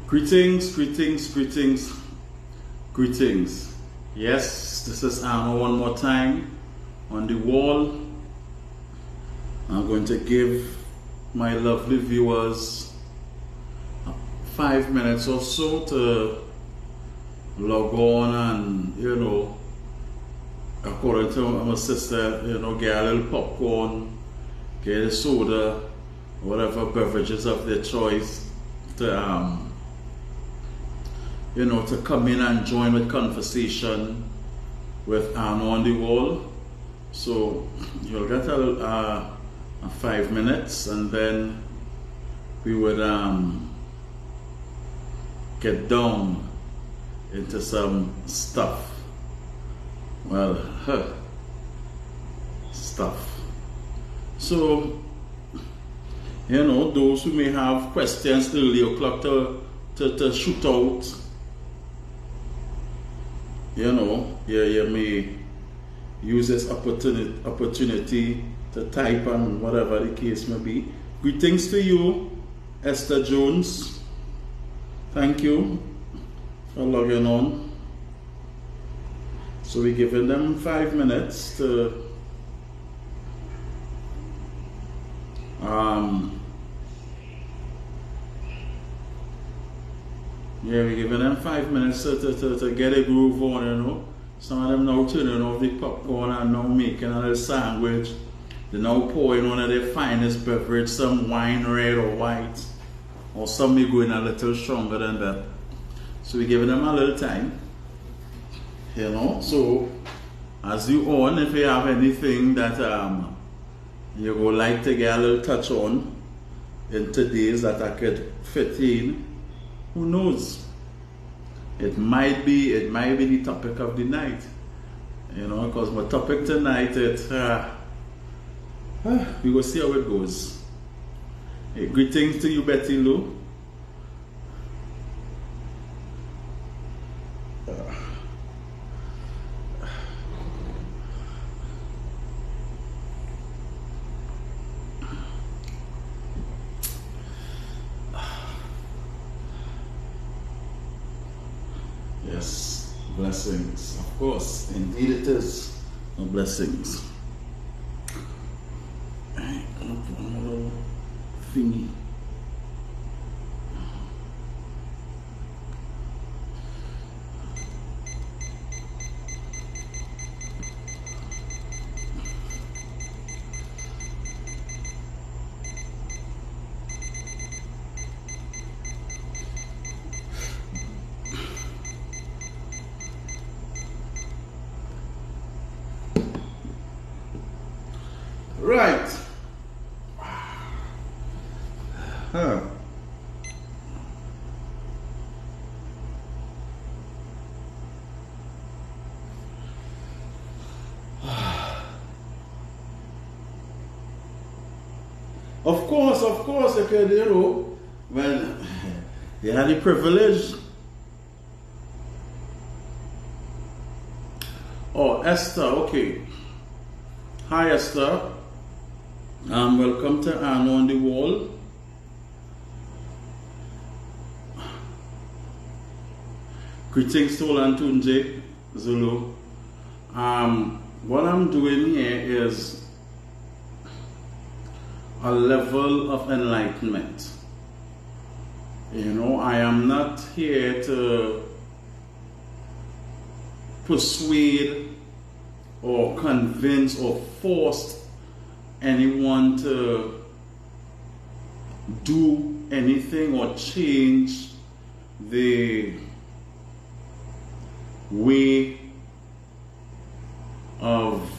Greetings, greetings, greetings, greetings. Yes, this is Arno one more time on the wall. I'm going to give my lovely viewers 5 minutes or so to log on and, according to my sister, get a little popcorn, get a soda, whatever beverages of their choice to to come in and join with conversation with Arno on the wall. So you'll get a 5 minutes, and then we would get down into some stuff. Well, stuff. So, those who may have questions till the o'clock to shoot out, you may use this opportunity to type and whatever the case may be. Greetings to you, Esther Jones. Thank you for logging on. So we're giving them 5 minutes to we're giving them 5 minutes to get a groove on, Some of them now turning off the popcorn and now making a little sandwich. They're now pouring one of their finest beverage, some wine, red or white, or some may go in a little stronger than that. So we're giving them a little time, So as you own, if you have anything that you would like to get a little touch on in today's that I could fit in, who knows? It might be the topic of the night, because my topic tonight, we will see how it goes. Hey, greetings to you, Betty Lou. Yes, blessings. Of course, indeed it is. No blessings. Right, come up with one little thingy. Right. Of course, I could, when they had the privilege. Oh, Esther, okay. Hi, Esther. Welcome to Arno on the wall. Greetings to Olantunje Zulu. What I'm doing here is a level of enlightenment. I am not here to persuade or convince or force anyone to do anything or change the way of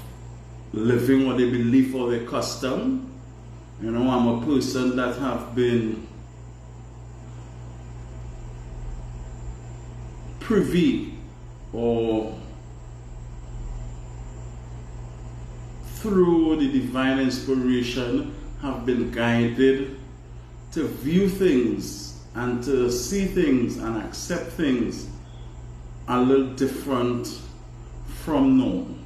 living or they believe or their custom. I'm a person that have been privy or through the divine inspiration have been guided to view things and to see things and accept things a little different from norm.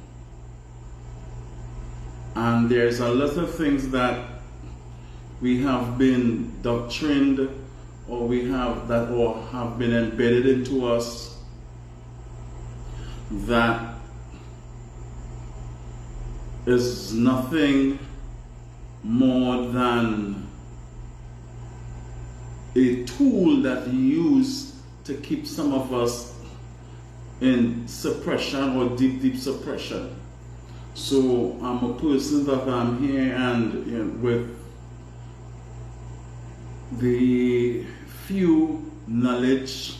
And there's a lot of things that we have been doctrined or we have that, or have been embedded into us, that is nothing more than a tool that he used to keep some of us in suppression or deep suppression. So I'm a person that I'm here, and with the few knowledge,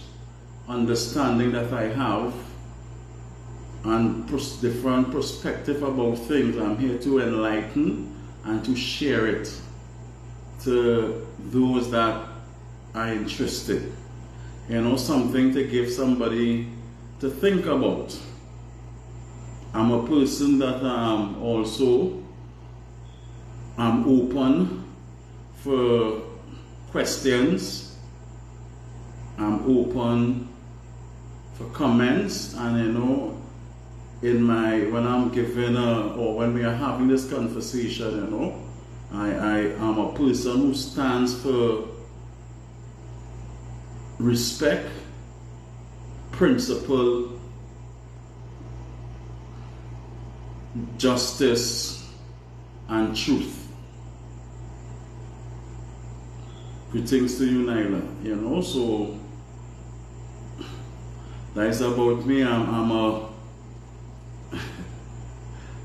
understanding that I have, and different perspective about things, I'm here to enlighten and to share it to those that are interested. Something to give somebody to think about. I'm a person that also I'm open for questions. I'm open for comments, and when I'm giving or when we are having this conversation, I am a person who stands for respect, principle, justice, and truth. Greetings to you, Nyla. So that's about me.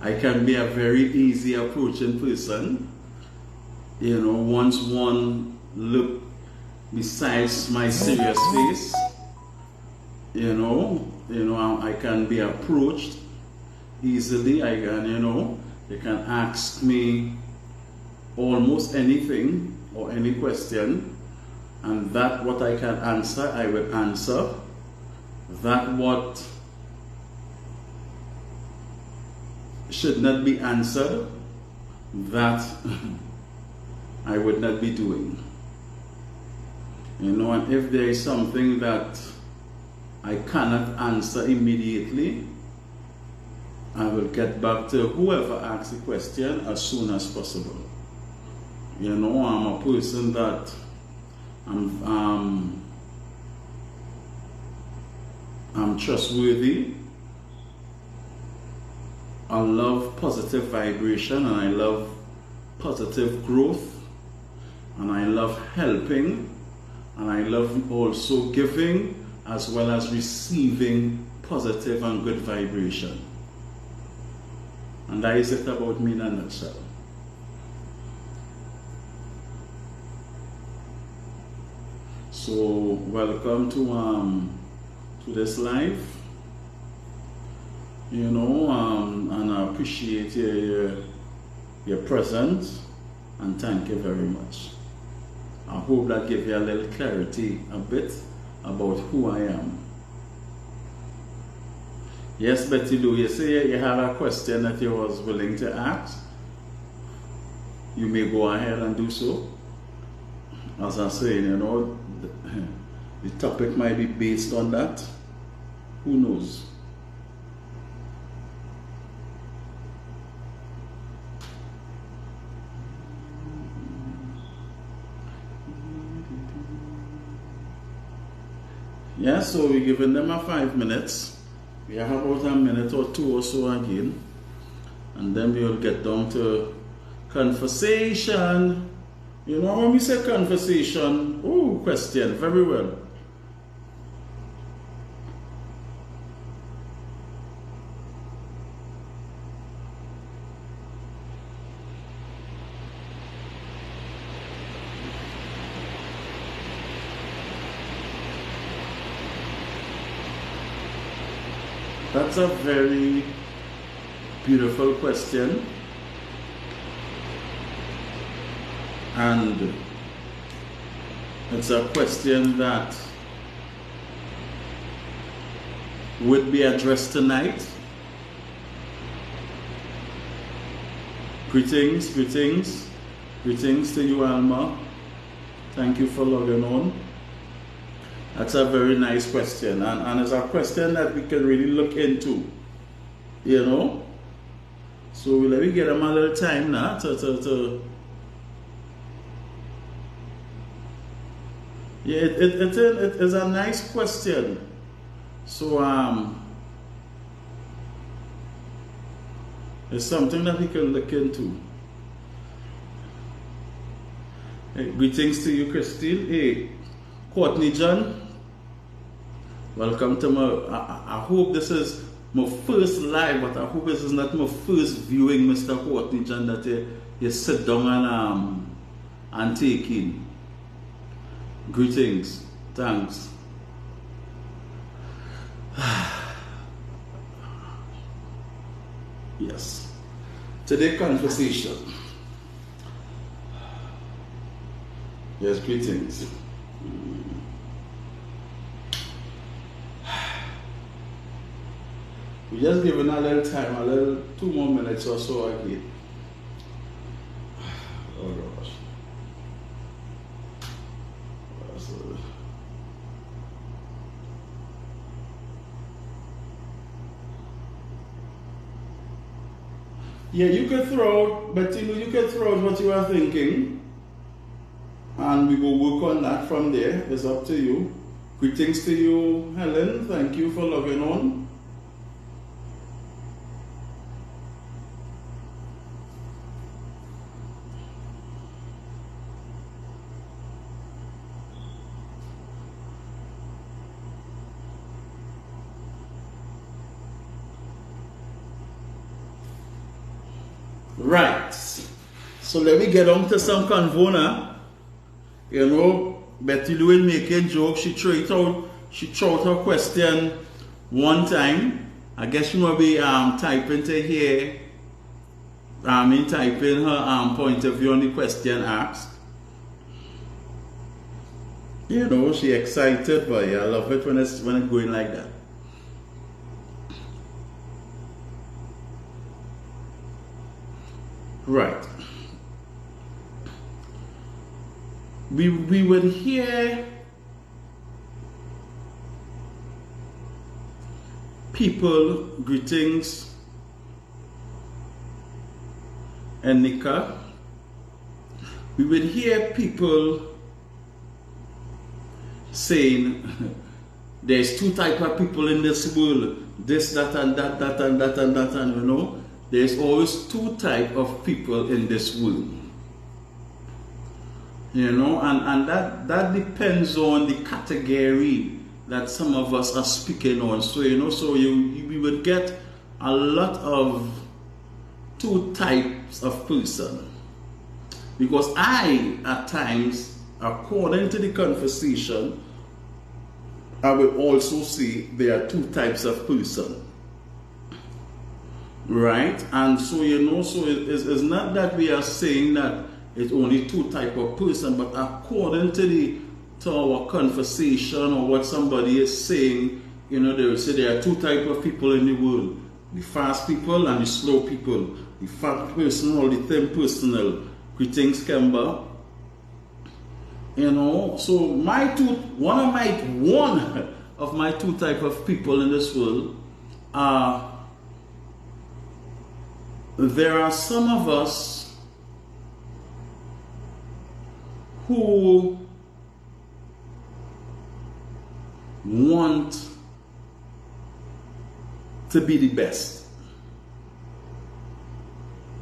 I can be a very easy approaching person. Once one look besides my serious face, I can be approached easily. I can, you can ask me almost anything or any question, and that what I can answer, I will answer. That what should not be answered, that I would not be doing. And if there is something that I cannot answer immediately, I will get back to whoever asks the question as soon as possible. I'm a person that I'm trustworthy. I love positive vibration, and I love positive growth, and I love helping, and I love also giving as well as receiving positive and good vibration. And that is it about me in a nutshell. So welcome to this live, and I appreciate your presence, and thank you very much. I hope that gives you a little clarity a bit about who I am. Yes, Betty Lou, you say you have a question that you was willing to ask. You may go ahead and do so. As I say, the topic might be based on that. Who knows? Yeah, so we're giving them a 5 minutes. We have about a minute or two or so again, and then we'll get down to conversation. When we say conversation, question, very well. That's a very beautiful question, and it's a question that would be addressed tonight. Greetings to you, Alma. Thank you for logging on. That's a very nice question, and it's a question that we can really look into, So let me get them a little time now Yeah, it is a nice question. So it's something that we can look into. Hey, greetings to you, Christine. Hey, Courtney John. Welcome to my. I hope this is my first live, but I hope this is not my first viewing, Mr. Courtney John, that you sit down and take in. Greetings. Thanks. Yes. Today conversation. Yes, greetings. We just given a little time, a little 2 more minutes or so again. Oh gosh. Yeah, you could throw, but you could throw what you are thinking, and we will work on that from there. It's up to you. Greetings to you, Helen. Thank you for logging on. Right, so let me get on to some convo. You know, Betty Lou making jokes. She threw out her question one time. I guess she might be typing to here. Typing her point of view on the question asked. You know, she excited, but yeah, I love it when it's going like that. Right. We would hear people, greetings, and Nika. We would hear people saying there's 2 types of people in this world, this, that, and that, that, and that, and that, and you know. There's always 2 types of people in this world. You know, and that depends on the category that some of us are speaking on. So, you know, so we would get a lot of 2 types of person. Because I, at times, according to the conversation, I will also say there are 2 types of person. Right, and so you know, so it's not that we are saying that it's only 2 types of person, but according to our conversation or what somebody is saying, you know, they will say there are 2 types of people in the world: the fast people and the slow people, the fat person or the thin personal. Greetings, Kemba. You know, so one of my 2 types of people in this world are. There are some of us who want to be the best.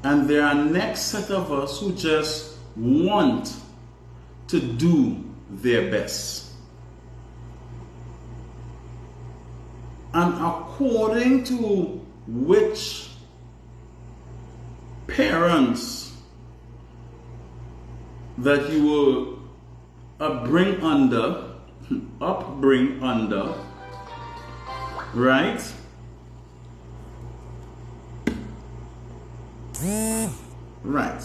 And there are next set of us who just want to do their best. And according to which parents that you will upbring under, right? Right.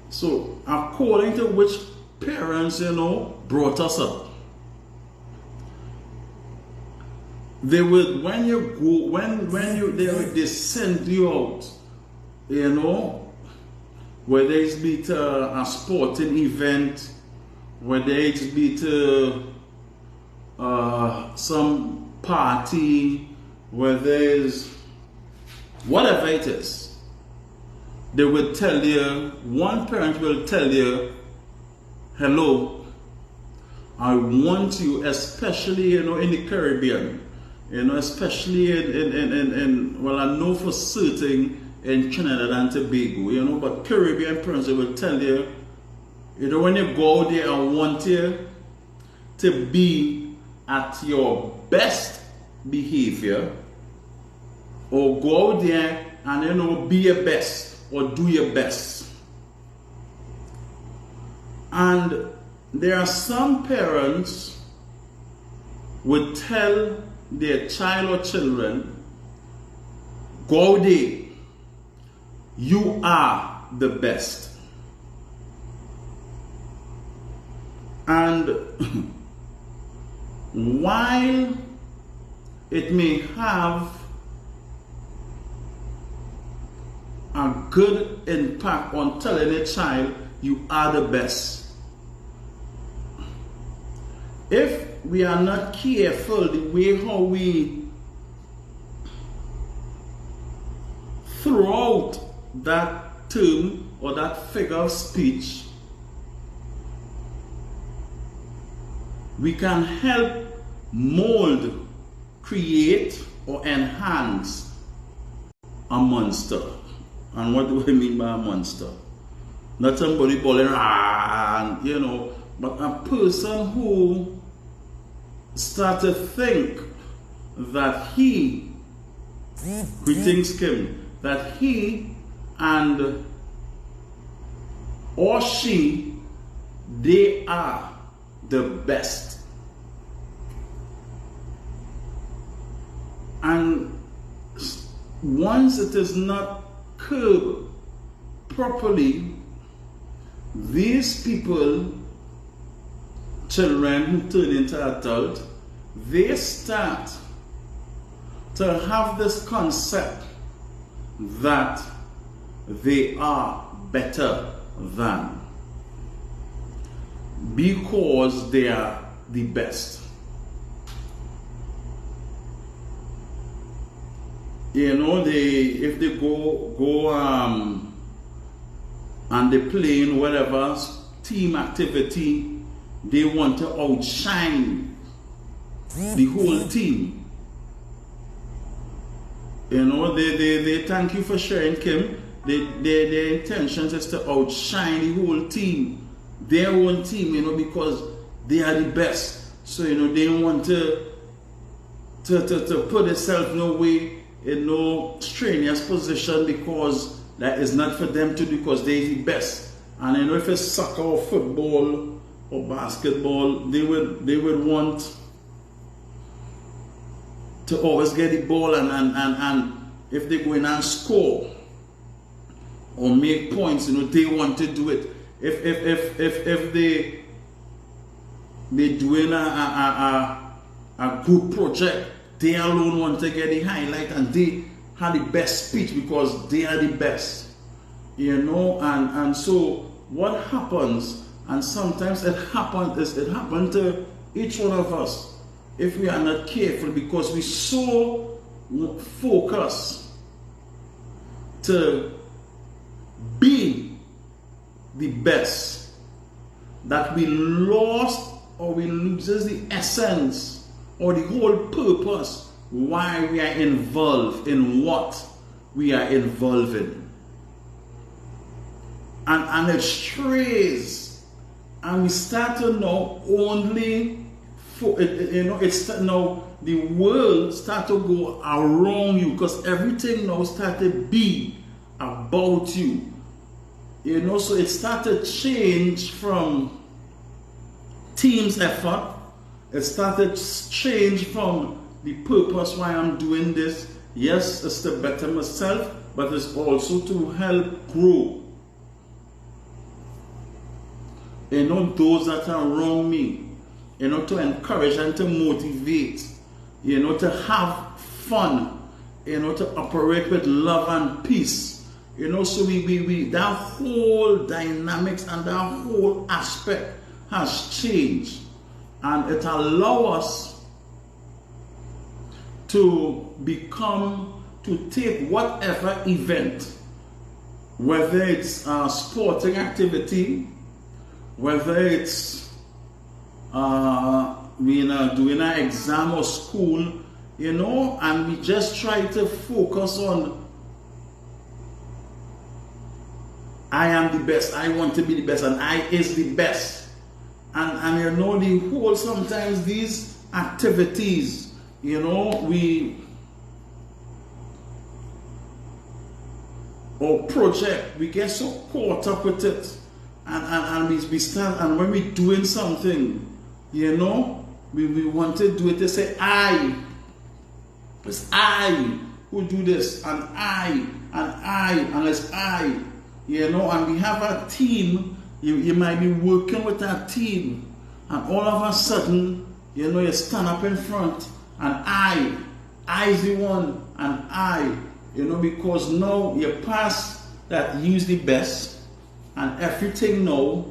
So according to which parents, you know, brought us up, they would, when you go, they send you out, you know, whether it's be to a sporting event, whether it's be to some party, whether it's whatever it is, they will tell you, one parent will tell you, hello, I want you, especially, you know, in the Caribbean, you know, especially in well, I know for certain in Trinidad and Tobago, you know, but Caribbean parents, they will tell you, you know, when you go out there, I want you to be at your best behavior, or go out there and, you know, be your best or do your best. And there are some parents would tell their child or children, go out there, you are the best. And while it may have a good impact on telling a child you are the best, if we are not careful the way how we throw out that term or that figure of speech, we can help mold, create, or enhance a monster. And what do I mean by a monster? Not somebody bowling around, you know, but a person who start to think that he, greetings Kim, that he and or she, they are the best. And once it is not curbed properly, these people, children who turn into adults, they start to have this concept that they are better than because they are the best. You know, if they go and they play in whatever team activity, they want to outshine the whole team. You know, they thank you for sharing, Kim. Their intentions is to outshine the whole team, their own team, you know, because they are the best. So, you know, they want to put themselves in a way, in no strenuous position because that is not for them to do because they're the best. And you know, if it's soccer or football or basketball, they would want to always get the ball and if they go in and score or make points, you know, they want to do it. If they doing a group project, they alone want to get the highlight and they have the best speech because they are the best, you know. And so what happens, and sometimes it happens to each one of us if we are not careful, because we so focus to be the best that we lost or we loses the essence or the whole purpose why we are involved in what we are involved in. And it strays, and we start to know only for, you know, it's now the world start to go around you because everything now start to be about you. You know, so it started change from team's effort. It started change from the purpose why I'm doing this. Yes, it's to better myself, but it's also to help grow. You know, those that are around me. You know, to encourage and to motivate. You know, to have fun. You know, to operate with love and peace. You know, so we that whole dynamics and that whole aspect has changed. And it allows us to take whatever event, whether it's a sporting activity, whether it's we doing an exam or school, you know, and we just try to focus on I am the best, I want to be the best, and I is the best. And you know, the whole, sometimes these activities, you know, or project, we get so caught up with it, and we start, and when we're doing something, you know, we want to do it to say it's I who do this, and it's I, you know, and we have a team. You might be working with a team, and all of a sudden, you know, you stand up in front, and I is the one, and you know, because now you pass that use the best, and everything now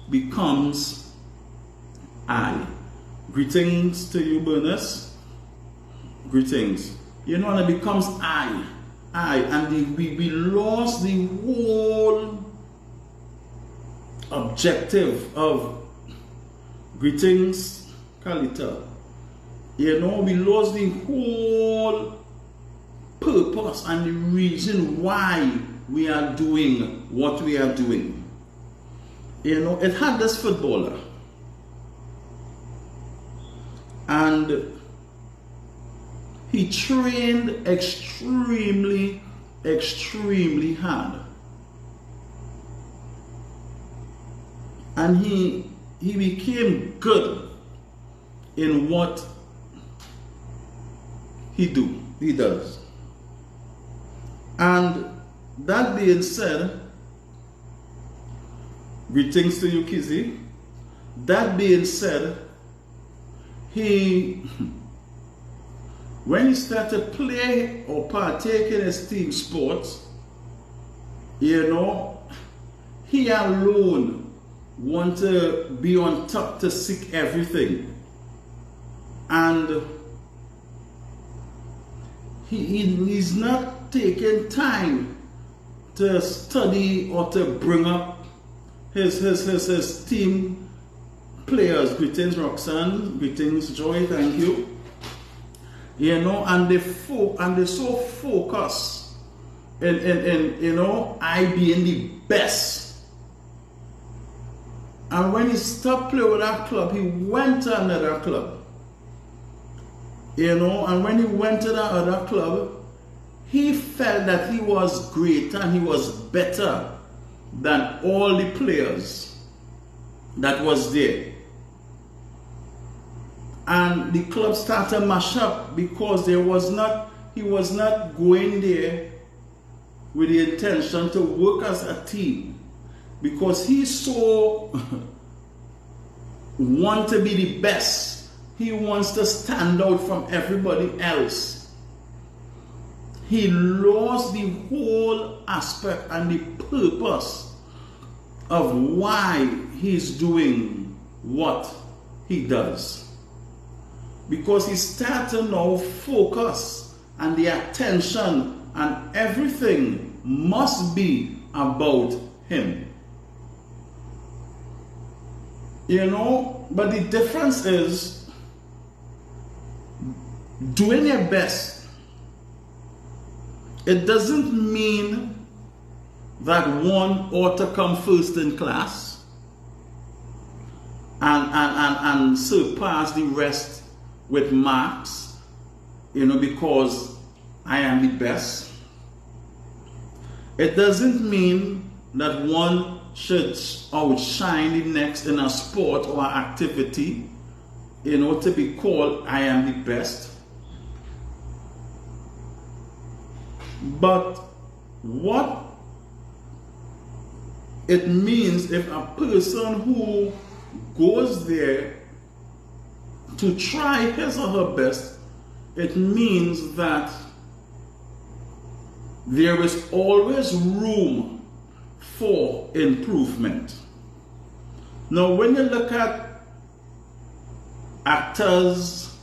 becomes I. Greetings to you, Bernice. Greetings. You know, and it becomes I, and we lost the whole objective of greetings, Kalita. You know, we lost the whole purpose and the reason why we are doing what we are doing. You know, it had this footballer, and he trained extremely hard. And he became good in what he does. And that being said, greetings to you, Kizzy. That being said, when he started to play or partake in his team sports, you know, he alone want to be on top to seek everything, and he's not taking time to study or to bring up his team players. Greetings, Roxanne. Greetings, Joy. Thank you. You know, and they so focused in you know, I being the best. And when he stopped playing with that club, he went to another club. You know, and when he went to that other club, he felt that he was greater and he was better than all the players that was there. And the club started to mash up because he was not going there with the intention to work as a team. Because he so wants to be the best. He wants to stand out from everybody else. He lost the whole aspect and the purpose of why he's doing what he does. Because he started to now focus, and the attention and everything must be about him. You know, but the difference is doing your best. It doesn't mean that one ought to come first in class and surpass the rest with marks, you know, because I am the best. It doesn't mean that one should outshine the next in a sport or activity, you know, to be called I am the best. But what it means, if a person who goes there to try his or her best, it means that there is always room for improvement. Now, when you look at actors,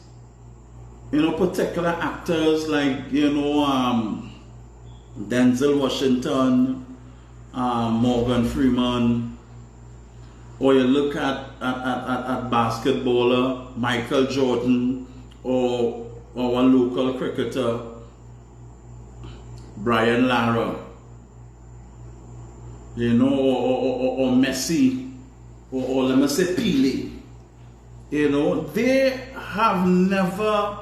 you know, particular actors like, you know, Denzel Washington, Morgan Freeman, or you look at basketballer Michael Jordan, or one local cricketer Brian Lara, you know, or Messi, or let me say Pele, you know, they have never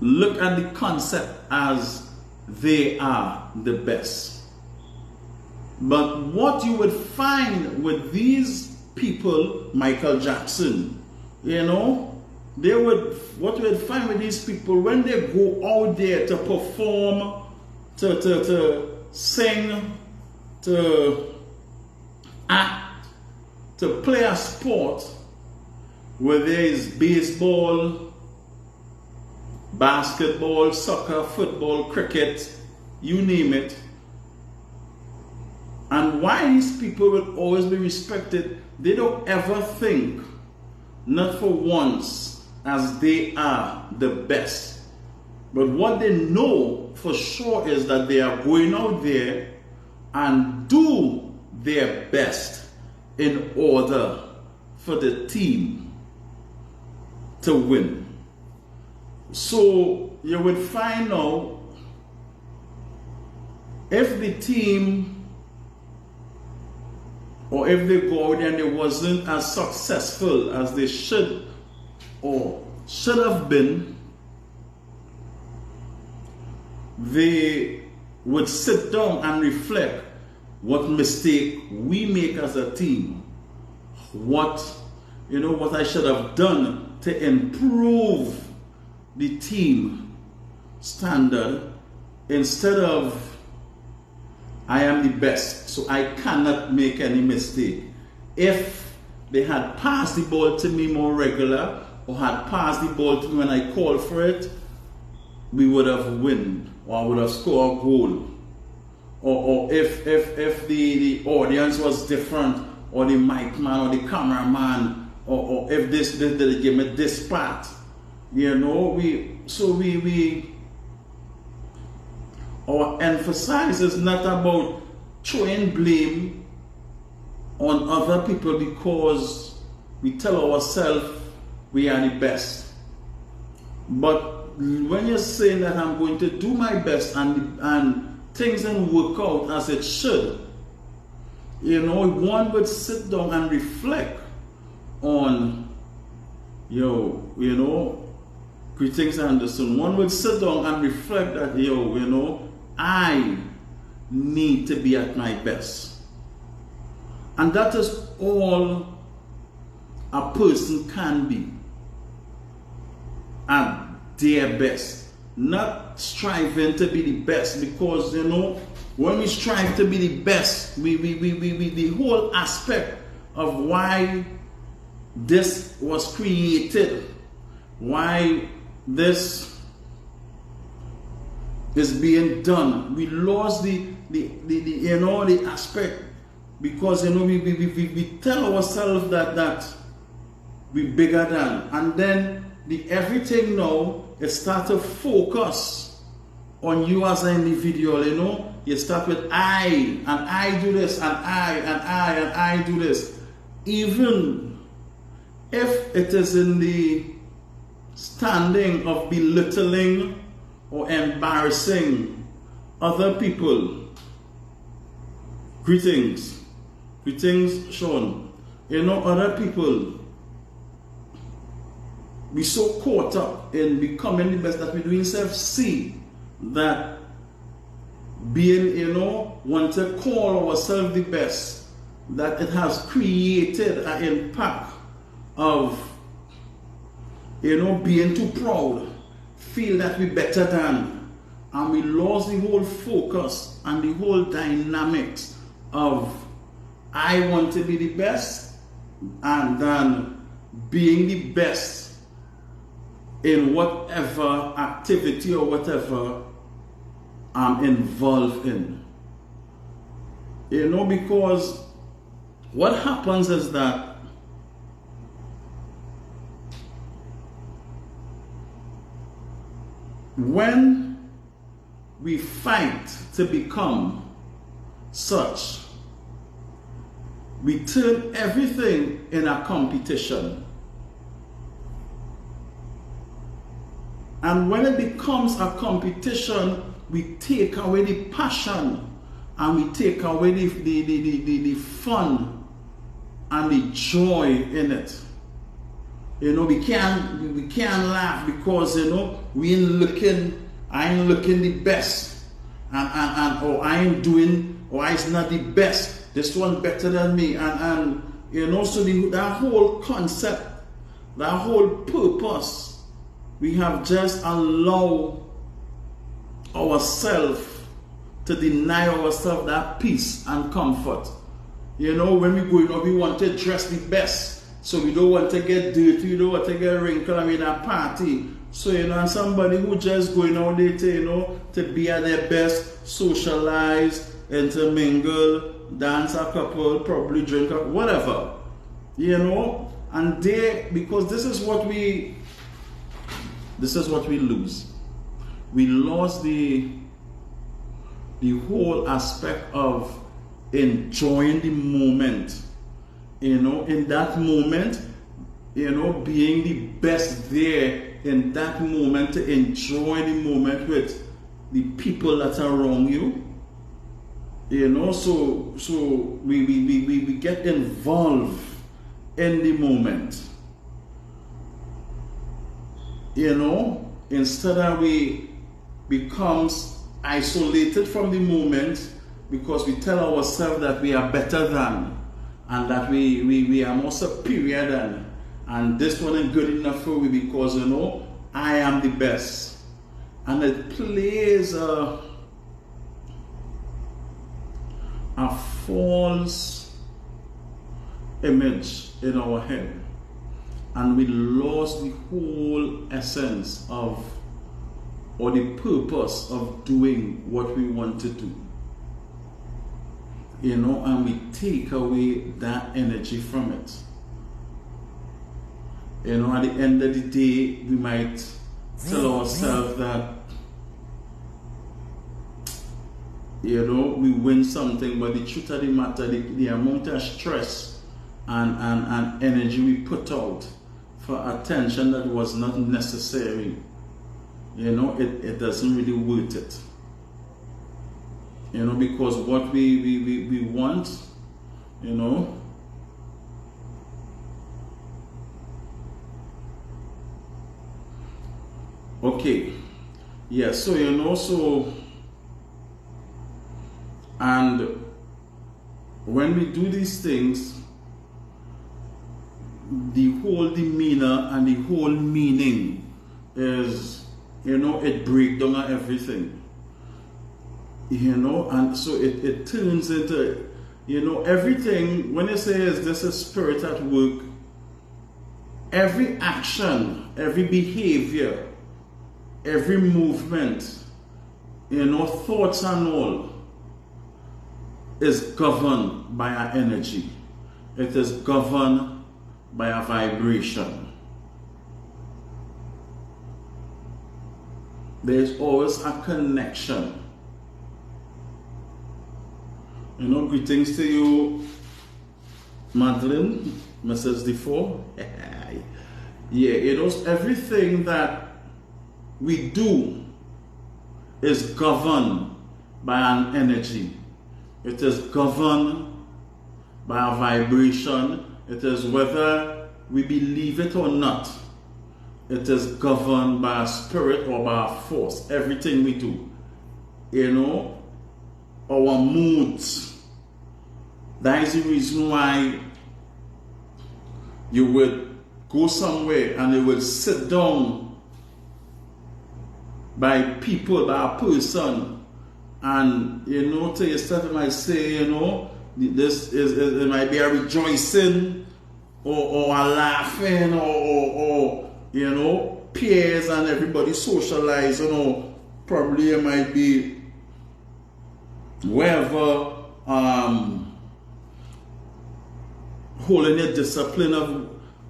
looked at the concept as they are the best. But what you would find with these people, Michael Jackson, you know, what you would find with these people when they go out there to perform, to sing, to act, to play a sport, whether it's baseball, basketball, soccer, football, cricket, you name it. And why these people will always be respected, they don't ever think, not for once, as they are the best. But what they know for sure is that they are going out there and do their best in order for the team to win. So you would find out if the team, or if they go out and it wasn't as successful as they should or should have been, they would sit down and reflect what mistake we make as a team, what I should have done to improve the team standard, instead of I am the best, so I cannot make any mistake. If they had passed the ball to me more regular, or had passed the ball to me when I called for it, we would have won, or I would have scored a goal. Or if the audience was different, or the mic man, or the cameraman, or if they give me this part, you know, our emphasis is not about throwing blame on other people because we tell ourselves we are the best. But when you're saying that I'm going to do my best and things don't work out as it should, you know, one would sit down and reflect on, greetings, Anderson. One would sit down and reflect that, I need to be at my best. And that is all a person can be, at their best. Not striving to be the best, because, when we strive to be the best, the whole aspect of why this was created, why this is being done, we lost the aspect, because we tell ourselves that we bigger than, and then everything now it start to focus on you as an individual. You start with I, and I do this, and I do this, even if it is in the standing of belittling or embarrassing other people. Greetings, Sean. Other people, we so caught up in becoming the best that we do instead of see that being, want to call ourselves the best, that it has created an impact of, being too proud, feel that we're better than, and we lost the whole focus and the whole dynamics of I want to be the best, and then being the best in whatever activity or whatever I'm involved in. Because what happens is that when we fight to become such, we turn everything in a competition. And when it becomes a competition, we take away the passion and we take away the fun and the joy in it. You know, we can't laugh because, you know, I ain't looking the best, and or I ain't doing, or I's not the best. This one better than me, and you know, so that whole concept, that whole purpose, we have just allowed ourselves to deny ourselves that peace and comfort. You know, when we go, you know, we want to dress the best. So we don't want to get dirty, we don't want to get wrinkled, in a party. So, you know, and somebody who just going out there to, you know, to be at their best, socialize, intermingle, dance a couple, probably drink a whatever. You know, and because this is what we lose. We lost the whole aspect of enjoying the moment. You know, in that moment, you know, being the best there in that moment, to enjoy the moment with the people that are around you. You know, so we get involved in the moment. You know, instead of we becomes isolated from the moment because we tell ourselves that we are better than, and that we are more superior than, and this one is good enough for me because, you know, I am the best. And it plays a false image in our head, and we lost the whole essence of, or the purpose of doing what we want to do. You know, and we take away that energy from it. You know, at the end of the day, we might tell ourselves that, you know, we win something, but the truth of the matter, the amount of stress and energy we put out for attention that was not necessary, you know, it doesn't really worth it. You know, because what we want, you know, okay, yeah, so, you know, so, and when we do these things, the whole demeanor and the whole meaning is, you know, it breaks down everything. You know, and so it turns into, you know, everything. When you say, is this a spirit at work? Every action, every behavior, every movement, you know, thoughts and all, is governed by our energy. It is governed by a vibration. There's always a connection. You know, greetings to you, Madeline, Mrs. Defoe. Yeah, you know, everything that we do is governed by an energy. It is governed by a vibration. It is whether we believe it or not. It is governed by a spirit or by a force. Everything we do, you know, our moods. That is the reason why you would go somewhere and you will sit down by people, by a person, and, you know, to yourself, you might say, you know, this is, it might be a rejoicing or a laughing or you know, peers and everybody socialize, you know, probably it might be wherever, holding a discipline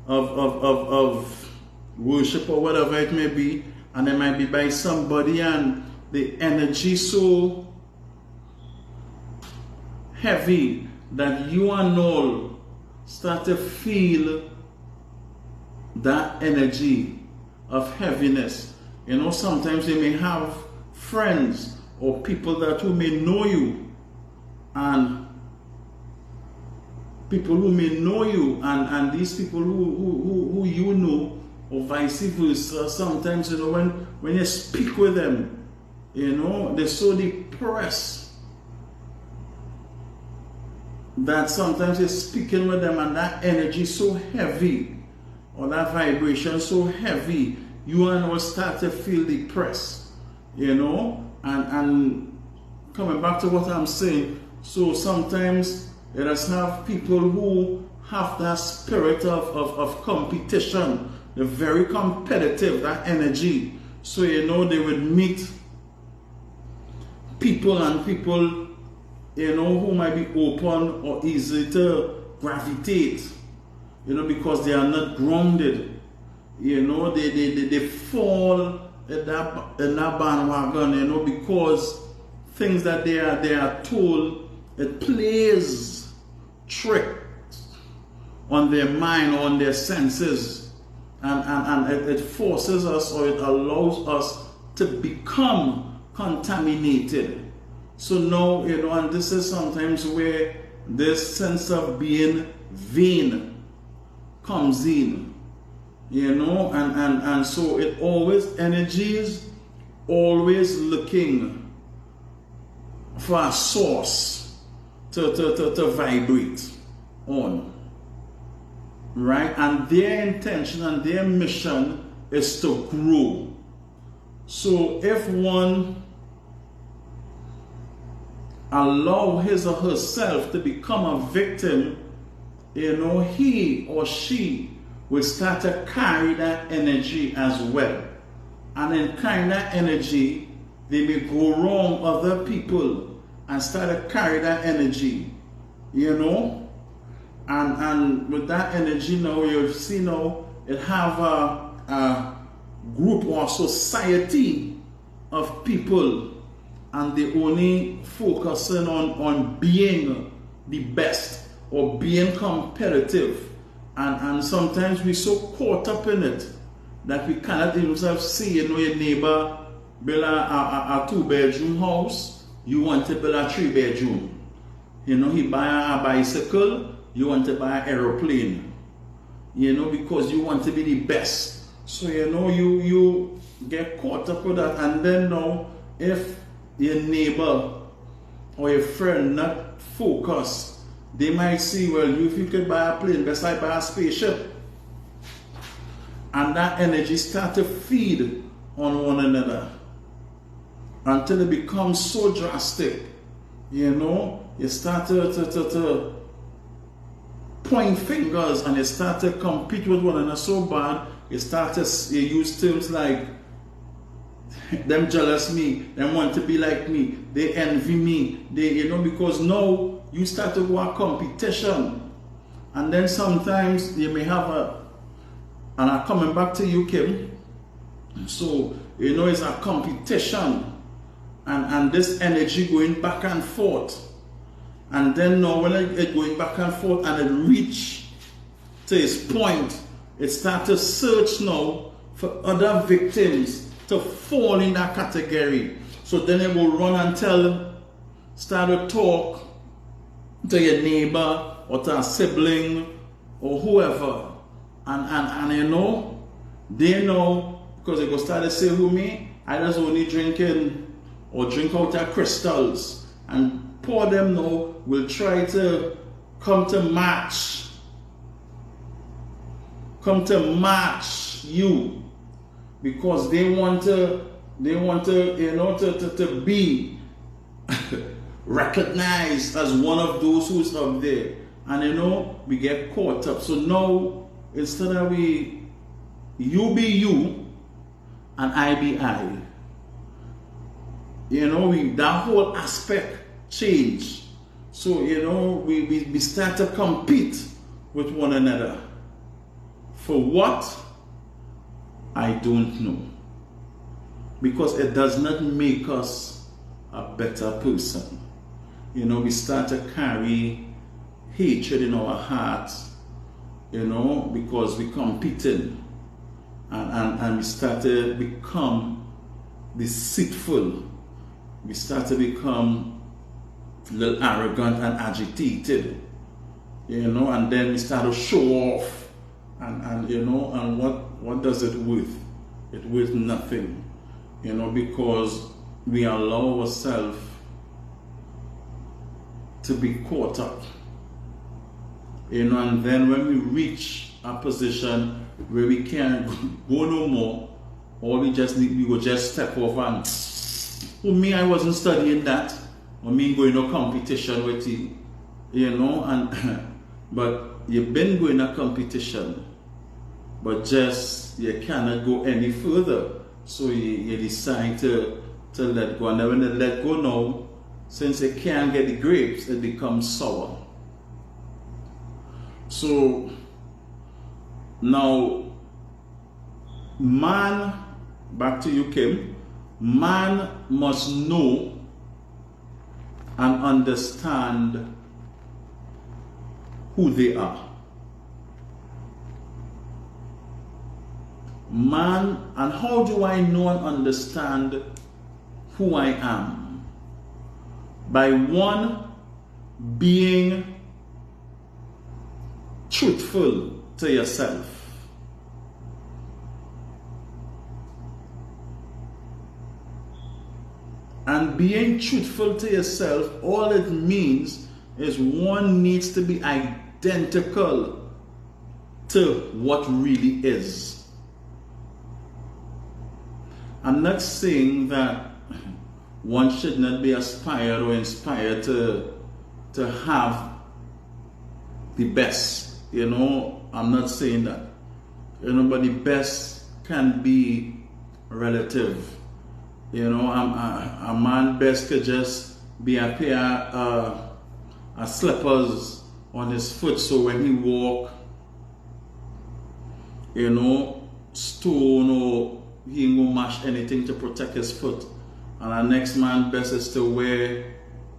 of worship or whatever it may be, and it might be by somebody, and the energy so heavy that you and all start to feel that energy of heaviness. You know, sometimes you may have friends or people that who may know you, and people who may know you, and these people who you know, or vice versa. Sometimes, you know, when you speak with them, you know, they're so depressed that sometimes you're speaking with them and that energy so heavy, or that vibration so heavy, you and all start to feel depressed, you know. And coming back to what I'm saying, so sometimes let us have people who have that spirit of competition. They're very competitive, that energy. So, you know, they would meet people, and people, you know, who might be open or easy to gravitate, you know, because they are not grounded. You know, they fall in that bandwagon, you know, because things that they are told, it plays tricks on their mind, on their senses, and it forces us, or it allows us to become contaminated. So now, you know, and this is sometimes where this sense of being vain comes in, you know, and so it always, energies always looking for a source to vibrate on, right? And their intention and their mission is to grow. So if one allow his or herself to become a victim, you know, he or she will start to carry that energy as well. And in carrying that energy, they may go wrong other people and start to carry that energy, you know. And with that energy now, you see now, it have a group or society of people, and they only focusing on being the best or being competitive, and sometimes we're so caught up in it that we cannot even see, you know, your neighbor build a 2-bedroom house, you want to build a 3-bedroom. You know, he buy a bicycle, you want to buy an aeroplane, you know, because you want to be the best. So, you know, you get caught up with that, and then now if your neighbor or your friend not focus, they might see, well, if you could buy a plane, best I buy a spaceship. And that energy start to feed on one another until it becomes so drastic, you know. You start to point fingers, and you start to compete with one another so bad, you start to use terms like, them jealous me, them want to be like me, they envy me, they, you know, because now you start to go a competition. And then sometimes you may have and I'm coming back to you, Kim. So, you know, it's a competition, and this energy going back and forth. And then now when it going back and forth and it reach to its point, it start to search now for other victims to fall in that category. So then it will run and start to talk to your neighbor or to a sibling or whoever. And you know, they know, because they go start to say, who me? I just only drinking or drink out of crystals. And poor them now will try to come to match you, because they want to you know, to be recognized as one of those who's up there. And you know, we get caught up. So now, instead of you be you and I be I, you know, that whole aspect change. So, you know, we start to compete with one another. For what? I don't know. Because it does not make us a better person. You know, we start to carry hatred in our hearts, you know, because we competing, and we start to become deceitful. We start to become a little arrogant and agitated, you know, and then we start to show off, and you know, and what does it worth? It worth nothing, you know, because we allow ourselves to be caught up, you know, and then when we reach a position where we can't go no more, or we will just step off and, well, me, I wasn't studying that, or me going to competition with you know, and but you've been going to competition, but just you cannot go any further, so you decide to let go, and then when you let go now, since you can't get the grapes, it becomes sour. So now, man, back to you, Kim, man must know and understand who they are. Man, and how do I know and understand who I am? By one, being truthful to yourself. And being truthful to yourself, all it means is one needs to be identical to what really is. I'm not saying that one should not be aspired or inspired to have the best. You know, I'm not saying that. You know, but the best can be relative. You know, a man best could just be a pair of slippers on his foot, so when he walk, you know, stone or he ain't gonna mash anything to protect his foot. And our next man best is to wear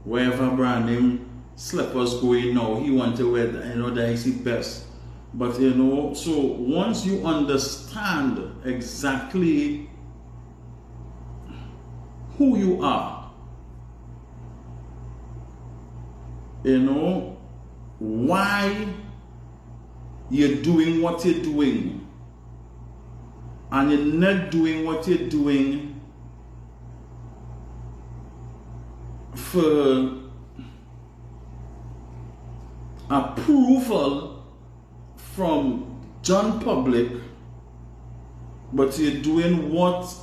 wherever brand name slippers going now. He want to wear, you know, that is the best. But you know, so once you understand exactly who you are, you know, why you're doing what you're doing, and you're not doing what you're doing for approval from John Public, but you're doing what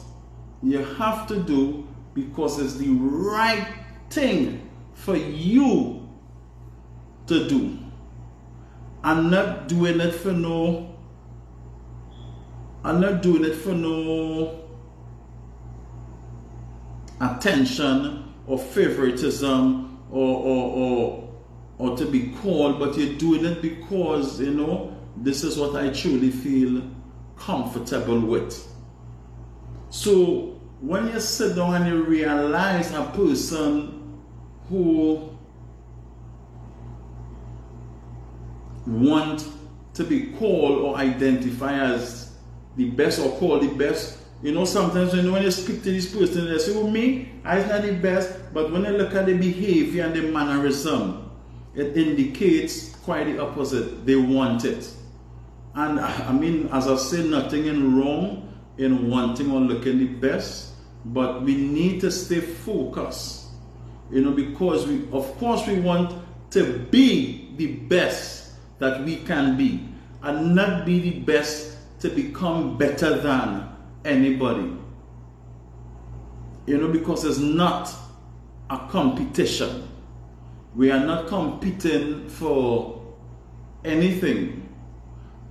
you have to do because it's the right thing for you to do. I'm not doing it for no attention or favoritism or to be called, but you're doing it because, you know, this is what I truly feel comfortable with. So when you sit down and you realize a person who want to be called or identify as the best or called the best, you know, sometimes when you speak to this person, they say, well, me, I'm not the best, but when you look at the behavior and the mannerism, it indicates quite the opposite. They want it. And I mean, as I say, nothing in wrong in wanting or looking the best, but we need to stay focused, you know, because we, of course, we want to be the best that we can be, and not be the best to become better than anybody, you know, because it's not a competition. We are not competing for anything,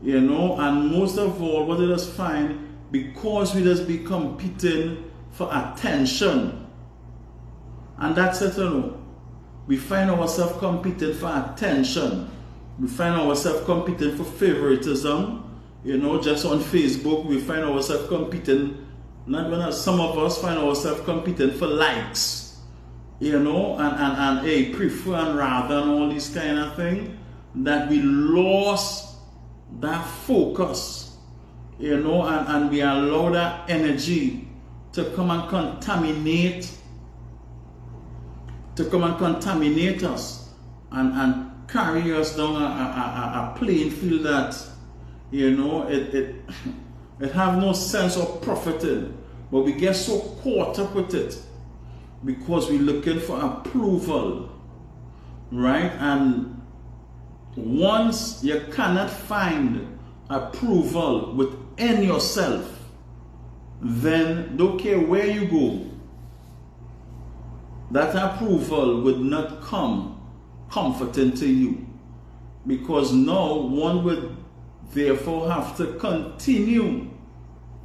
you know, and most of all, what we just find, because we just be competing for attention, and that's it, you know. We find ourselves competing for attention. We find ourselves competing for favoritism. You know, just on Facebook, we find ourselves competing, not when some of us find ourselves competing for likes, you know, and prefer and rather and all these kind of things. that we lost that focus, you know, and we allow that energy to come and contaminate us and carry us down a playing field that, you know, it have no sense of profiting. But we get so caught up with it because we're looking for approval, right? And once you cannot find approval within yourself, then don't care where you go, that approval would not come comforting to you, because now one would therefore have to continue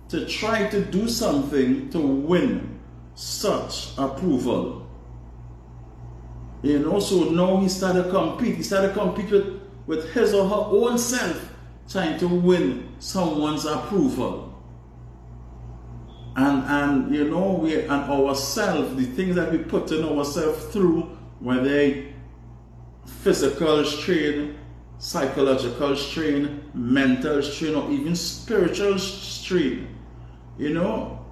to try to do something to win such approval. You know, so now he started to compete. He started to compete with his or her own self, trying to win someone's approval. And you know, and ourselves, the things that we put in ourselves through, whether physical strain, psychological strain, mental strain, or even spiritual strain, you know,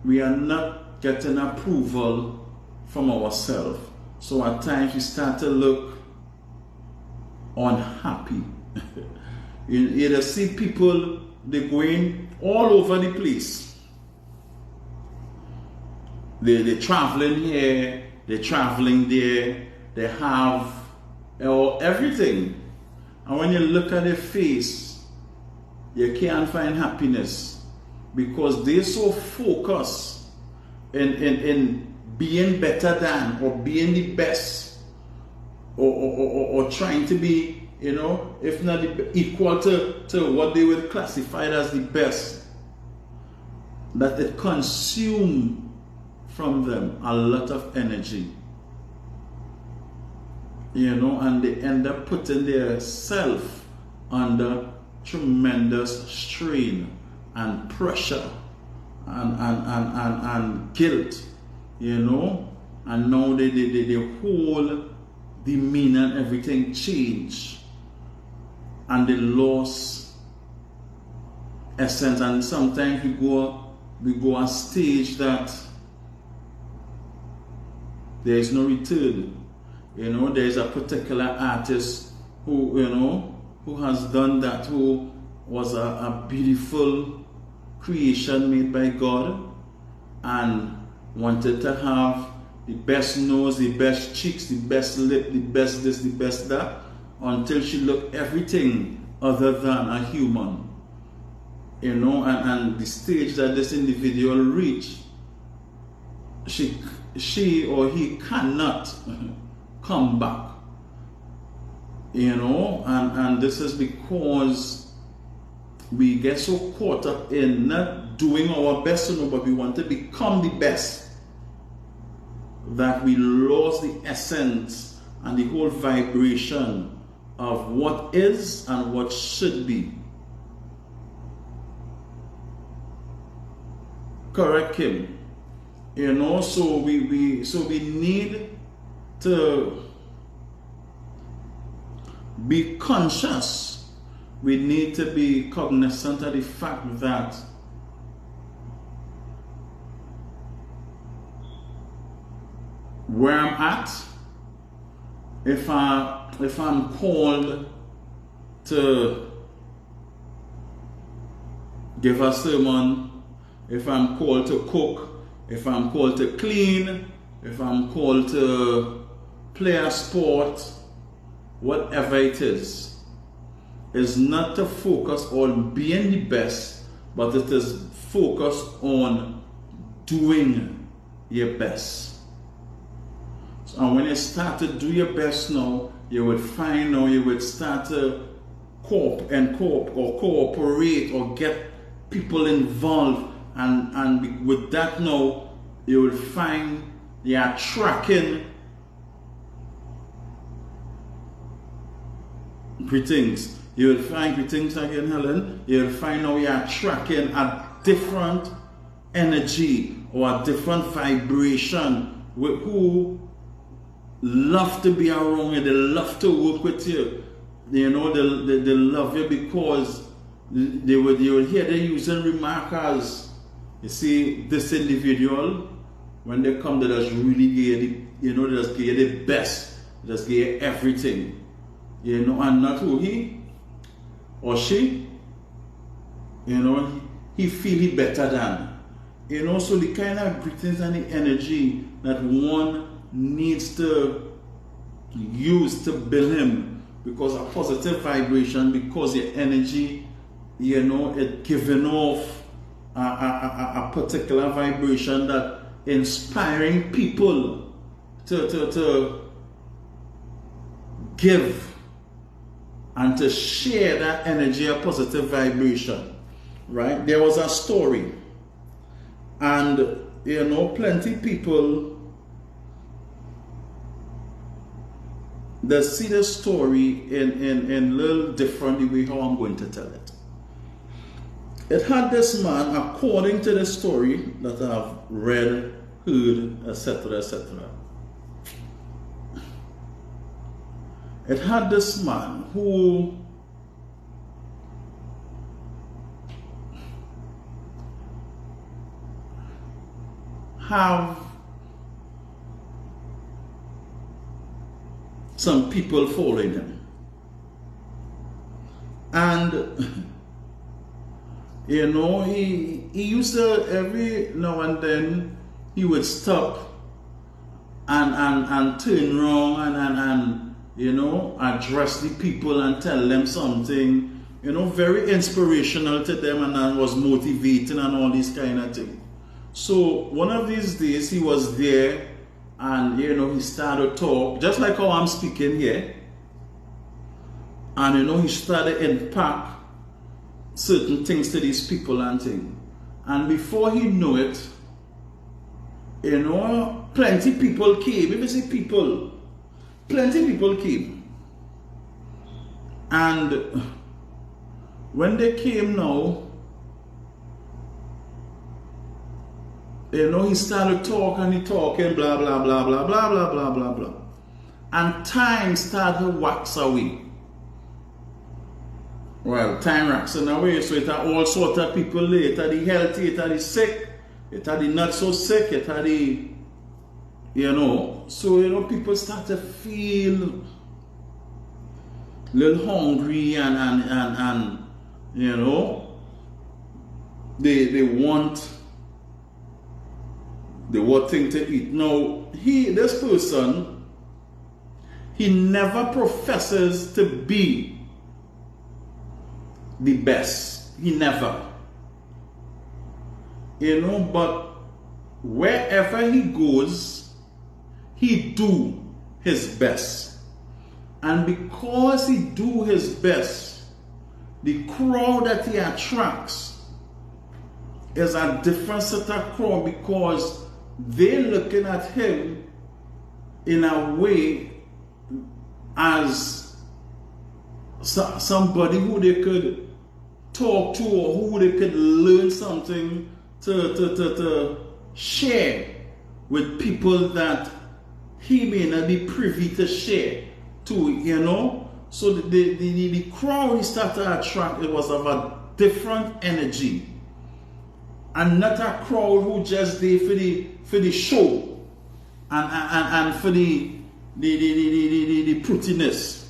we are not getting approval from ourselves. So at times we start to look unhappy. You see people, they're going all over the place. They're traveling here, they're traveling there, they have everything. And when you look at their face, you can't find happiness, because they're so focused in being better than, or being the best, or trying to be, you know, if not equal to what they would classify as the best, that it consumes from them a lot of energy, you know, and they end up putting their self under tremendous strain and pressure and guilt, you know, and now the whole demeanor and everything change, and they lost essence. And sometimes we go a stage that there is no return. You know, there is a particular artist who, you know, who has done that, who was a beautiful creation made by God, and wanted to have the best nose, the best cheeks, the best lip, the best this, the best that, until she looked everything other than a human. You know, and the stage that this individual reached, she or he cannot come back, you know, and this is because we get so caught up in not doing our best, you know, but we want to become the best, that we lost the essence and the whole vibration of what is and what should be. Correct, Kim? You know, so we need to be conscious. We need to be cognizant of the fact that where I'm at, if I'm called to give a sermon, if I'm called to cook, if I'm called to clean, if I'm called to play a sport, whatever it is not to focus on being the best, but it is focused on doing your best. So, and when you start to do your best now, you would find now you would start to cooperate or get people involved, and with that now you will find you are tracking greetings. You will find greetings again, Helen. You will find now you are tracking a different energy or a different vibration with who love to be around you, they love to work with you. you know, they love you because they would hear they using remark as, you see, this individual, when they come, they just really give you know, they just give the best, they just give everything, you know, and not who he or she, you know, he feel he better than, you know. So the kind of greetings and the energy that one needs to use to build him, because a positive vibration, because your energy, you know, it giving off a particular vibration that inspiring people to give and to share that energy, a positive vibration, right? There was a story, and you know, plenty people they see the story in little different the way how I'm going to tell it. It had this man, according to the story that I've read, heard, etc., etc. It had this man who have some people following him, and you know, he used to, every now and then he would stop and turn around and you know, address the people and tell them something, you know, very inspirational to them, and was motivating and all these kind of things. So one of these days he was there, and you know, he started to talk just like how I'm speaking here, and you know, he started to impact certain things to these people and things, and before he knew it, you know, plenty people came. If you see people, plenty people came, and when they came now, you know, he started talking, blah, blah, blah, blah, blah, blah, blah, blah, blah. And time started to wax away. Well, time waxing away, so it had all sorts of people there. It had the healthy, it had the sick, it had the not so sick, it had the, you know. So, you know, people start to feel a little hungry and you know, they want thing to eat. Now, this person, he never professes to be the best. He never. You know, but wherever he goes, he do his best. And because he do his best, the crowd that he attracts is a different set of crowd, because they're looking at him in a way as somebody who they could talk to, or who they could learn something to share with people that he may not be privy to share to, you know. So the crowd he started to attract, it was of a different energy, and not a crowd who just there for the show and for the prettiness.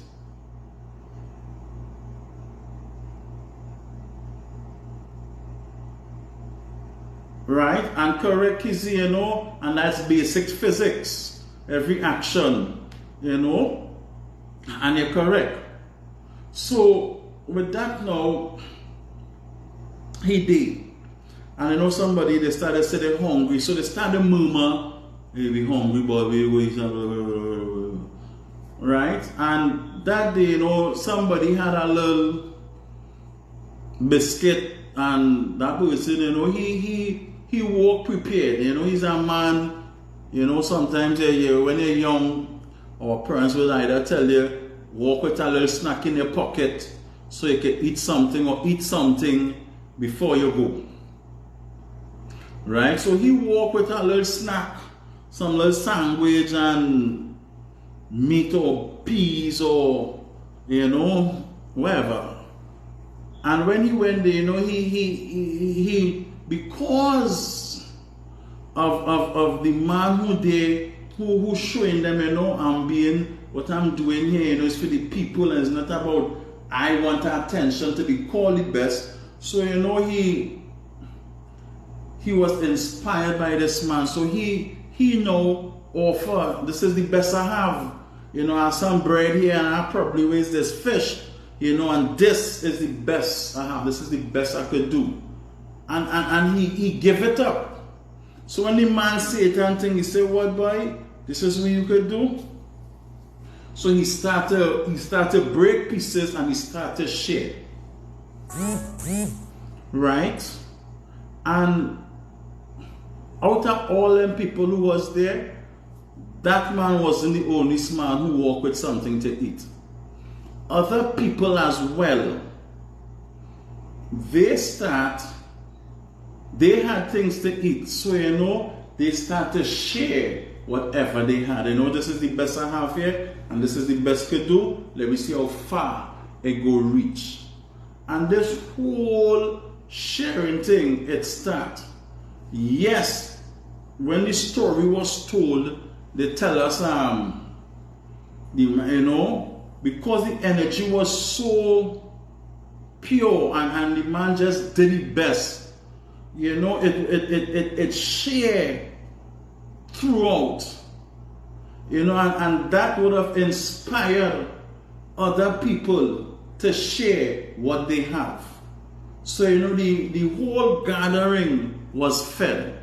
Right? And correct is, you know, and that's basic physics. Every action, you know, and you're correct. So with that now, he did. And you know, somebody, they started saying hungry, so they started murmur, hey, we hungry, boy, right? And that day, you know, somebody had a little biscuit, and that person, you know, he walked prepared. You know, he's a man, you know, sometimes when you're young, our parents will either tell you, walk with a little snack in your pocket so you can eat something, or eat something before you go. Right? So he walked with a little snack, some little sandwich and meat or peas or wherever. And when he went there, he because of the man who showing them, I'm being, what I'm doing here, is for the people, and it's not about I want attention to be called the best. So he was inspired by this man. So he offer, this is the best I have. I have some bread here, and I probably raise this fish, and this is the best I have. This is the best I could do. And he give it up. So when the man say it and thing, he say, what boy? This is what you could do. So he started to break pieces and he started to share. Right? And out of all them people who was there, that man wasn't the only man who walked with something to eat. Other people as well, they had things to eat. So they start to share whatever they had. This is the best I have here, and this is the best I could do. Let me see how far it go reach. And this whole sharing thing, it start. Yes, when the story was told, they tell us because the energy was so pure, and the man just did it best. It shared throughout, and that would have inspired other people to share what they have. So the whole gathering was fed,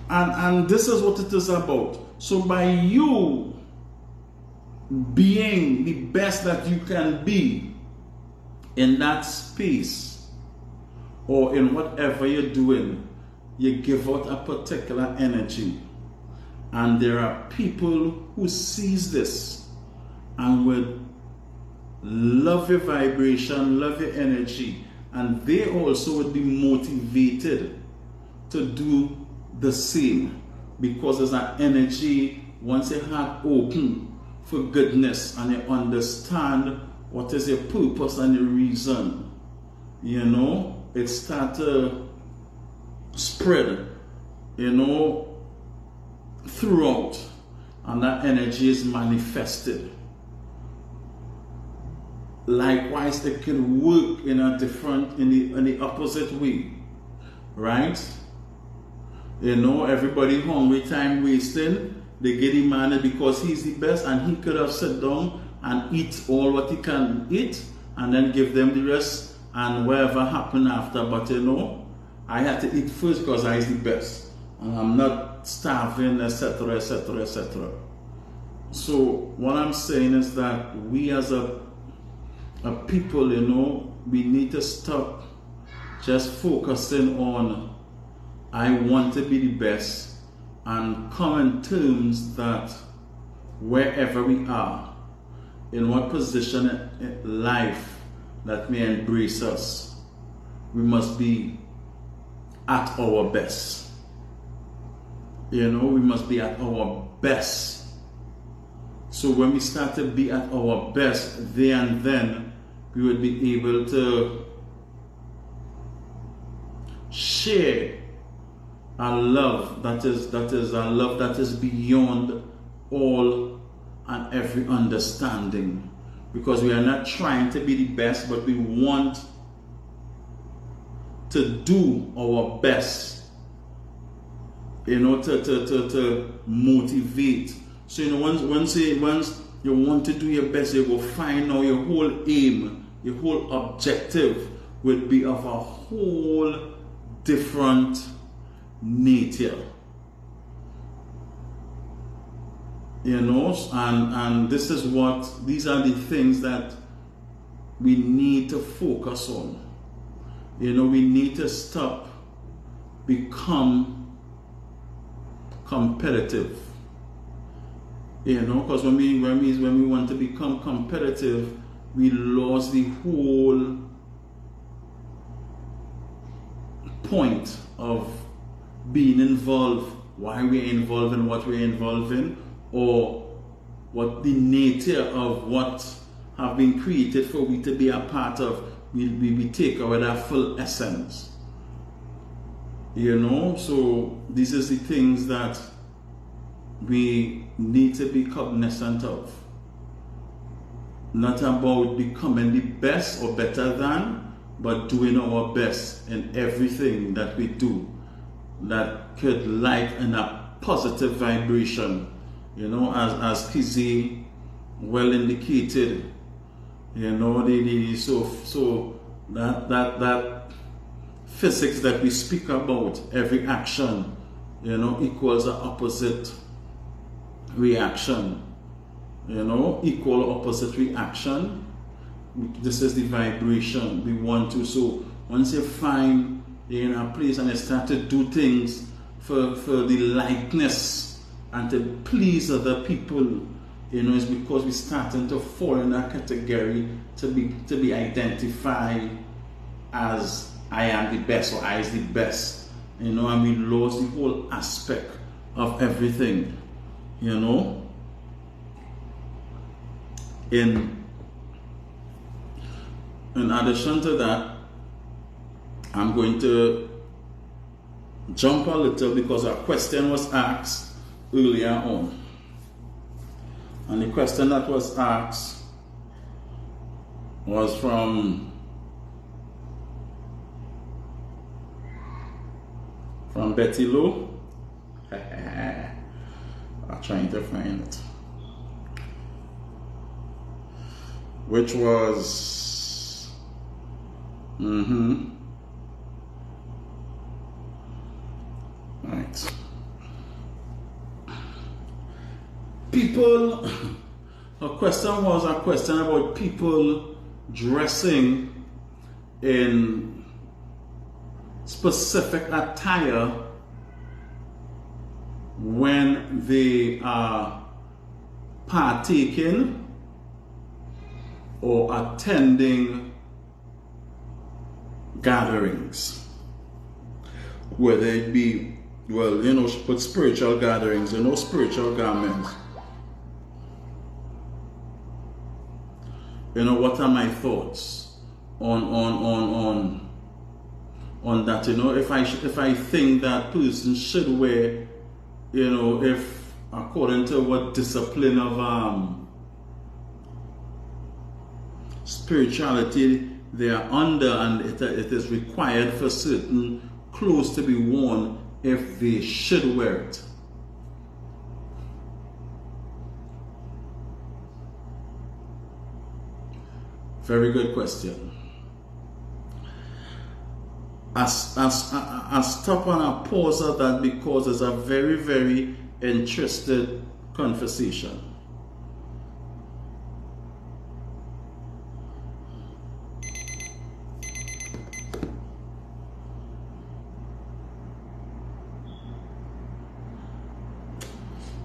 and this is what it is about. So by you being the best that you can be in that space or in whatever you're doing, you give out a particular energy, and there are people who sees this and would love your vibration, love your energy, and they also would be motivated to do the same, because there's an energy once your heart open for goodness and you understand what is your purpose and your reason, it starts to spread, throughout, and that energy is manifested. Likewise, it can work in a different, in the opposite way, right? Everybody hungry, time wasting. They get him man because he's the best, and he could have sat down and eat all what he can eat, and then give them the rest, and whatever happened after. But I had to eat first because I is the best, and I'm not starving, etc., etc., etc. So what I'm saying is that we as a people, we need to stop just focusing on I want to be the best, and come in terms that wherever we are, in what position in life that may embrace us, we must be at our best. We must be at our best. So when we start to be at our best, there and then we would be able to share a love that is a love that is beyond all and every understanding, because we are not trying to be the best, but we want to do our best, to motivate. So once you want to do your best, you will find out your whole aim, your whole objective would be of a whole different nature, and these are the things that we need to focus on. We need to stop become competitive, because when we want to become competitive, we lose the whole point of being involved, why we're involved in what we're involved in, or what the nature of what have been created for we to be a part of, we take away that full essence. You know, so these are the things that we need to be cognizant of. Not about becoming the best or better than, but doing our best in everything that we do that could lighten a positive vibration. You know, as Kizzy well indicated, you know, so that physics that we speak about, every action, you know, equals an opposite reaction. You know, equal or opposite reaction. This is the vibration we want to. So once you find you're in a place and you start to do things for the likeness and to please other people, you know, it's because we're starting to fall in that category to be identified as I am the best or I is the best, you know, and we lose the whole aspect of everything, you know. In addition to that, I'm going to jump a little because a question was asked earlier on. And the question that was asked was from Betty Lowe. I'm trying to find it. Which was right. People, her question was a question about people dressing in specific attire when they are partaking or attending gatherings, whether it be, well, you know, but spiritual gatherings, you know, spiritual garments. You know, what are my thoughts on that? You know, if I think that person should wear, you know, if according to what discipline of spirituality they are under, and it is required for certain clothes to be worn, if they should wear it. Very good question. I stop and I pause at that because it's a very, very interesting conversation.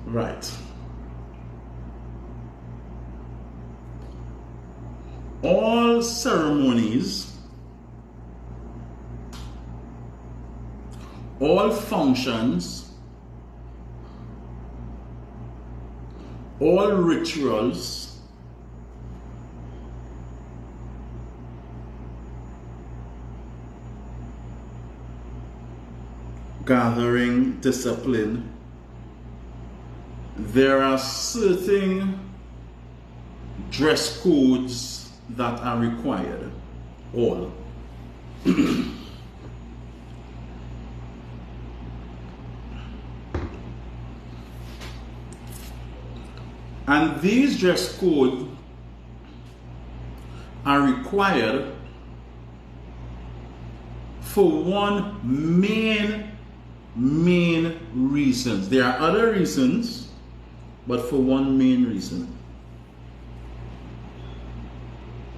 Right. All ceremonies, all functions, all rituals gathering, discipline, there are certain dress codes that are required. All. And these dress codes are required for one main reason. There are other reasons, but for one main reason.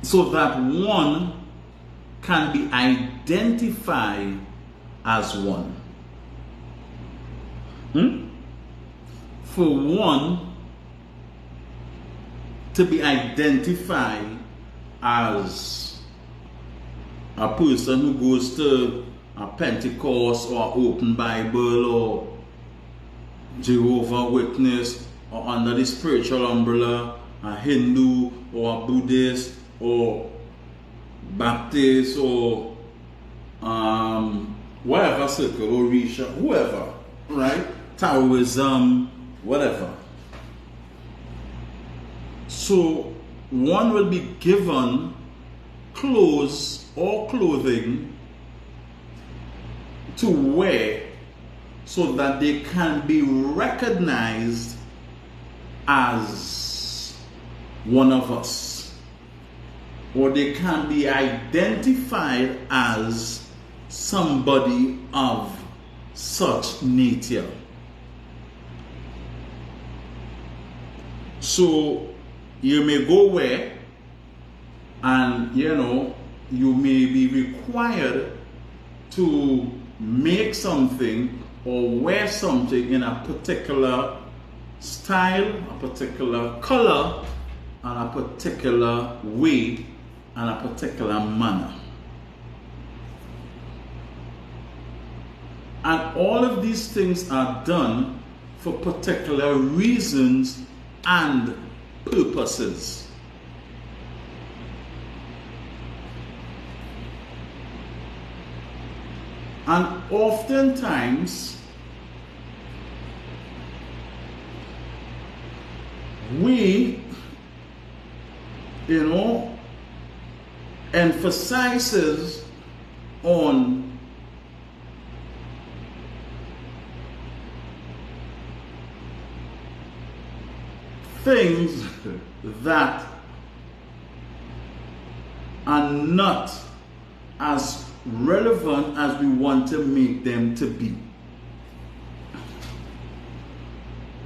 So that one can be identified as one. For one to be identified as a person who goes to a Pentecost or Open Bible or Jehovah's Witness or under the spiritual umbrella, a Hindu or a Buddhist or Baptist or whatever circle, Orisha, whoever, right? Taoism, whatever. So one will be given clothes or clothing to wear so that they can be recognized as one of us, or they can be identified as somebody of such nature. So you may go where, and you may be required to make something or wear something in a particular style, a particular color, and a particular way, and a particular manner. And all of these things are done for particular reasons and purposes. And oftentimes we, emphasizes on things that are not as relevant as we want to make them to be.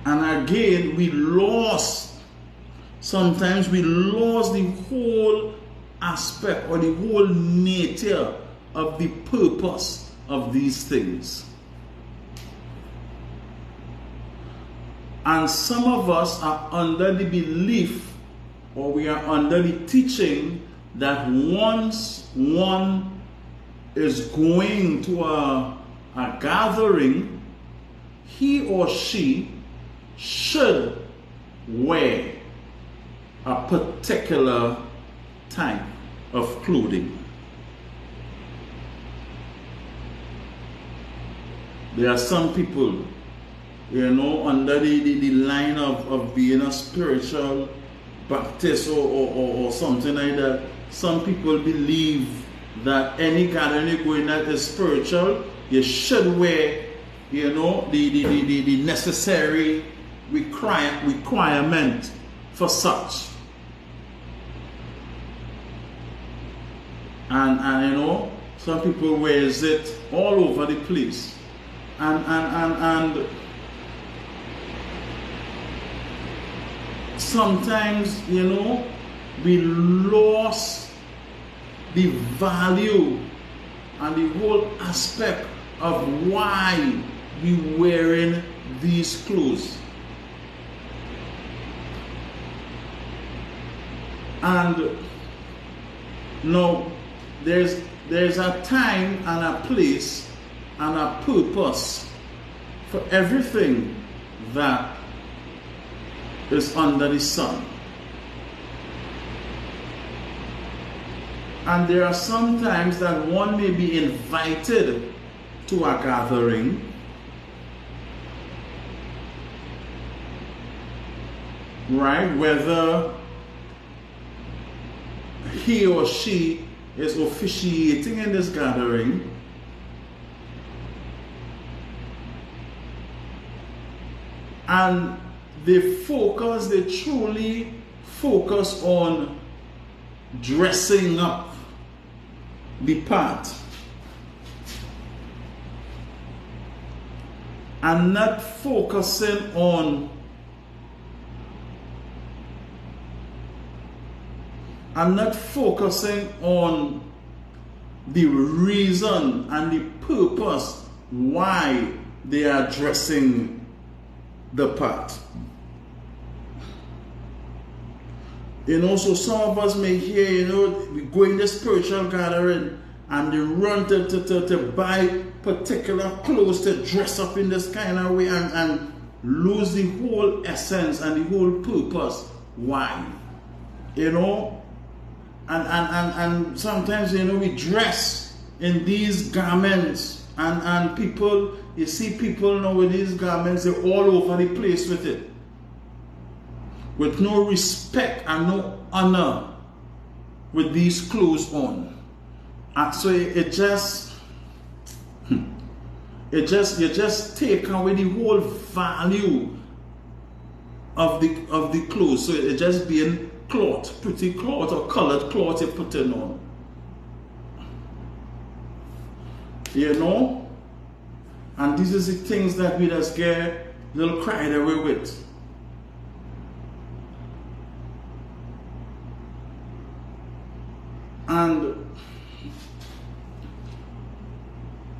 And again, sometimes we lost the whole aspect or the whole nature of the purpose of these things. And some of us are under the belief, or we are under the teaching, that once one is going to a gathering, he or she should wear a particular type of clothing. There are some people, under the line of being a spiritual Baptist or something like that. Some people believe that any gathering going that is spiritual, you should wear, the necessary requirement for such. And some people wears it all over the place. And sometimes, we lost the value and the whole aspect of why we wearing these clothes. And no, there's a time and a place and a purpose for everything that is under the sun. And there are some times that one may be invited to a gathering, right? Whether he or she is officiating in this gathering, and they truly focus on dressing up the part and not focusing on the reason and the purpose why they are dressing the part. So some of us may hear, we go in the spiritual gathering and they run to buy particular clothes to dress up in this kind of way, and lose the whole essence and the whole purpose. Why? You know, and sometimes, you know, we dress in these garments, and people, you see people now with these garments, they're all over the place with it, with no respect and no honor with these clothes on. And so you just take away the whole value of the clothes. So it just being cloth, pretty cloth or colored cloth you're putting on. You know? And these are the things that we just get a little carried away with. And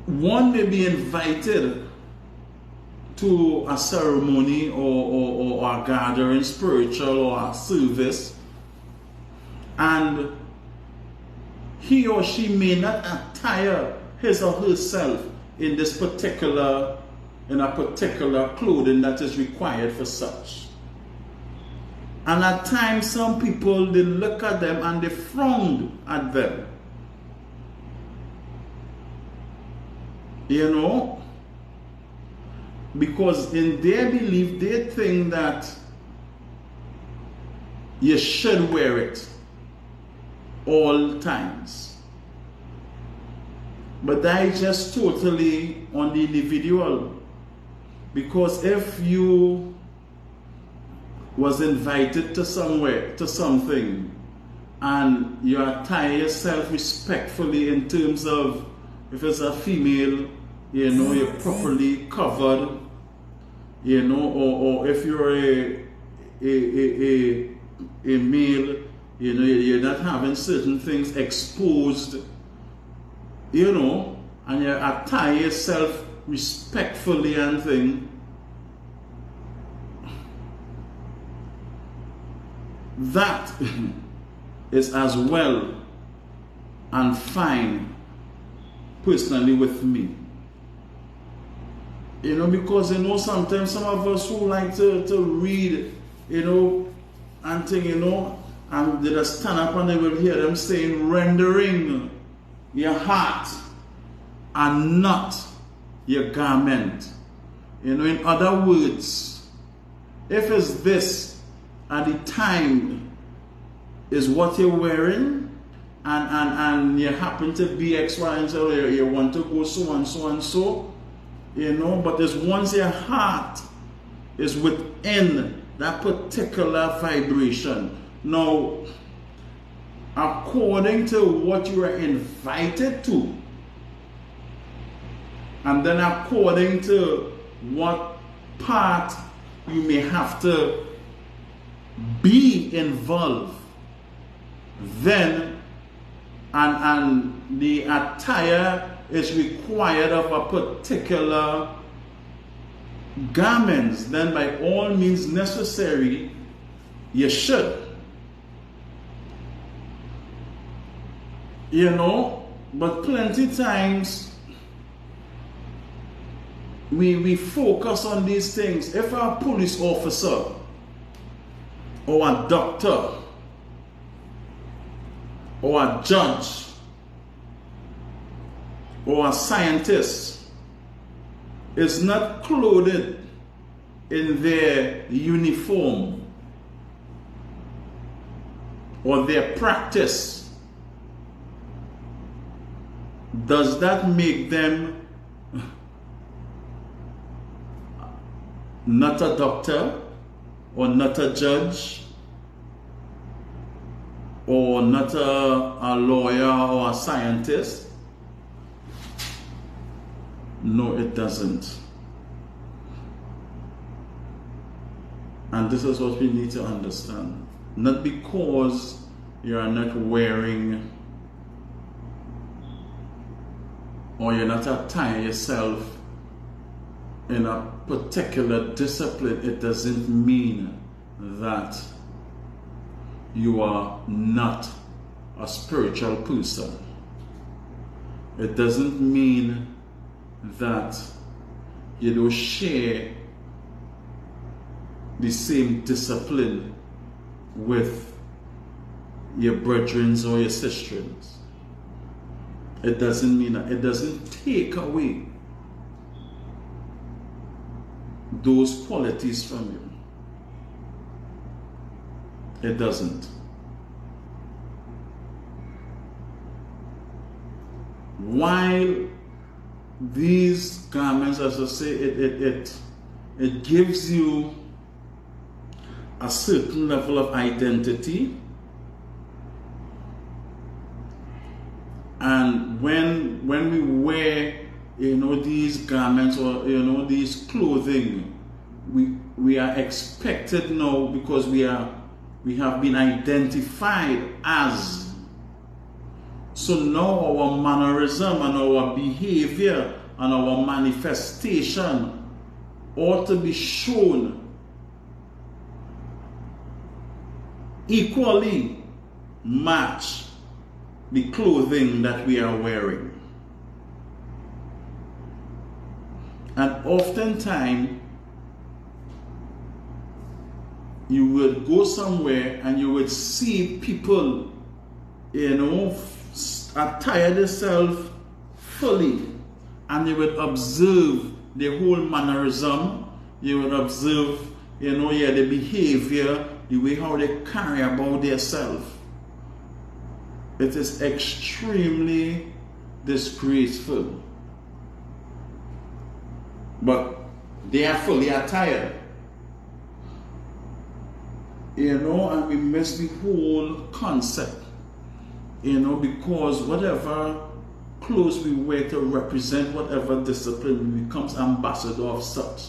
one may be invited to a ceremony or a gathering, spiritual or a service, and he or she may not attire his or herself in a particular clothing that is required for such. And at times some people, they look at them and they frown at them. You know, because in their belief, they think that you should wear it all times. But that is just totally on the individual. Because if you was invited to somewhere, to something, and you attire yourself respectfully in terms of, if it's a female, you know, you're properly covered, you know, or if you're a male, you know, you're not having certain things exposed, you know, and you attire yourself respectfully and thing, that is as well and fine personally with me. You know, because, you know, sometimes some of us who like to read, you know, and thing, you know, and they just stand up and they will hear them saying, rendering your heart and not your garment. You know, in other words, if it's this at the time is what you're wearing, and you happen to be X, Y, and Z, or you want to go so and so and so, you know, but it's once your heart is within that particular vibration. Now, according to what you are invited to, and then according to what part you may have to be involved, then and the attire is required of a particular garments, then by all means necessary, you should. You know, but plenty times we focus on these things. If a police officer or a doctor or a judge or a scientist is not clothed in their uniform or their practice, does that make them not a doctor or not a judge or not a lawyer or a scientist? No, it doesn't. And this is what we need to understand. Not because you are not wearing or you're not attiring yourself in a particular discipline, it doesn't mean that you are not a spiritual person. It doesn't mean that you don't share the same discipline with your brethren or your sisters. It doesn't mean that. It doesn't take away those qualities from you. It doesn't. While these garments, as I say, it gives you a certain level of identity, and when we wear, these garments or these clothing, we are expected now, because we have been identified as. So now our mannerism and our behavior and our manifestation ought to be shown equally match the clothing that we are wearing. And oftentimes you would go somewhere and you would see people, attire themselves fully, and you would observe the whole mannerism. You would observe, the behavior, the way how they carry about themselves. It is extremely disgraceful. But they are fully attired. And we miss the whole concept. Because whatever clothes we wear to represent whatever discipline, we becomes ambassador of such.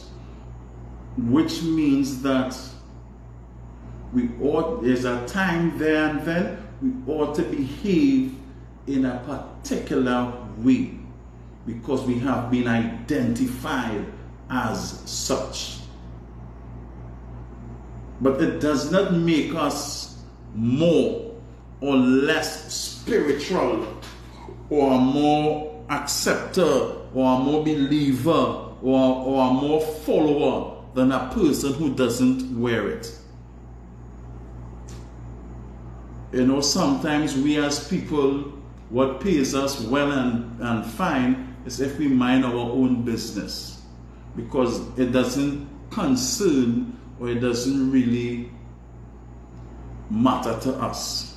Which means that there's a time there and then we ought to behave in a particular way, because we have been identified as such. But it does not make us more or less spiritual, or more acceptor, or more believer, or more follower than a person who doesn't wear it. Sometimes we as people, what pays us well and fine is if we mind our own business, because it doesn't concern, or it doesn't really matter to us.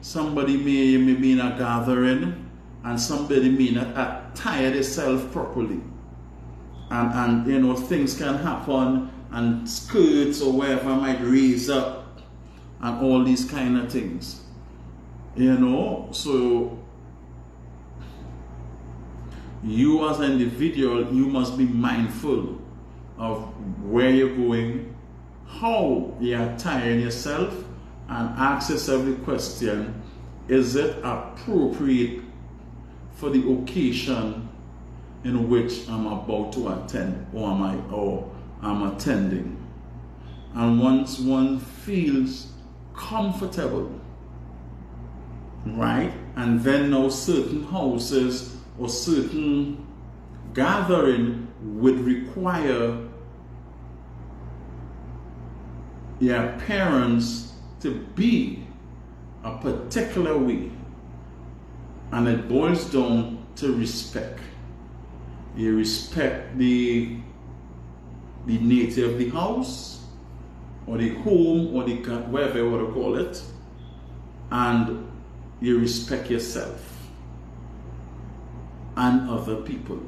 Somebody may be in a gathering, and somebody may not attire themselves properly, and things can happen, and skirts or whatever might raise up, and all these kind of things. So you as an individual, you must be mindful of where you're going, how you're attiring yourself, and ask yourself the question, is it appropriate for the occasion in which I'm about to attend, or I'm attending? And once one feels comfortable, right, and then now certain houses or certain gathering would require your appearance to be a particular way, and it boils down to respect. You respect the nature of the house, or the home, or the whatever you want to call it, and you respect yourself and other people.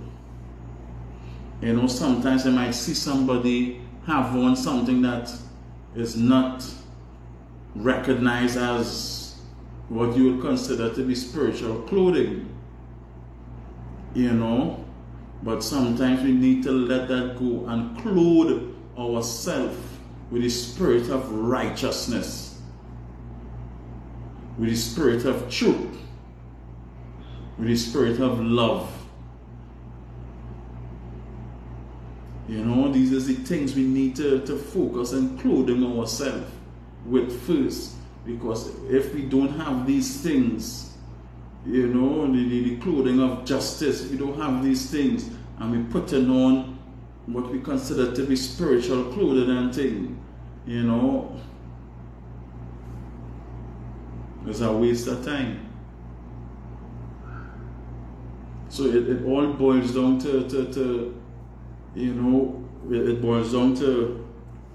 Sometimes I might see somebody have on something that is not recognized as what you would consider to be spiritual clothing, but sometimes we need to let that go and clothe ourselves with the spirit of righteousness, with the spirit of truth, with the spirit of love. These are the things we need to focus and clothing ourselves with first. Because if we don't have these things, the clothing of justice, if we don't have these things, and we put it on what we consider to be spiritual clothing and thing, you know, is a waste of time. So it all boils down to you know, it boils down to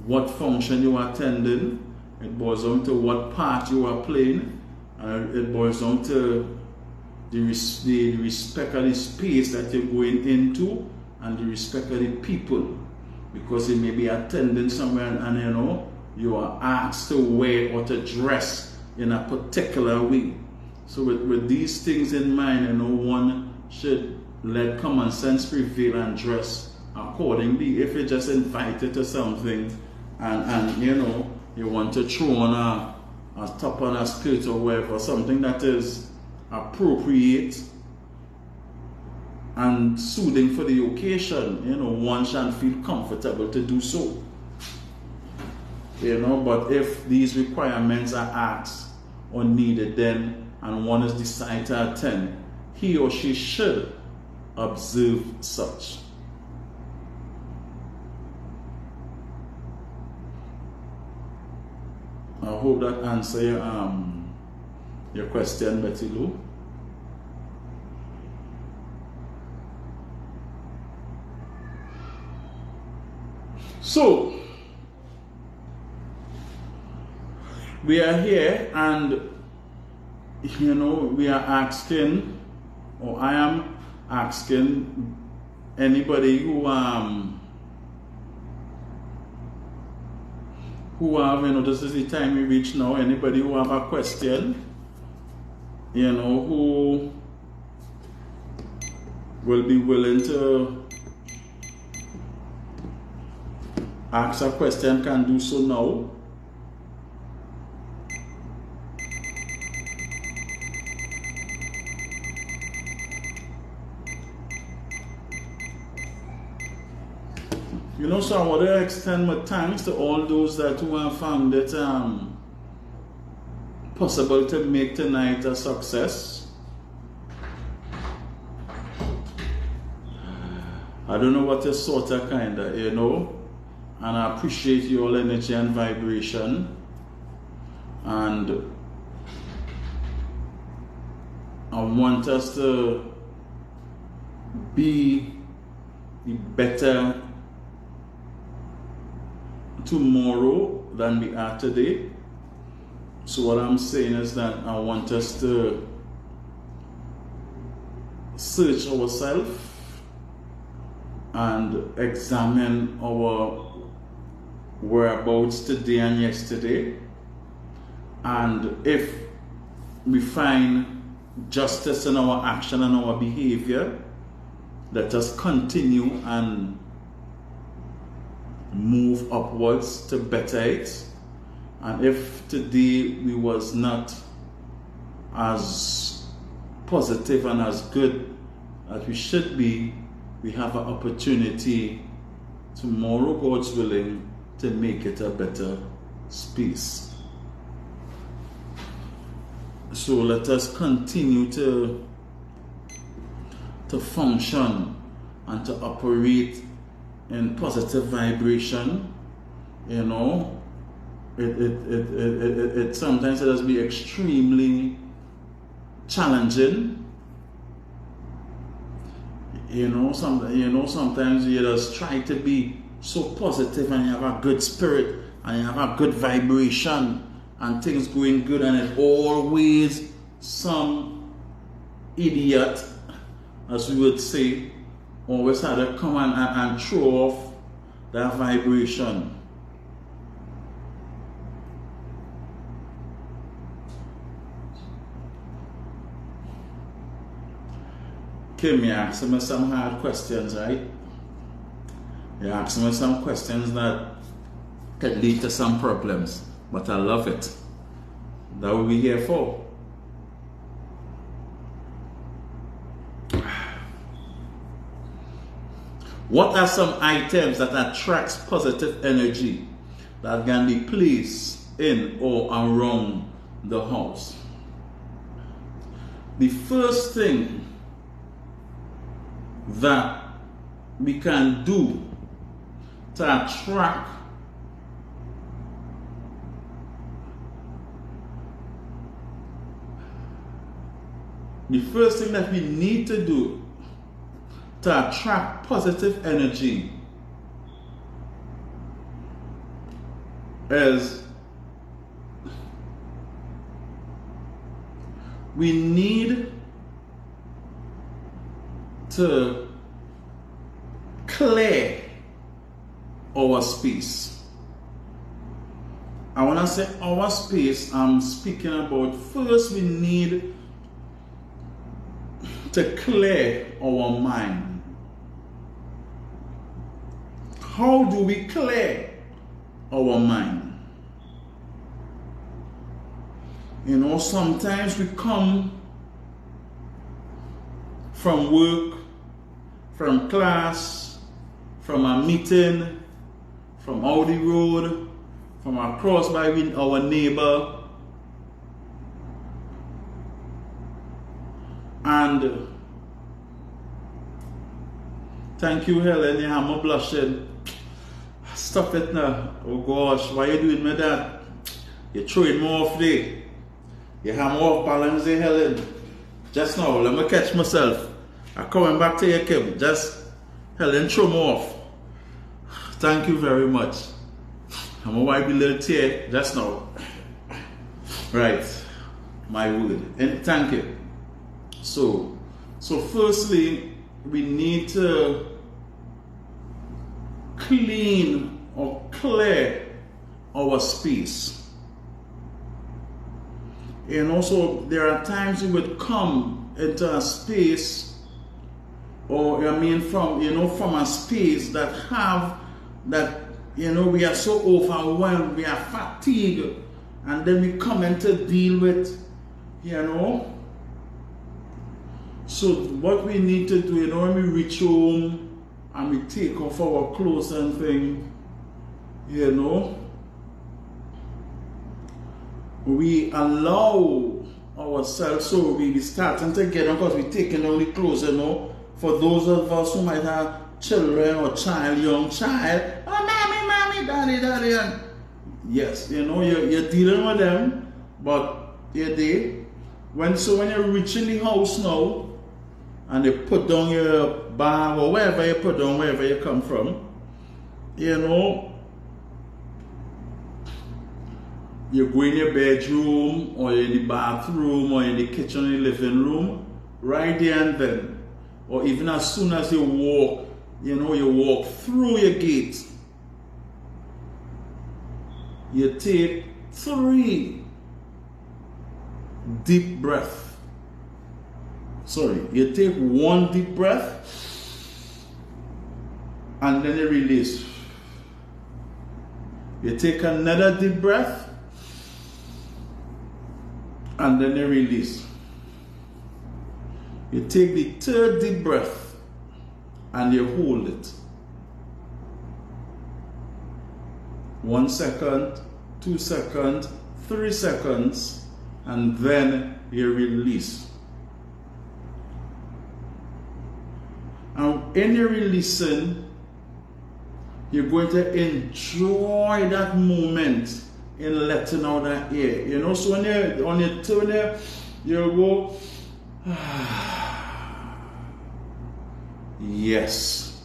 what function you are attending, it boils down to what part you are playing, and it boils down to the respect of the space that you're going into and the respect of the people. Because you may be attending somewhere and you know, you are asked to wear or to dress in a particular way. So with these things in mind, you know, one should let common sense prevail and dress accordingly. If you're just invited to something and you know, you want to throw on a top on a skirt or whatever, something that is appropriate and soothing for the occasion, you know, one should feel comfortable to do so. You know, but if these requirements are asked or needed, then and one is decided to attend, he or she should observe such. I hope that answers your question, Betty Lou. So we are here and you know, we are asking, or I am asking anybody who have, you know, this is the time we reach now, anybody who have a question, you know, who will be willing to ask a question can do so now. You know, so I want to extend my thanks to all those that who have found it possible to make tonight a success. I don't know what is sort of kind of, you know, and I appreciate your energy and vibration, and I want us to be the better tomorrow than we are today. So what I'm saying is that I want us to search ourselves and examine our whereabouts today and yesterday, and if we find justice in our action and our behavior, let us continue and move upwards to better it. And if today we was not as positive and as good as we should be, we have an opportunity tomorrow, God's willing, to make it a better space. So let us continue to function and to operate in positive vibration. You know, it sometimes it does be extremely challenging. Sometimes you just try to be so positive and you have a good spirit and you have a good vibration and things going good, and it always some idiot, as we would say, always had to come and throw off that vibration. Kim, you asked me some hard questions, right? You asked me some questions that could lead to some problems, but I love it. That what we're here for. What are some items that attracts positive energy that can be placed in or around the house? The first thing that we can do to attract the first thing that we need to do to attract positive energy is we need to clear our space. I want to say our space, I'm speaking about first we need to clear our mind. How do we clear our mind? You know, sometimes we come from work, from class, from a meeting, from out the road, from across by our neighbor, and thank you, Helen. You have me blushing. Stop it now. Oh gosh, why you doing me that? You're throwing me off there. You have me off balance there, Helen. Just now, let me catch myself. I'm coming back to your Kim. Just, Helen, throw me off. Thank you very much. I'm gonna wipe a little tear just now. Right, my word. And thank you. So firstly, we need to clean or clear our space. And also, there are times you would come into a space, or I mean, from a space that we are so overwhelmed, we are fatigued, and then we come in to deal with, So what we need to do, when we reach home and we take off our clothes and things, we allow ourselves, so we starting to get on, because we're taking only clothes, for those of us who might have children or young child, oh, mommy, daddy, and yes, you're dealing with them, but you're there. When you're reaching the house now, and they put down your bag or wherever you put down, wherever you come from, you go in your bedroom, or in the bathroom, or in the kitchen, in the living room, right there and then, or even as soon as you walk, you walk through your gate, you take 3 deep breaths. You take 1 deep breath, and then you release. You take another deep breath, and then you release. You take the 3rd deep breath, and you hold it. 1 second, 2 seconds, 3 seconds, and then you release. And in your releasing, you're going to enjoy that moment in letting out that air. So when you're on your turn, you'll go, yes.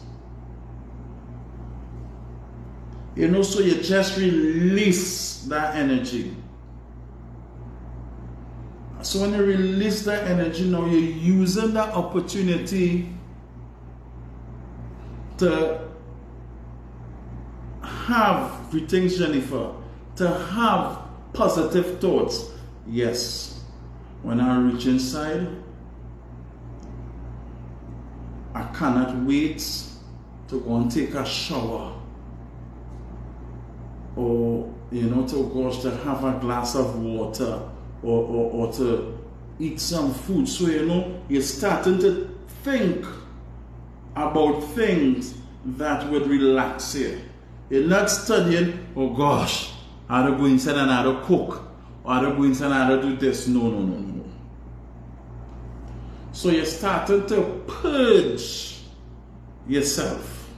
So you just release that energy. So when you release that energy, now you're using that opportunity to have, greetings Jennifer, to have positive thoughts. Yes, when I reach inside, I cannot wait to go and take a shower, or to have a glass of water, or to eat some food. So you're starting to think about things that would relax you. You're not studying, oh gosh, how to go inside and how to cook, or how to go inside and how to do this. No. So you're starting to purge yourself.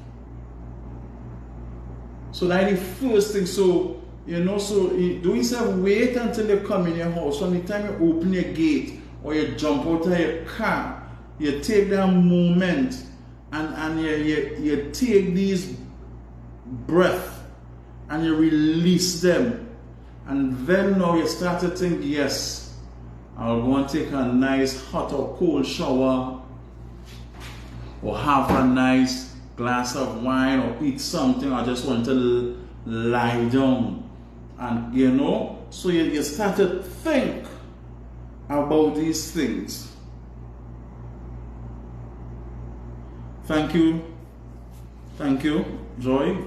So that's the first thing. So, you know, so do yourself wait until you come in your house. From the time you open your gate or you jump out of your car, you take that moment and you take these breaths and you release them. And then now you start to think, yes, I'll go and take a nice hot or cold shower, or have a nice glass of wine, or eat something. I just want to lie down. And you know, so you start to think about these things. Thank you, Joy.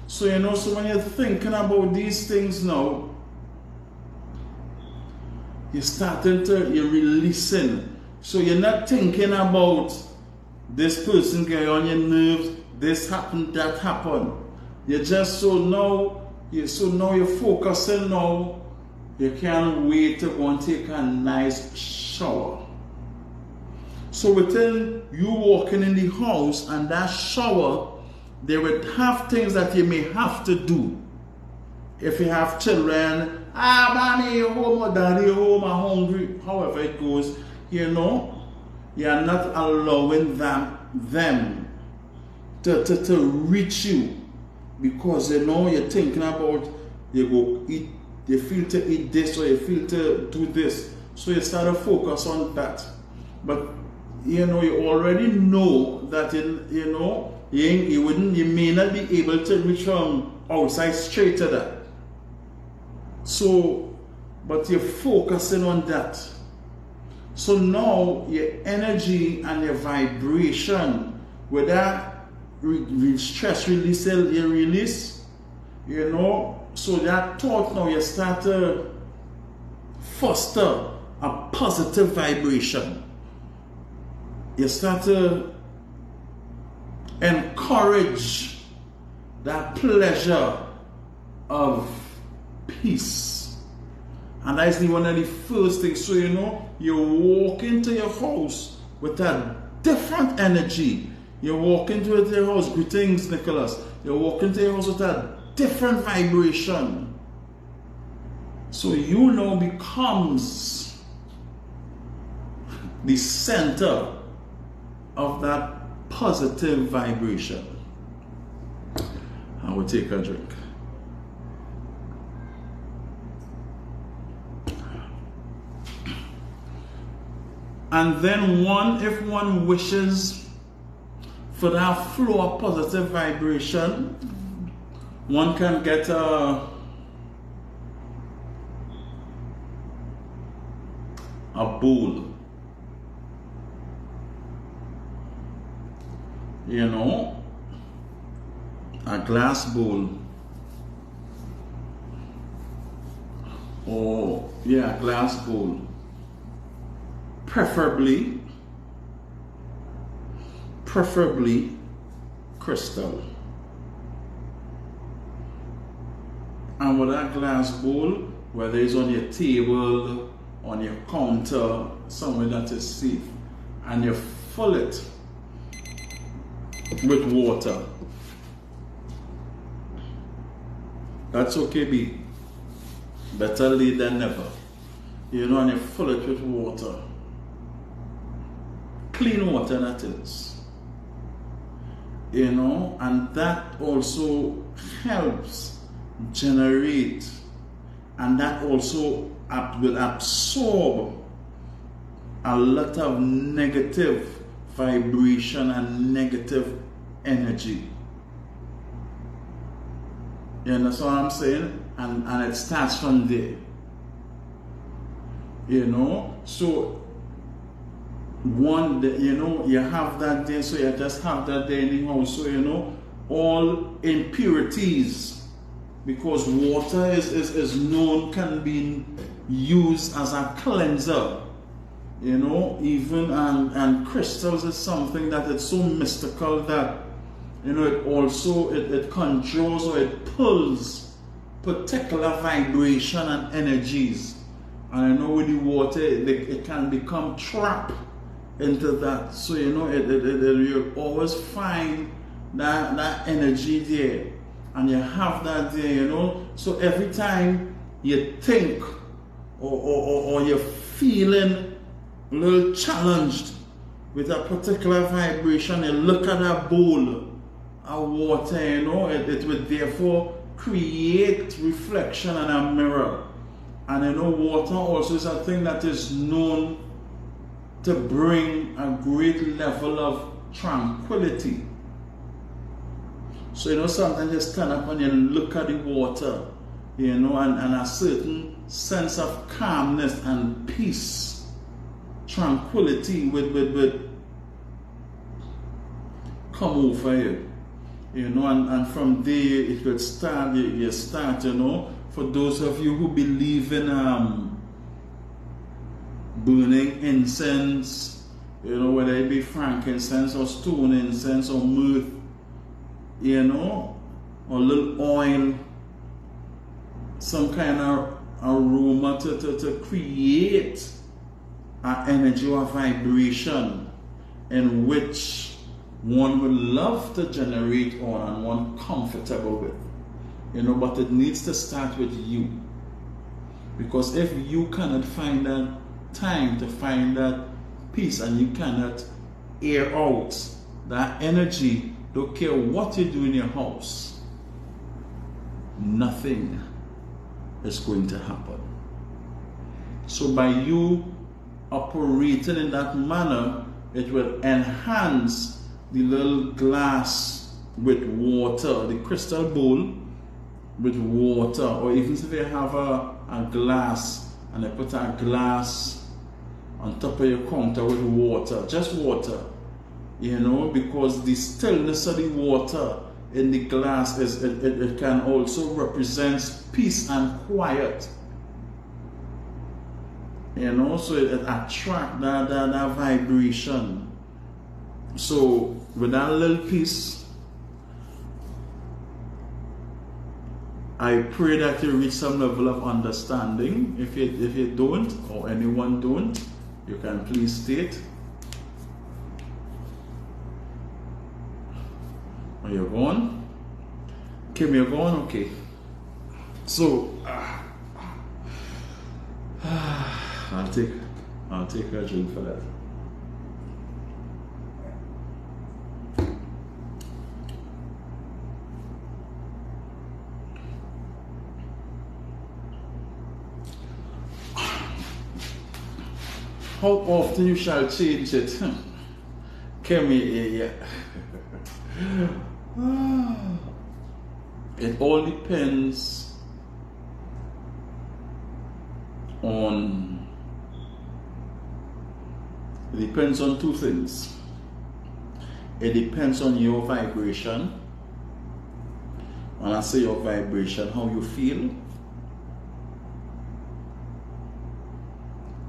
So you know, so when you're thinking about these things now, you're releasing. So you're not thinking about this person getting on your nerves, this happened, that happened. You're just you're focusing now. You can't wait to go and take a nice shower. So within you walking in the house and that shower, they would have things that you may have to do. If you have children, mommy, you're home, or daddy, you're home, I'm hungry, however it goes, you know, you're not allowing them to reach you, because you know you're thinking about, you go eat, you feel to eat this or you feel to do this. So you start to focus on that. But you know, you already know that you know you may not be able to reach from outside straight to that. So, but you're focusing on that. So now your energy and your vibration, with that stress release, you release, you know, so that thought now you start to foster a positive vibration. You start to encourage that pleasure of peace. And that is one of the first things. So you know, you walk into your house with a different energy. You walk into your house, greetings Nicholas. You walk into your house with a different vibration. So you now becomes the center of that positive vibration. I will take a drink. And then if one wishes for that flow of positive vibration, one can get a bowl. You know, a glass bowl, or a glass bowl, preferably crystal. And with that glass bowl, whether it's on your table, on your counter, somewhere that is safe, and you fill it with water. That's okay, B. Better late than never. You know, and you fill it with water. Clean water, that is. You know, and that also helps generate, and that also will absorb a lot of negative vibration and negative energy. You understand what I'm saying? And it starts from there. You know, so you have that there, so you just have that there in the house. So you know, all impurities, because water is known, can be used as a cleanser. You know, even and crystals is something that it's so mystical that, you know, it also it controls, or it pulls particular vibration and energies. And I know with the water it can become trapped into that. So you know, you always find that energy there. and you have that there, you know. So every time you think or you're feeling a little challenged with a particular vibration, you look at a bowl of water, you know, it would therefore create reflection in a mirror. And you know, water also is a thing that is known to bring a great level of tranquility. So you know, sometimes you stand up and you look at the water, you know, and a certain sense of calmness and peace, tranquility with come over you, you know, and from there it will start. You start, you know. For those of you who believe in burning incense, you know, whether it be frankincense or stone incense or myrrh, you know, or a little oil, some kind of aroma to create an energy or vibration in which one would love to generate on and one comfortable with. You know, but it needs to start with you. Because if you cannot find that time to find that peace, and you cannot air out that energy, don't care what you do in your house, nothing is going to happen. So by you operating in that manner, it will enhance the little glass with water, the crystal bowl with water, or even if you have a glass and you put a glass on top of your counter with water, just water, you know, because the stillness of the water in the glass it can also represent peace and quiet, you know, so it attracts that vibration. So with that little piece, I pray that you reach some level of understanding. If you don't, or anyone don't, you can please state. Are you going? Kim, you're going? Okay. So I'll take a drink for that. How often you shall change it? Kemi, it all depends on two things. It depends on your vibration. When I say your vibration, how you feel.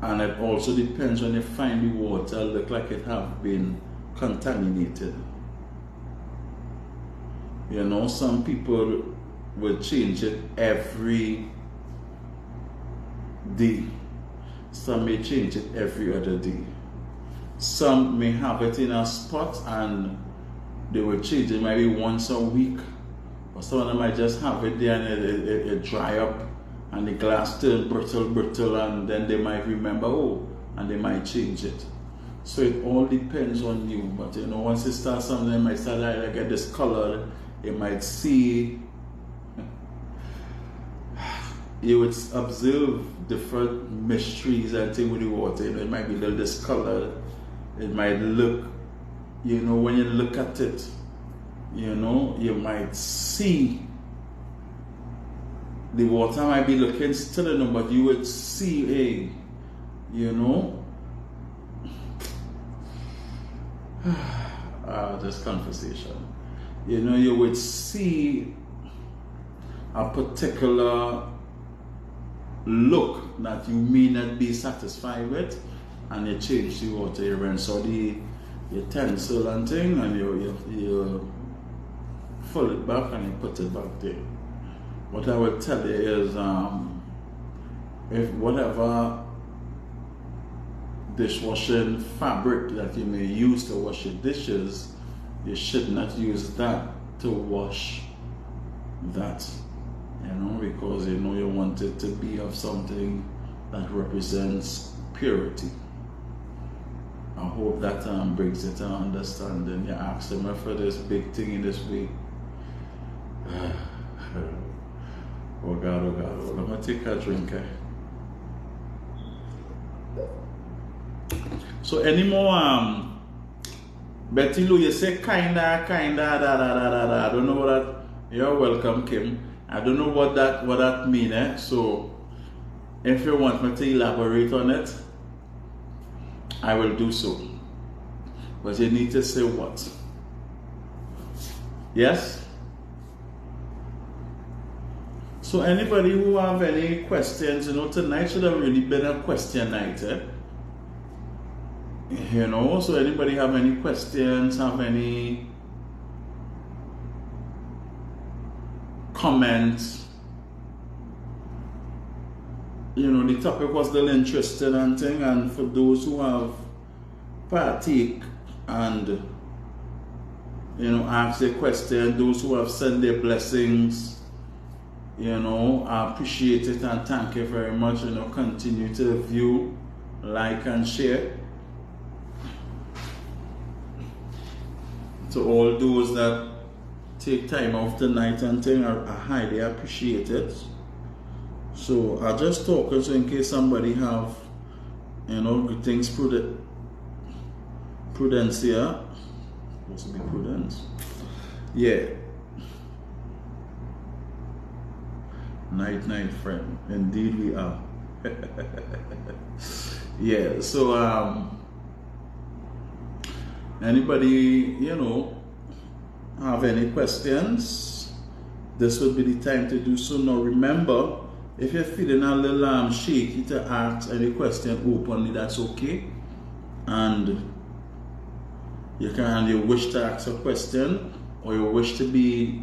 And it also depends when you find the water look like it have been contaminated. You know, some people will change it every day. Some may change it every other day. Some may have it in a spot and they will change it maybe once a week. Or some of them might just have it there and it dry up and the glass turn brittle, and then they might remember, oh, and they might change it. So it all depends on you. But you know, once it starts, something it might start like get discolored. You might see, you would observe different mysteries and things with the water. You know, it might be a little discolored. It might look, you know, when you look at it, you know, you might see the water might be looking still enough, but you would see you know, this conversation, you know, you would see a particular look that you may not be satisfied with, and you change the water, you rinse out the utensil and thing, and you fill it back and you put it back there. What I would tell you is, if whatever dishwashing fabric that you may use to wash your dishes, you should not use that to wash that, because you want it to be of something that represents purity. I hope that brings it to understanding. You ask them for this big thing in this week. Oh God, oh God. Well, I'm going to take a drink. So any more Betty Lou, you say kinda, I don't know what that. You're welcome, Kim. I don't know what that mean, So if you want me to elaborate on it, I will do so. But you need to say what? Yes? So anybody who have any questions, tonight should have really been a question night, So anybody have any questions, have any comments? The topic was little interesting and thing, and for those who have partake and ask a question, those who have sent their blessings, I appreciate it and thank you very much. Continue to view, like and share. To all those that take time off the night and thing, I highly appreciate it. So I just talk so in case somebody have things prudence here. Supposed to be prudence. Yeah. Night friend. Indeed we are. Yeah, so anybody, have any questions, this would be the time to do so. Now remember, if you're feeling a little shaky to ask any question openly, that's okay. And you wish to ask a question, or you wish to be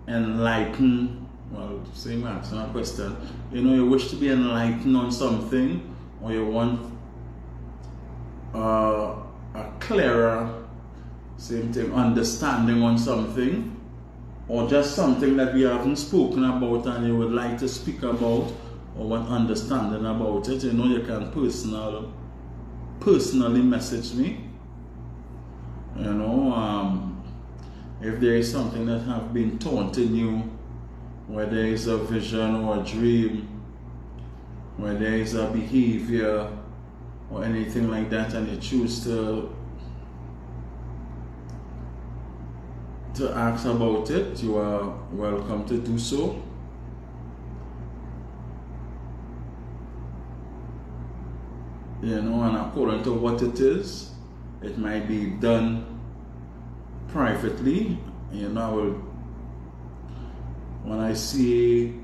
enlightened, well, same asking a question, you wish to be enlightened on something, or you want a clearer, same thing, understanding on something, or just something that we haven't spoken about and you would like to speak about, or want understanding about it, you can personally message me. If there is something that have been taunting you, whether there is a vision or a dream, whether there is a behavior or anything like that, and you choose to ask about it, you are welcome to do so. And according to what it is, it might be done privately. When I see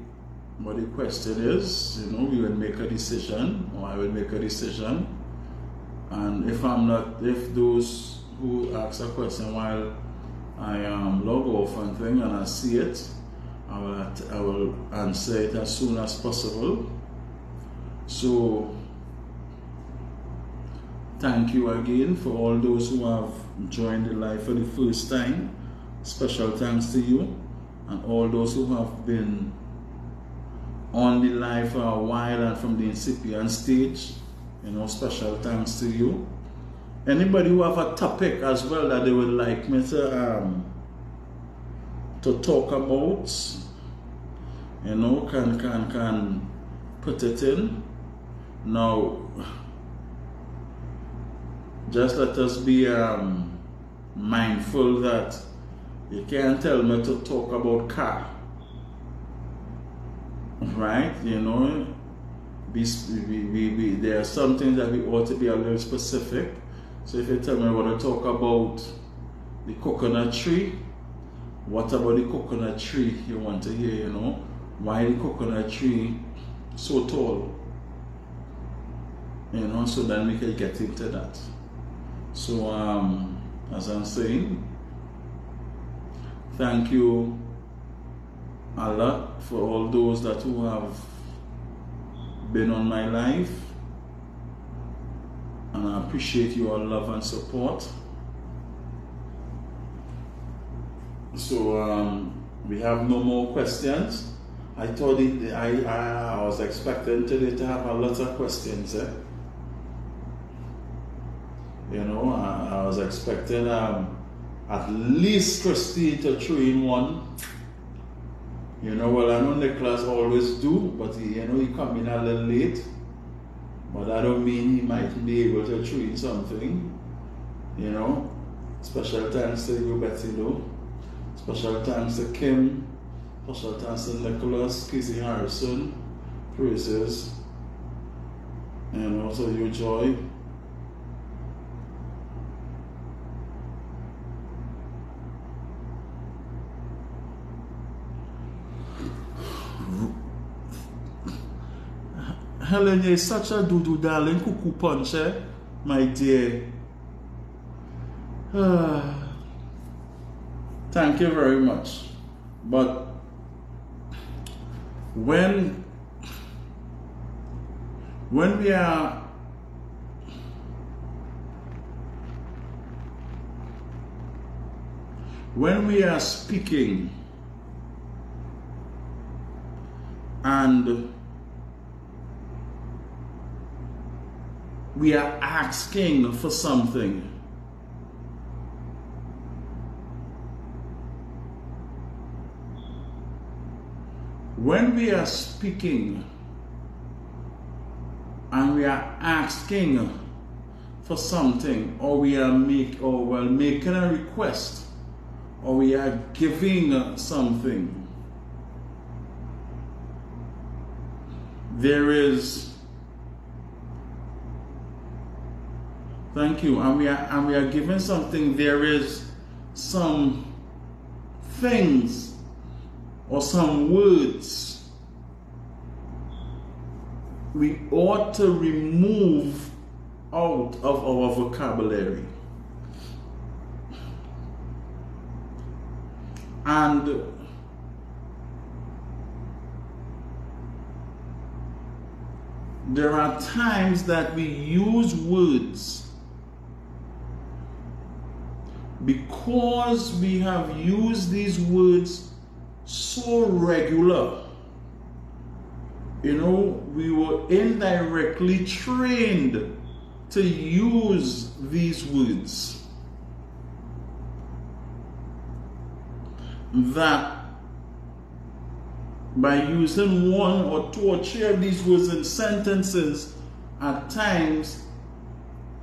what the question is, we will make a decision, or I will make a decision. And if those who ask a question while I log off and thing and I see it, I will answer it as soon as possible. So thank you again for all those who have joined the live for the first time. Special thanks to you, and all those who have been on the live for a while and from the incipient stage, special thanks to you. Anybody who have a topic as well that they would like me to talk about, can put it in. Now, just let us be mindful that you can't tell me to talk about car, right? There are some things that we ought to be a little specific. So if you tell me I want to talk about the coconut tree, what about the coconut tree you want to hear, Why the coconut tree so tall? So then we can get into that. So as I'm saying, thank you a lot for all those who have been on my life, and I appreciate your love and support. So We have no more questions. I thought I was expecting today to have a lot of questions. You know, I was expecting at least Christine to 3 in 1. You know, well, I know Nicholas always do, but he come in a little late. But that don't mean he might be able to 3 in something. You know, special thanks to you, Betty Lou. Special thanks to Kim. Special thanks to Nicholas, Kizzy Harrison. Praises. And also you, Joy. Helen, you're such a doo-doo darling, cuckoo puncher, my dear. Thank you very much. But when we are speaking and we are asking for something, when we are speaking and we are asking for something, or we are making a request, or we are giving something, there is, thank you, and we are giving something, there is some things or some words we ought to remove out of our vocabulary. And there are times that we use words because we have used these words so regular. You know, we were indirectly trained to use these words, that by using 1 or 2 or 3 of these words in sentences, at times,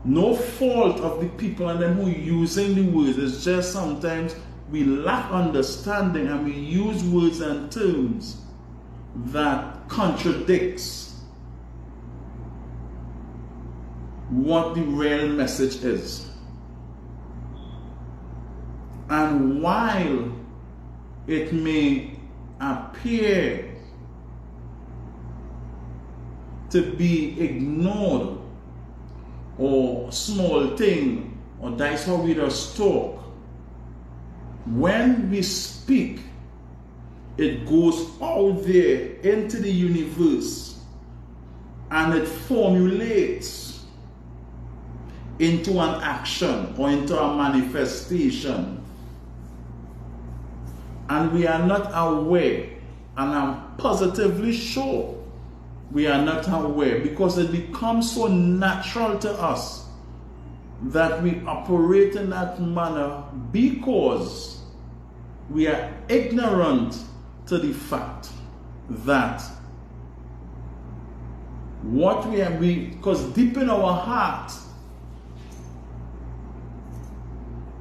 no fault of the people and them who are using the words, it's just sometimes we lack understanding and we use words and terms that contradicts what the real message is. And while it may appear to be ignored or small thing, or that's how we just talk, when we speak, it goes out there into the universe and it formulates into an action or into a manifestation. And we are not aware, and I'm positively sure we are not aware, because it becomes so natural to us that we operate in that manner because we are ignorant to the fact that what we are, because deep in our heart,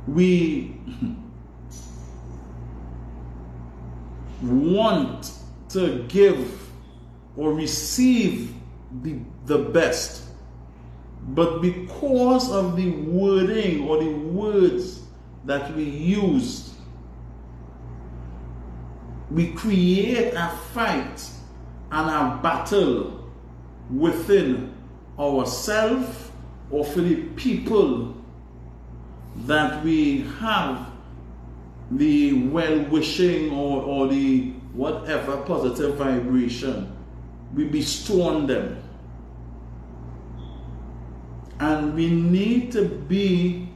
we want to give or receive the best. But because of the wording or the words that we use, we create a fight and a battle within ourselves or for the people that we have the well-wishing or the whatever positive vibration. We bestow on them. And we need to be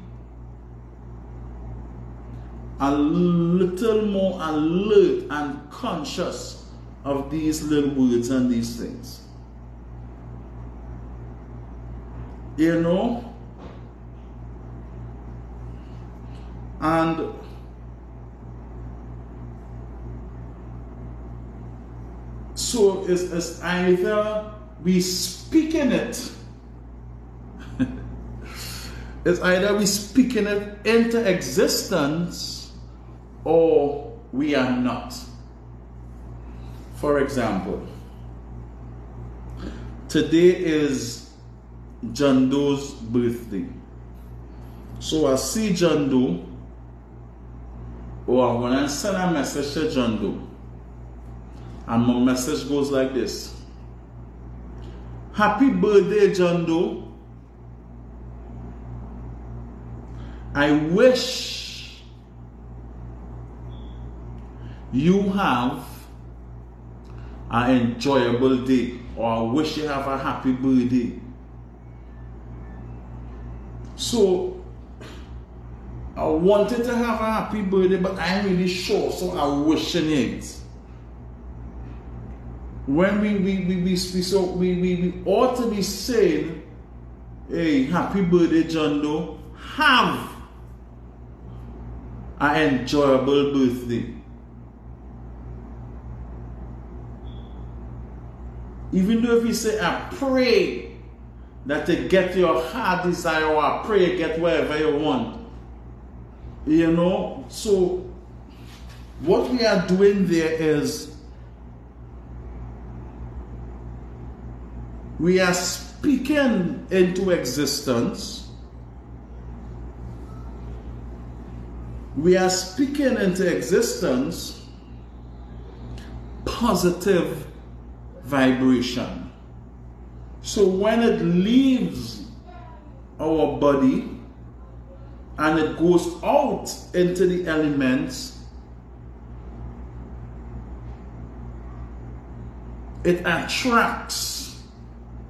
a little more alert and conscious of these little words and these things. You know? And so it's either we speaking it, it's either we speaking it into existence or we are not. For example, today is John Doe's birthday. So I see John Doe, or I'm going to send a message to John Doe. And my message goes like this: Happy birthday, John Doe. I wish you have an enjoyable day, or I wish you have a happy birthday. So I wanted to have a happy birthday, but I'm really sure, so I'm wishing it. When we ought to be saying, hey, happy birthday, John Doe, have an enjoyable birthday. Even though if you say, I pray that you get your heart desire, or I pray you get whatever you want. You know, so what we are doing there is we are speaking into existence. We are speaking into existence positive vibration. So when it leaves our body and it goes out into the elements, it attracts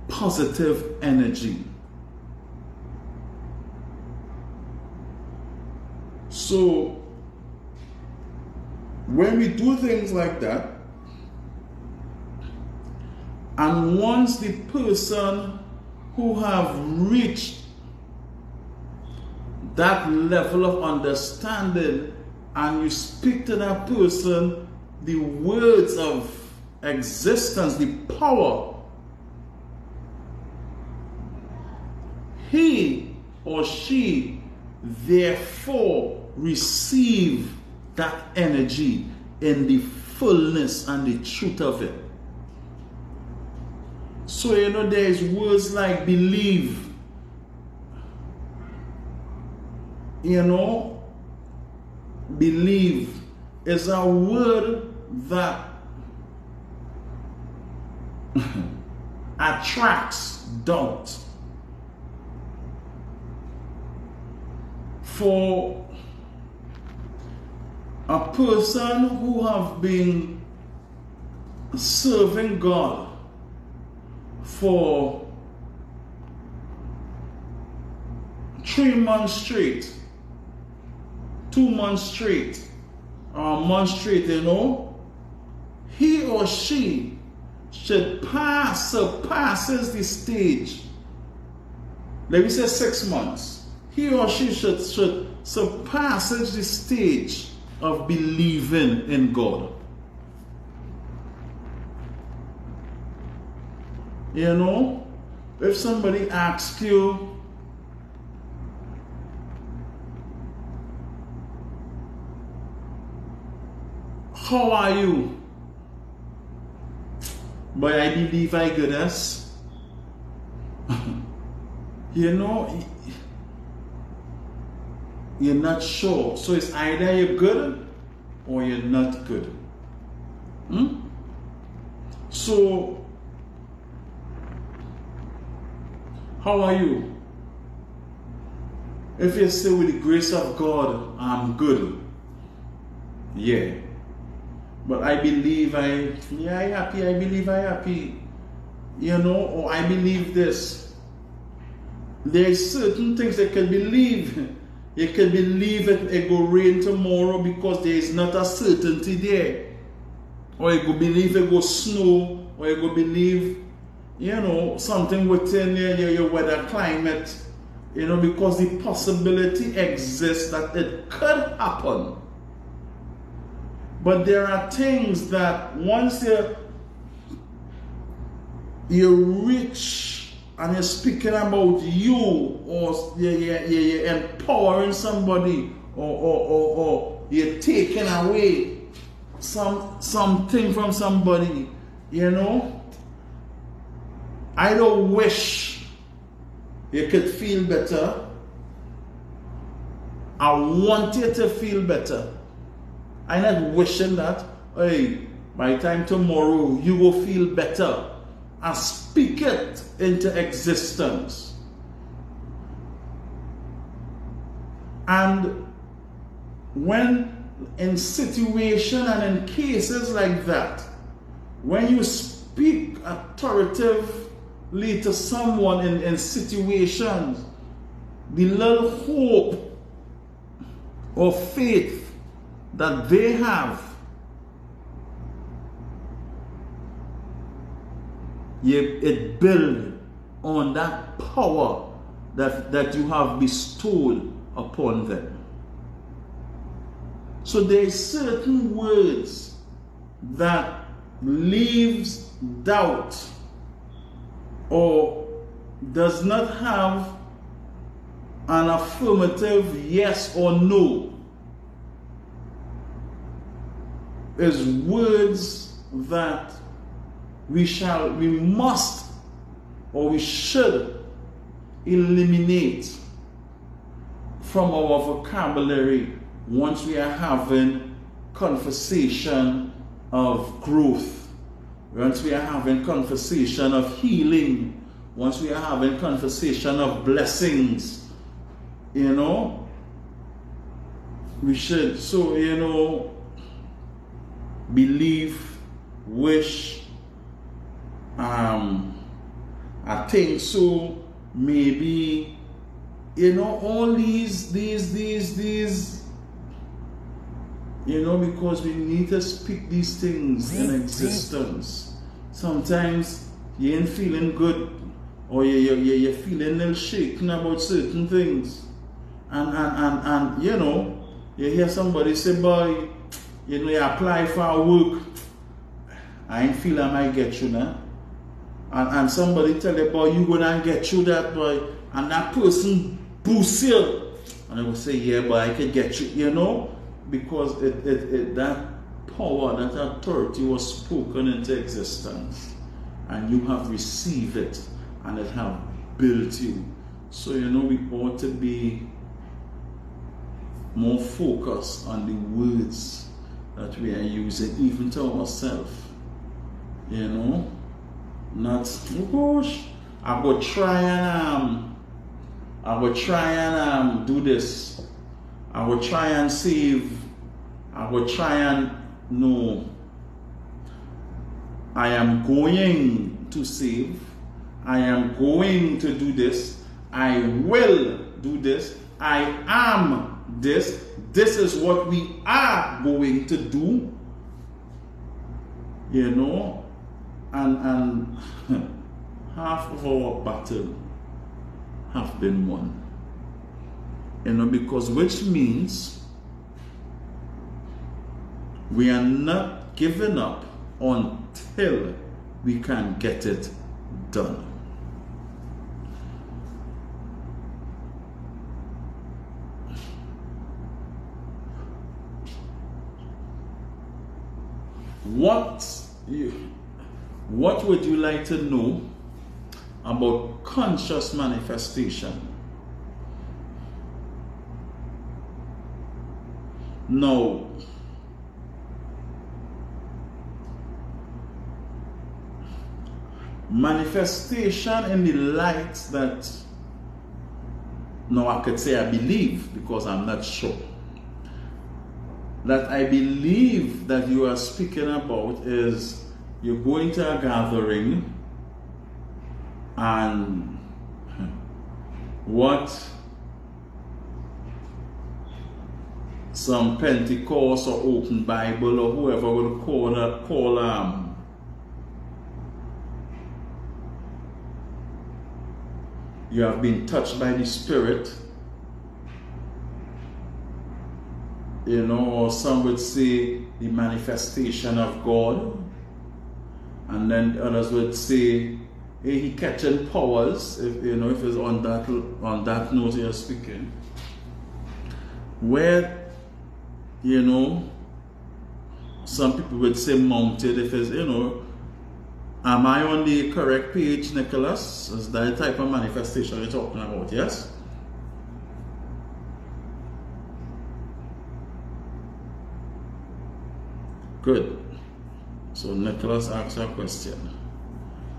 positive energy. So when we do things like that, and once the person who have reached that level of understanding, and you speak to that person the words of existence, the power, he or she therefore receive that energy in the fullness and the truth of it. So you know, there is words like believe. You know, believe is a word that attracts doubt. For a person who have been serving God for 3 months straight, 2 months straight, or a month straight, you know, he or she should surpasses the stage. Let me say 6 months. He or she should surpasses the stage of believing in God. You know, if somebody asks you, how are you? But I believe I goodness. You know, you're not sure. So it's either you're good or you're not good. So, how are you? If you say with the grace of God, I'm good. Yeah. But I believe I'm happy, I believe I'm happy. You know, or I believe this. There are certain things that can believe. You can believe it will rain tomorrow because there is not a certainty there. Or you could believe it will snow, or you could believe, something within your weather climate, because the possibility exists that it could happen. But there are things that once you reach and you're speaking about you, or you're empowering somebody, or you're taking away something from somebody, I don't wish you could feel better. I want you to feel better. I'm not wishing that, hey, by the time tomorrow you will feel better. I speak it into existence. And when in situation and in cases like that, when you speak authoritatively to someone in situations, the little hope or faith that they have, it builds on that power that you have bestowed upon them. So there are certain words that leaves doubt or does not have an affirmative yes or no. Is words that we must, or we should eliminate from our vocabulary once we are having conversation of growth, once we are having conversation of healing, once we are having conversation of blessings, we should, believe, wish, I think so, maybe, all these, because we need to speak these things in existence. Sometimes you ain't feeling good, or you're feeling a little shaken about certain things, and you hear somebody say, boy, you apply for work, I ain't feel I might get you now. And somebody tell you, boy, you gonna get you that, boy, and that person boosts you. And I will say, yeah, boy, I can get you, because that power, that authority was spoken into existence. And you have received it, and it have built you. So, we ought to be more focused on the words that we are using, even to ourselves. Not, oh gosh, I will try and do this. I will try and save. I will try and no. I am going to save. I am going to do this. I will do this. I am this. This is what we are going to do. And half of our battle have been won. Because which means we are not giving up until we can get it done. What would you like to know about conscious manifestation? Now, manifestation in the light that, now I could say I believe, because I'm not sure, that I believe that you are speaking about is you're going to a gathering, and what some Pentecost or Open Bible or whoever will call you have been touched by the Spirit, you know, or some would say the manifestation of God, and then others would say, hey, he catching powers, if you know, if it's on that note you're speaking, where, you know, some people would say mounted, if it's, you know, am I on the correct page, Nicholas? Is that the type of manifestation you're talking about, yes? Good. So Nicholas asked a question.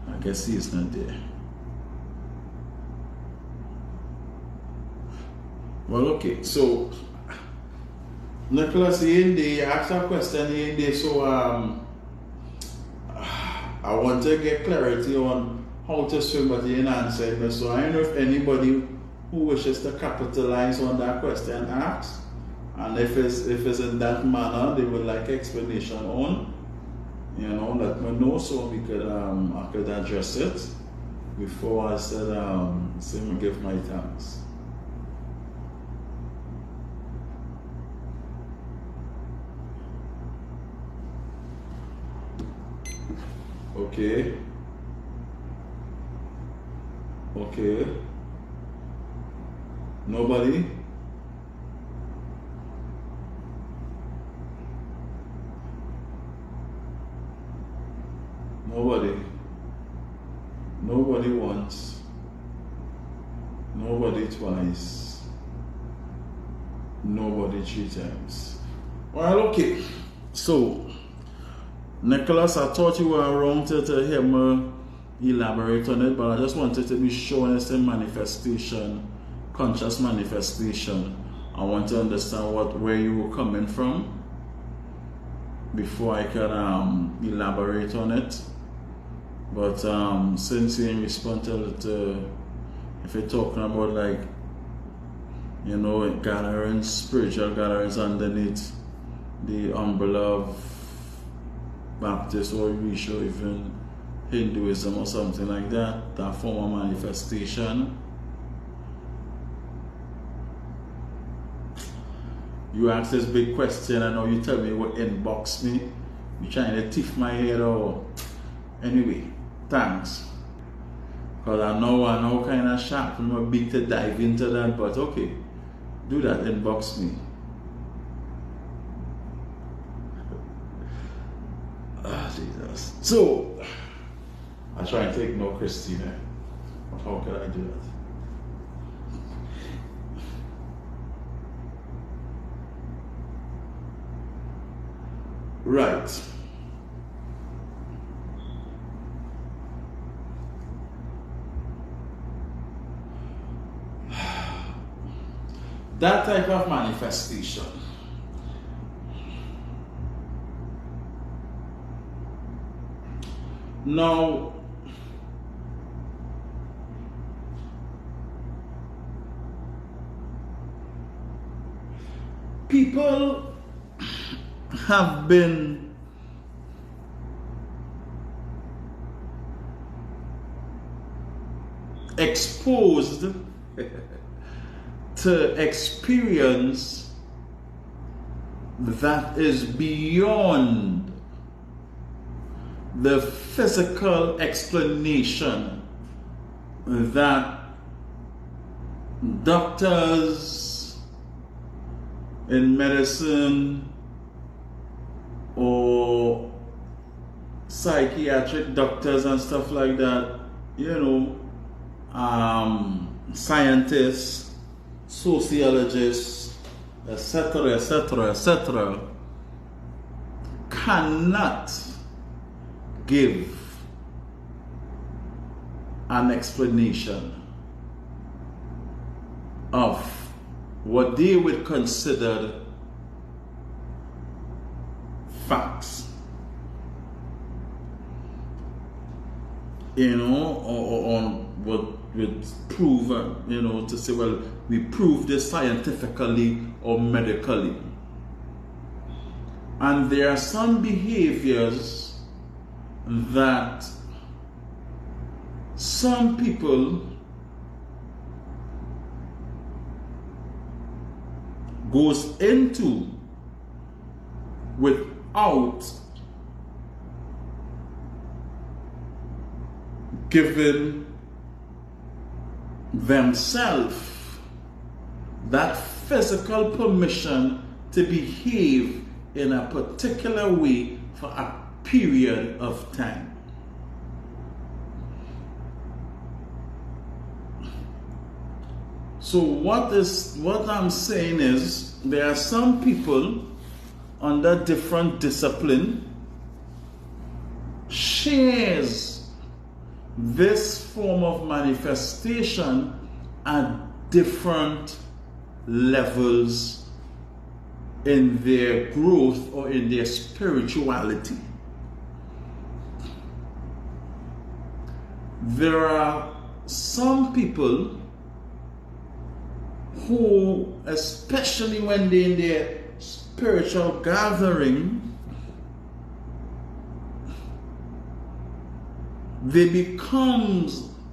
I guess he's not there. Well, okay, so Nicholas, he in there, he asked a question, he in there, so I want to get clarity on how to swim, but he didn't answer me. So I don't know if anybody who wishes to capitalize on that question asks, and if it's in that manner, they would like explanation on, you know, let me know so we could I could address it before I said say me give my thanks. Okay. Okay. Nobody? Nobody. Nobody once. Nobody twice. Nobody 3 times. Well, okay. So, Nicholas, I thought you were around to hear me elaborate on it, but I just wanted to be sure it's a manifestation, conscious manifestation. I want to understand where you were coming from before I can elaborate on it. But since you respond to it, if you're talking about, like, you know, gatherings, spiritual gatherings underneath the umbrella of Baptist or Irish or even Hinduism or something like that, that form of manifestation, you ask this big question and now you tell me what inbox me. You trying to tiff my head or anyway, thanks. Because I know kind of sharp and I'm big to dive into that, but okay, do that, inbox me. Jesus. So, I try and take no Christina. How can I do that? Right. That type of manifestation. Now, people have been exposed to experience that is beyond the physical explanation that doctors in medicine or psychiatric doctors and stuff like that, you know, scientists, sociologists, etc., etc., etc., cannot give an explanation of what they would consider facts, you know, or on what would prove, you know, to say, well, we prove this scientifically or medically. And there are some behaviors that some people goes into without giving themselves that physical permission to behave in a particular way for a period of time. So what I'm saying is, there are some people under different discipline shares this form of manifestation at different levels in their growth or in their spirituality. There are some people who, especially when they're in their spiritual gathering, they become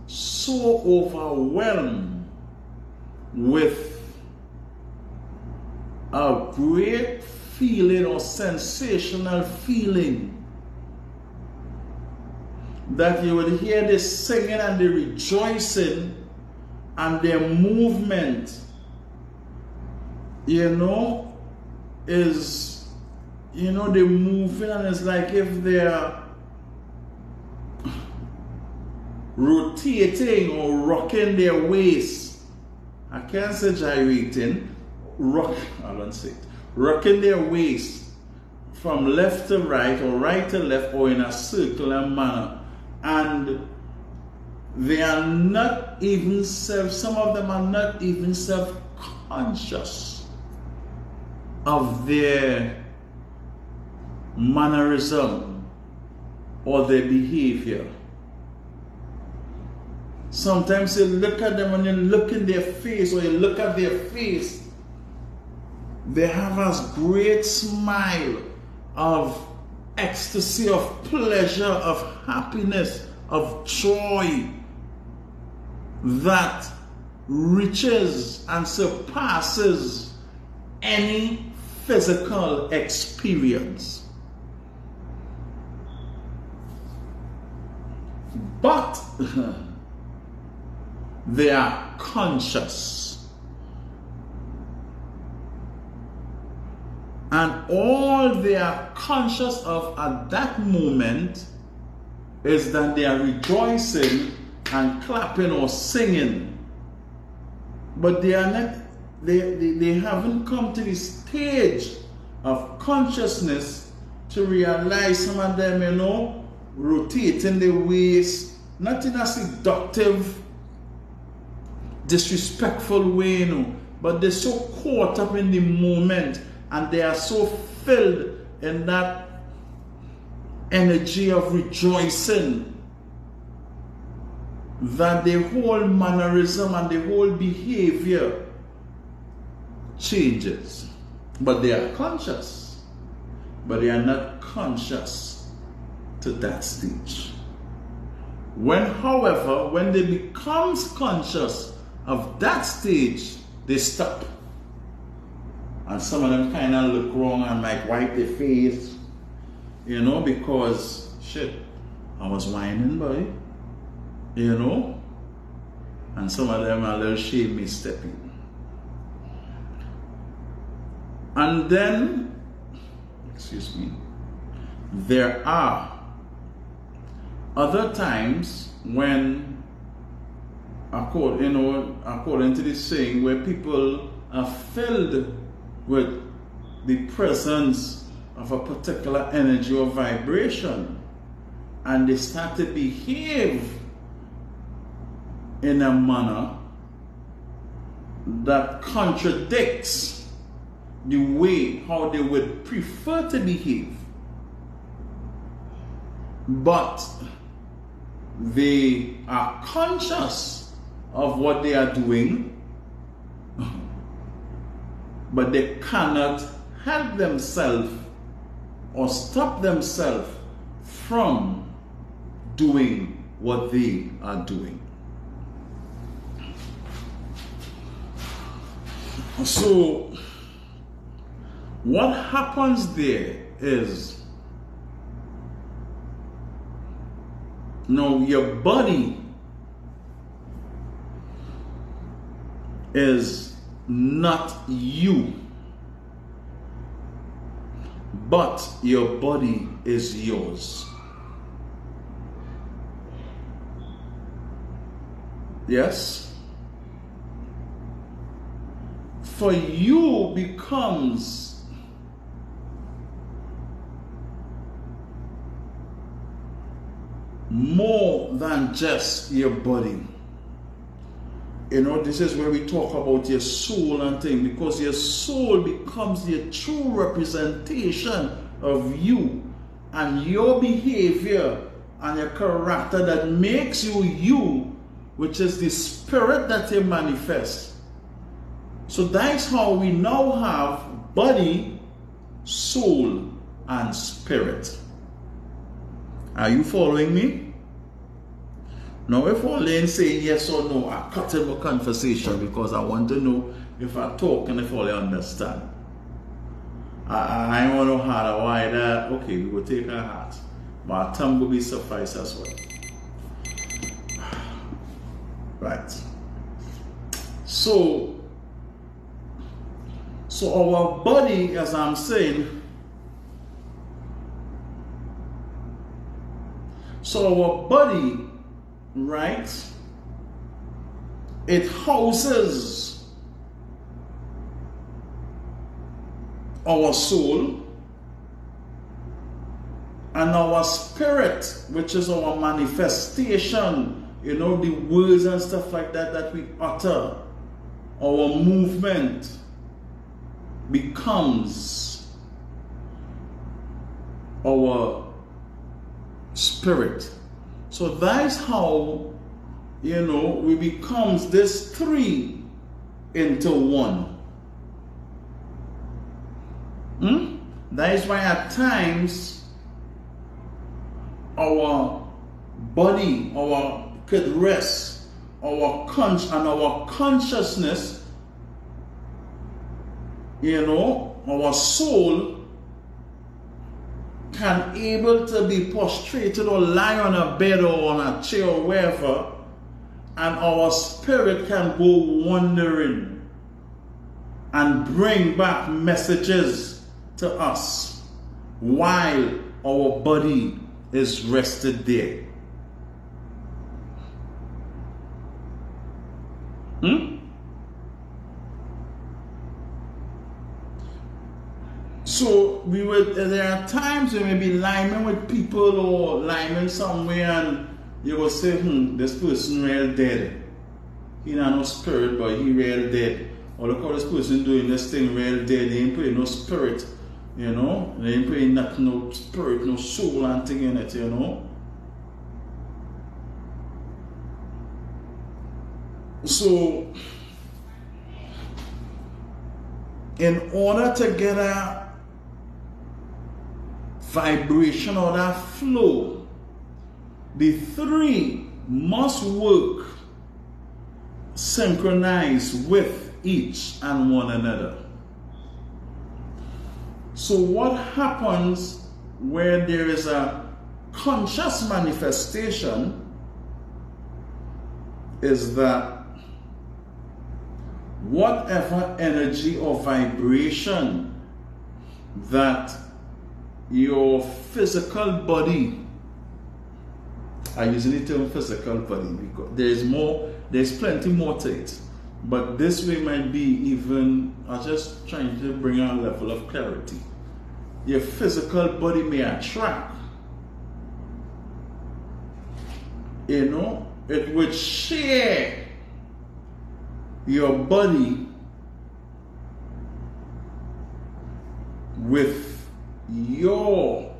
so overwhelmed with a great feeling or sensational feeling that you would hear the singing and the rejoicing and their movement, is, they're moving, and it's like if they're rotating or rocking their waist. I can't say gyrating, rocking their waist from left to right or right to left or in a circular manner. And they are not even some of them are not even self-conscious of their mannerism or their behavior. Sometimes you look at them and you look in their face, or you look at their face, they have a great smile of ecstasy, of pleasure, of happiness, of joy that reaches and surpasses any physical experience. But they are conscious, and all they are conscious of at that moment is that they are rejoicing and clapping or singing, but they are not, they haven't come to the stage of consciousness to realize. Some of them, rotating their waist, not in a seductive, disrespectful way, but they're so caught up in the moment, and they are so filled in that energy of rejoicing that the whole mannerism and the whole behavior changes. But they are conscious, but they are not conscious to that stage. However, when they become conscious of that stage, they stop. And some of them kind of look wrong and might wipe their face, because shit, I was whining, boy. And some of them are a little shamey stepping. And then, there are other times when, according to this saying, where people are filled with the presence of a particular energy or vibration, and they start to behave in a manner that contradicts the way how they would prefer to behave. But they are conscious of what they are doing, but they cannot help themselves or stop themselves from doing what they are doing. So what happens there is, now your body is not you, but your body is yours. Yes? For you becomes more than just your body. You know, this is where we talk about your soul and things, because your soul becomes the true representation of you and your behavior and your character that makes you you, which is the spirit that you manifest. So that's how we now have body, soul, and spirit. Are you following me? Now, if only saying yes or no, I cut in my conversation because I want to know if I talk and if only understand. I want to know how why that. Okay, we will take our heart, but our tongue will be suffice as well. Right. So our body, as I'm saying, so our body, right, it houses our soul and our spirit, which is our manifestation, you know, the words and stuff like that that we utter, our movement becomes our spirit. So that's how, you know, we becomes this three into one. That is why at times our body, our could rest, our consciousness, you know, our soul can able to be prostrated or lie on a bed or on a chair or wherever, and our spirit can go wandering and bring back messages to us while our body is rested there. So there are times we may be liming with people or liming somewhere and you will say, this person real dead. He not no spirit, but he real dead. Or look how this person doing this thing real dead. They ain't putting no spirit, you know. They ain't putting no spirit, no soul and thing in it, you know. So, in order to get a vibration or that flow, the three must work synchronized with each and one another. So what happens where there is a conscious manifestation is that whatever energy or vibration that your physical body, I usually the term physical body because there's plenty more to it, but this way might be even, I'm just trying to bring a level of clarity. Your physical body may attract, you know, it would share your body with your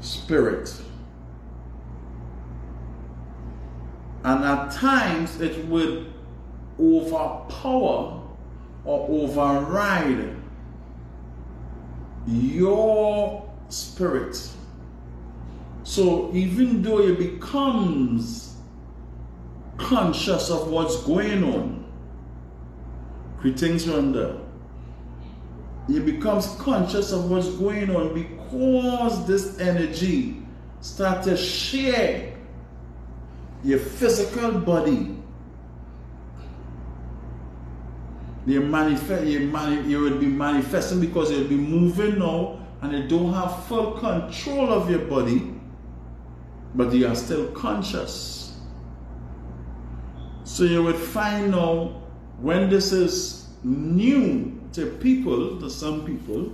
spirit, and at times it would overpower or override your spirit. So even though you becomes conscious of what's going on, greetings Rhonda, you becomes conscious of what's going on because this energy start to share your physical body. You will be manifesting because you'll be moving now and you don't have full control of your body, but you are still conscious. So you would find now when this is new to people, to some people,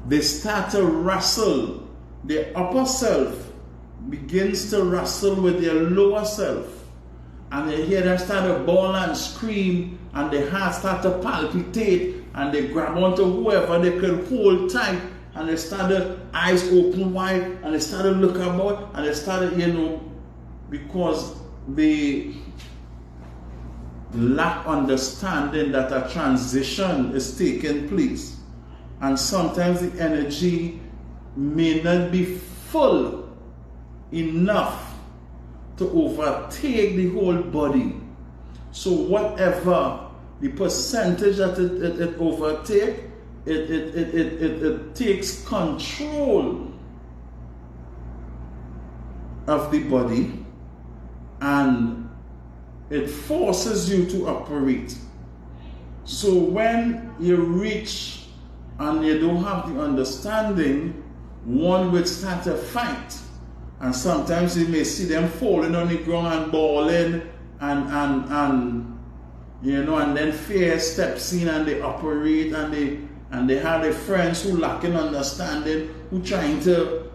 they start to wrestle. Their upper self begins to wrestle with their lower self. And you hear them start to bawl and scream, and their heart start to palpitate, and they grab onto whoever they could hold tight, and they start to eyes open wide, and they start to look about, and they start to, because they lack understanding that a transition is taking place. And sometimes the energy may not be full enough to overtake the whole body. So whatever the percentage that it overtakes, it takes control of the body and it forces you to operate. So when you reach and you don't have the understanding, one would start to fight. And sometimes you may see them falling on the ground and bawling, and then fear steps in and they operate, and they have their friends who lacking understanding, who trying to,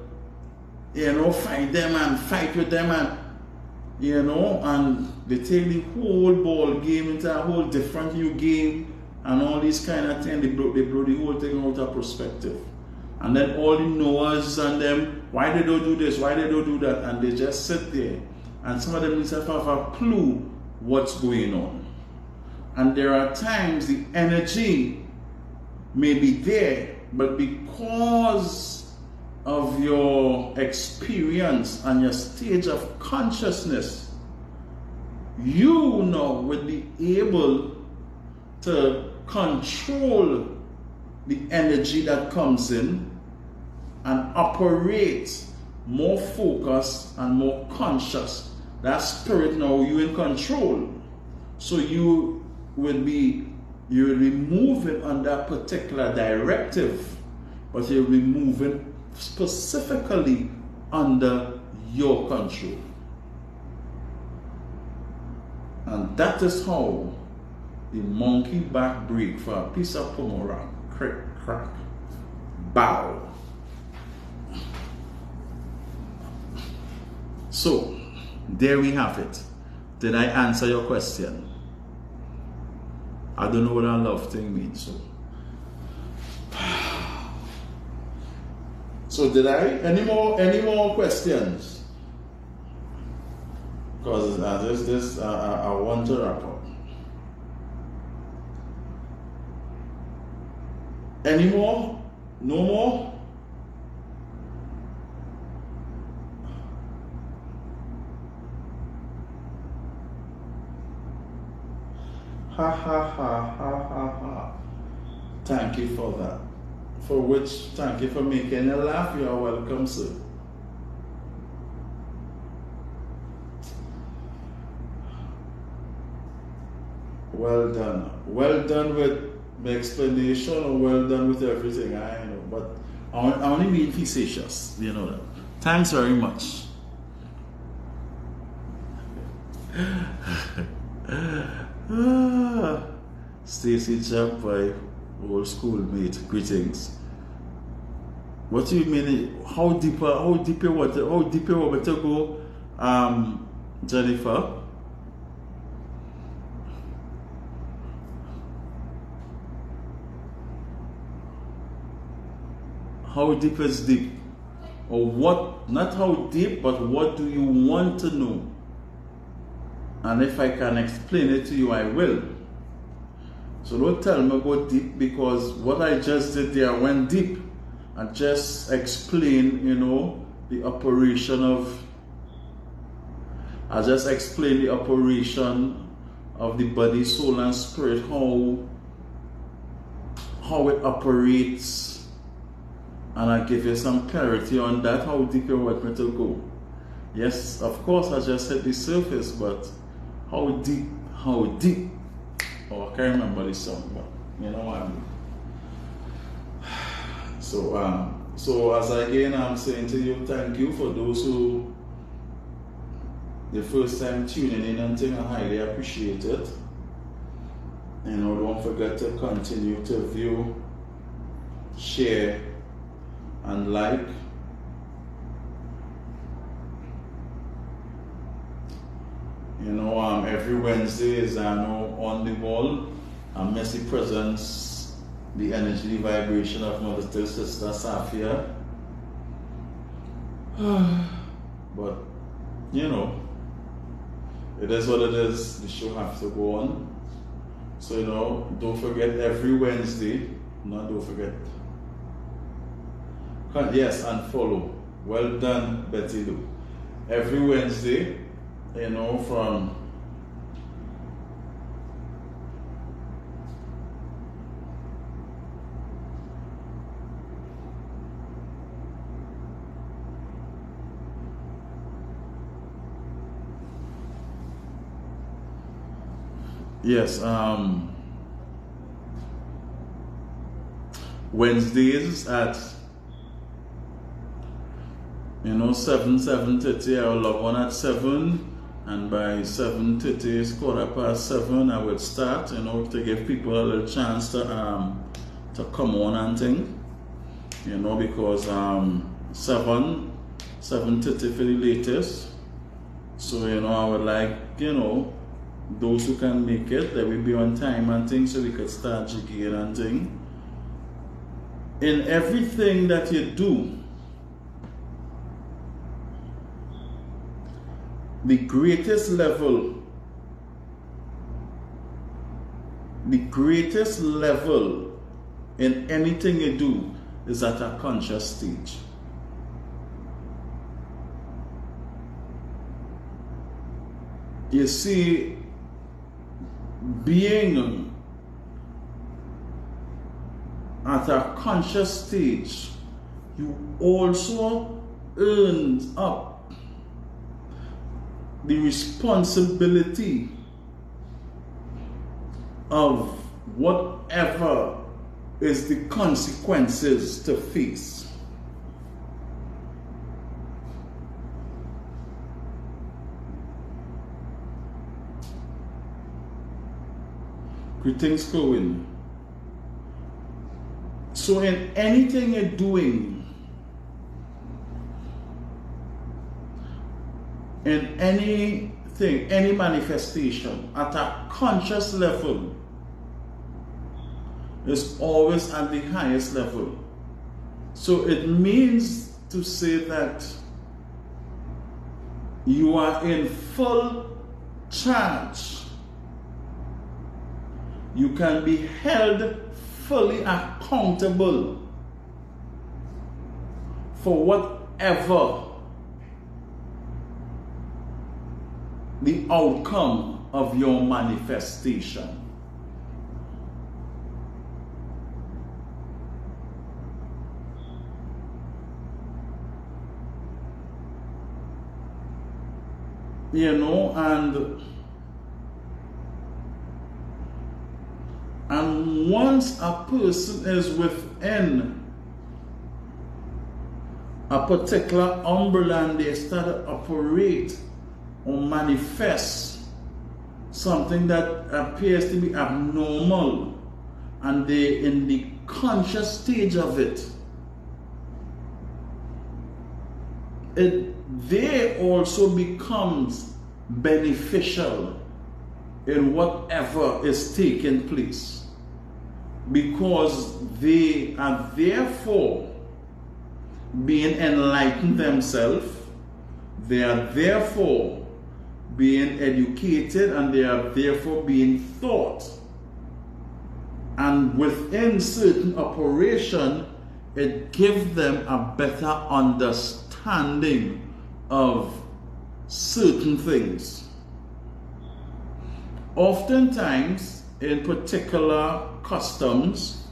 fight them and fight with them, and they take the whole ball game into a whole different new game, and all these kind of things. They blow the whole thing out of perspective. And then all the knowers and them, why they don't do this, why they don't do that, and they just sit there. And some of them don't have a clue what's going on. And there are times the energy may be there, but because of your experience and your stage of consciousness, you now would be able to control the energy that comes in and operate more focused and more conscious. That spirit now, you in control. So you will be moving under a particular directive, but you'll be moving specifically under your control. And that is how the monkey back break for a piece of pomora. Crick, crack, bow. So, there we have it. Did I answer your question? I don't know what a love thing means. So did I? Any more questions? Because I want to wrap up. Any more? No more? Ha ha ha ha ha ha. Thank you for that. For which, thank you for making a laugh. You are welcome, sir. Well done. Well done with the explanation, or well done with everything. I know, but I only mean facetious. You know that. Thanks very much. Stacy Champai, old schoolmate, greetings. What do you mean? How deep you want to go, Jennifer? How deep is deep? Or what, not how deep, but what do you want to know? And if I can explain it to you, I will. So don't tell me about deep, because what I just did there, I went deep and just explain, you know, the operation of, I just explained the operation of the body, soul, and spirit, how it operates, and I give you some clarity on that, how deep you want me to go. Yes, of course, I just hit the surface, but how deep, oh, I can't remember the song, but you know what I mean. So as again, I'm saying to you, thank you for those who the first time tuning in and thing. I highly appreciate it. You know, don't forget to continue to view, share, and like. You know, every Wednesday is on the wall, Mercy presents the energy, the vibration of Mother to Sister Safia. But you know, it is what it is. The show has to go on. So you know, don't forget every Wednesday. No, don't forget. Yes, and follow. Well done, Betty Lou. Every Wednesday, you know, from Wednesdays at 7:30. I will log on at 7. And by 7:30, it's 7:15, I will start, you know, to give people a little chance to come on and thing, you know, because 7:30 for the latest. So, you know, I would like, you know, those who can make it, they will be on time and things, so we could start jigging and thing. In everything that you do, the greatest level in anything you do is at a conscious stage. You see, being at a conscious stage, you also earn up the responsibility of whatever is the consequences to face. Greetings, Cohen. So in anything you're doing, in anything, any manifestation at a conscious level is always at the highest level. So it means to say that you are in full charge. You can be held fully accountable for whatever the outcome of your manifestation. You know, and once a person is within a particular umbrella and they start to operate or manifest something that appears to be abnormal, and they in the conscious stage of it, they also becomes beneficial in whatever is taking place, because they are therefore being enlightened themselves, they are therefore being educated, and they are therefore being taught And within certain operation, it gives them a better understanding of certain things. Oftentimes, in particular customs,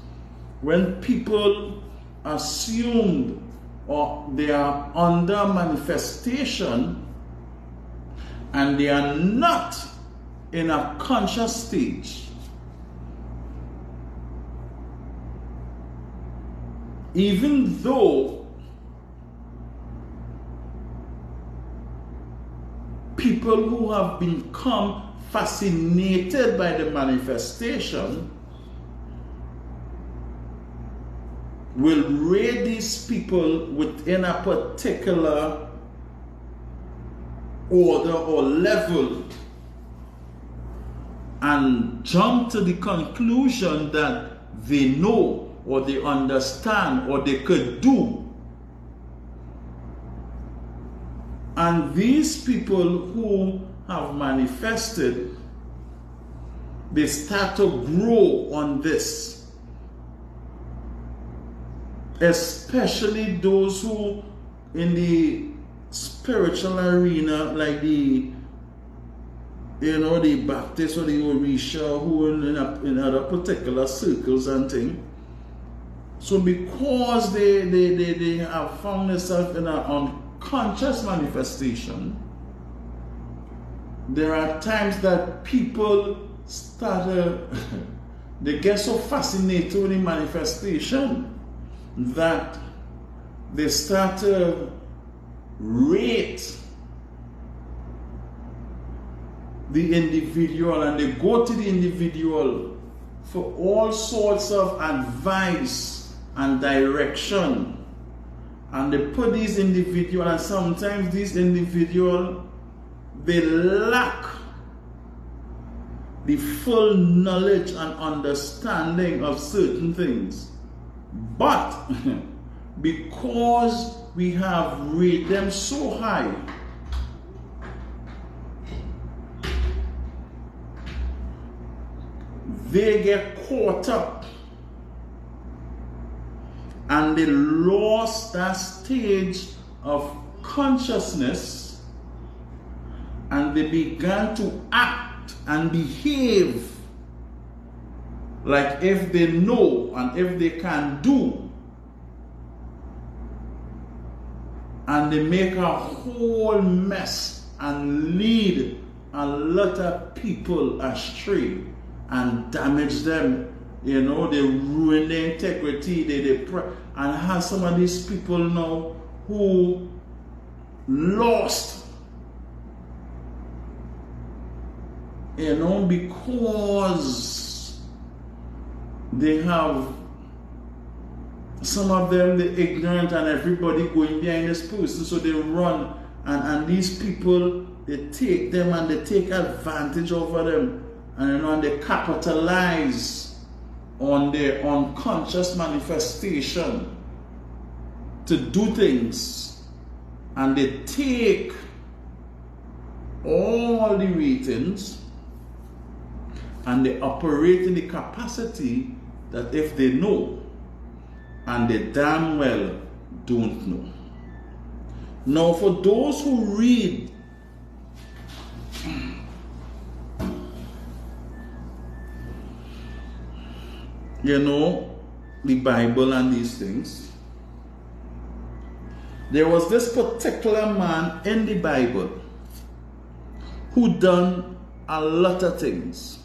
when people assume or they are under manifestation and they are not in a conscious stage, even though people who have become fascinated by the manifestation will rate these people within a particular order or level and jump to the conclusion that they know or they understand or they could do. And these people who have manifested, they start to grow on this. Especially those who in the spiritual arena, like the Baptist or the Orisha, who in other particular circles and things. So because they have found themselves in an unconscious manifestation, there are times that people they get so fascinated with the manifestation that they start to rate the individual, and they go to the individual for all sorts of advice and direction, and they put these individuals, and sometimes these individuals, they lack the full knowledge and understanding of certain things, but because we have rated them so high, they get caught up and they lost that stage of consciousness, and they began to act and behave like if they know and if they can do, and they make a whole mess and lead a lot of people astray and damage them. They ruin their integrity. And have some of these people now who lost, because they have, some of them, they're ignorant, and everybody going behind this person, so they run, and these people, they take them and they take advantage over them, and they capitalize on their unconscious manifestation to do things, and they take all the ratings and they operate in the capacity that if they know, and they damn well don't know. Now, for those who read the Bible and these things, there was this particular man in the Bible who done a lot of things.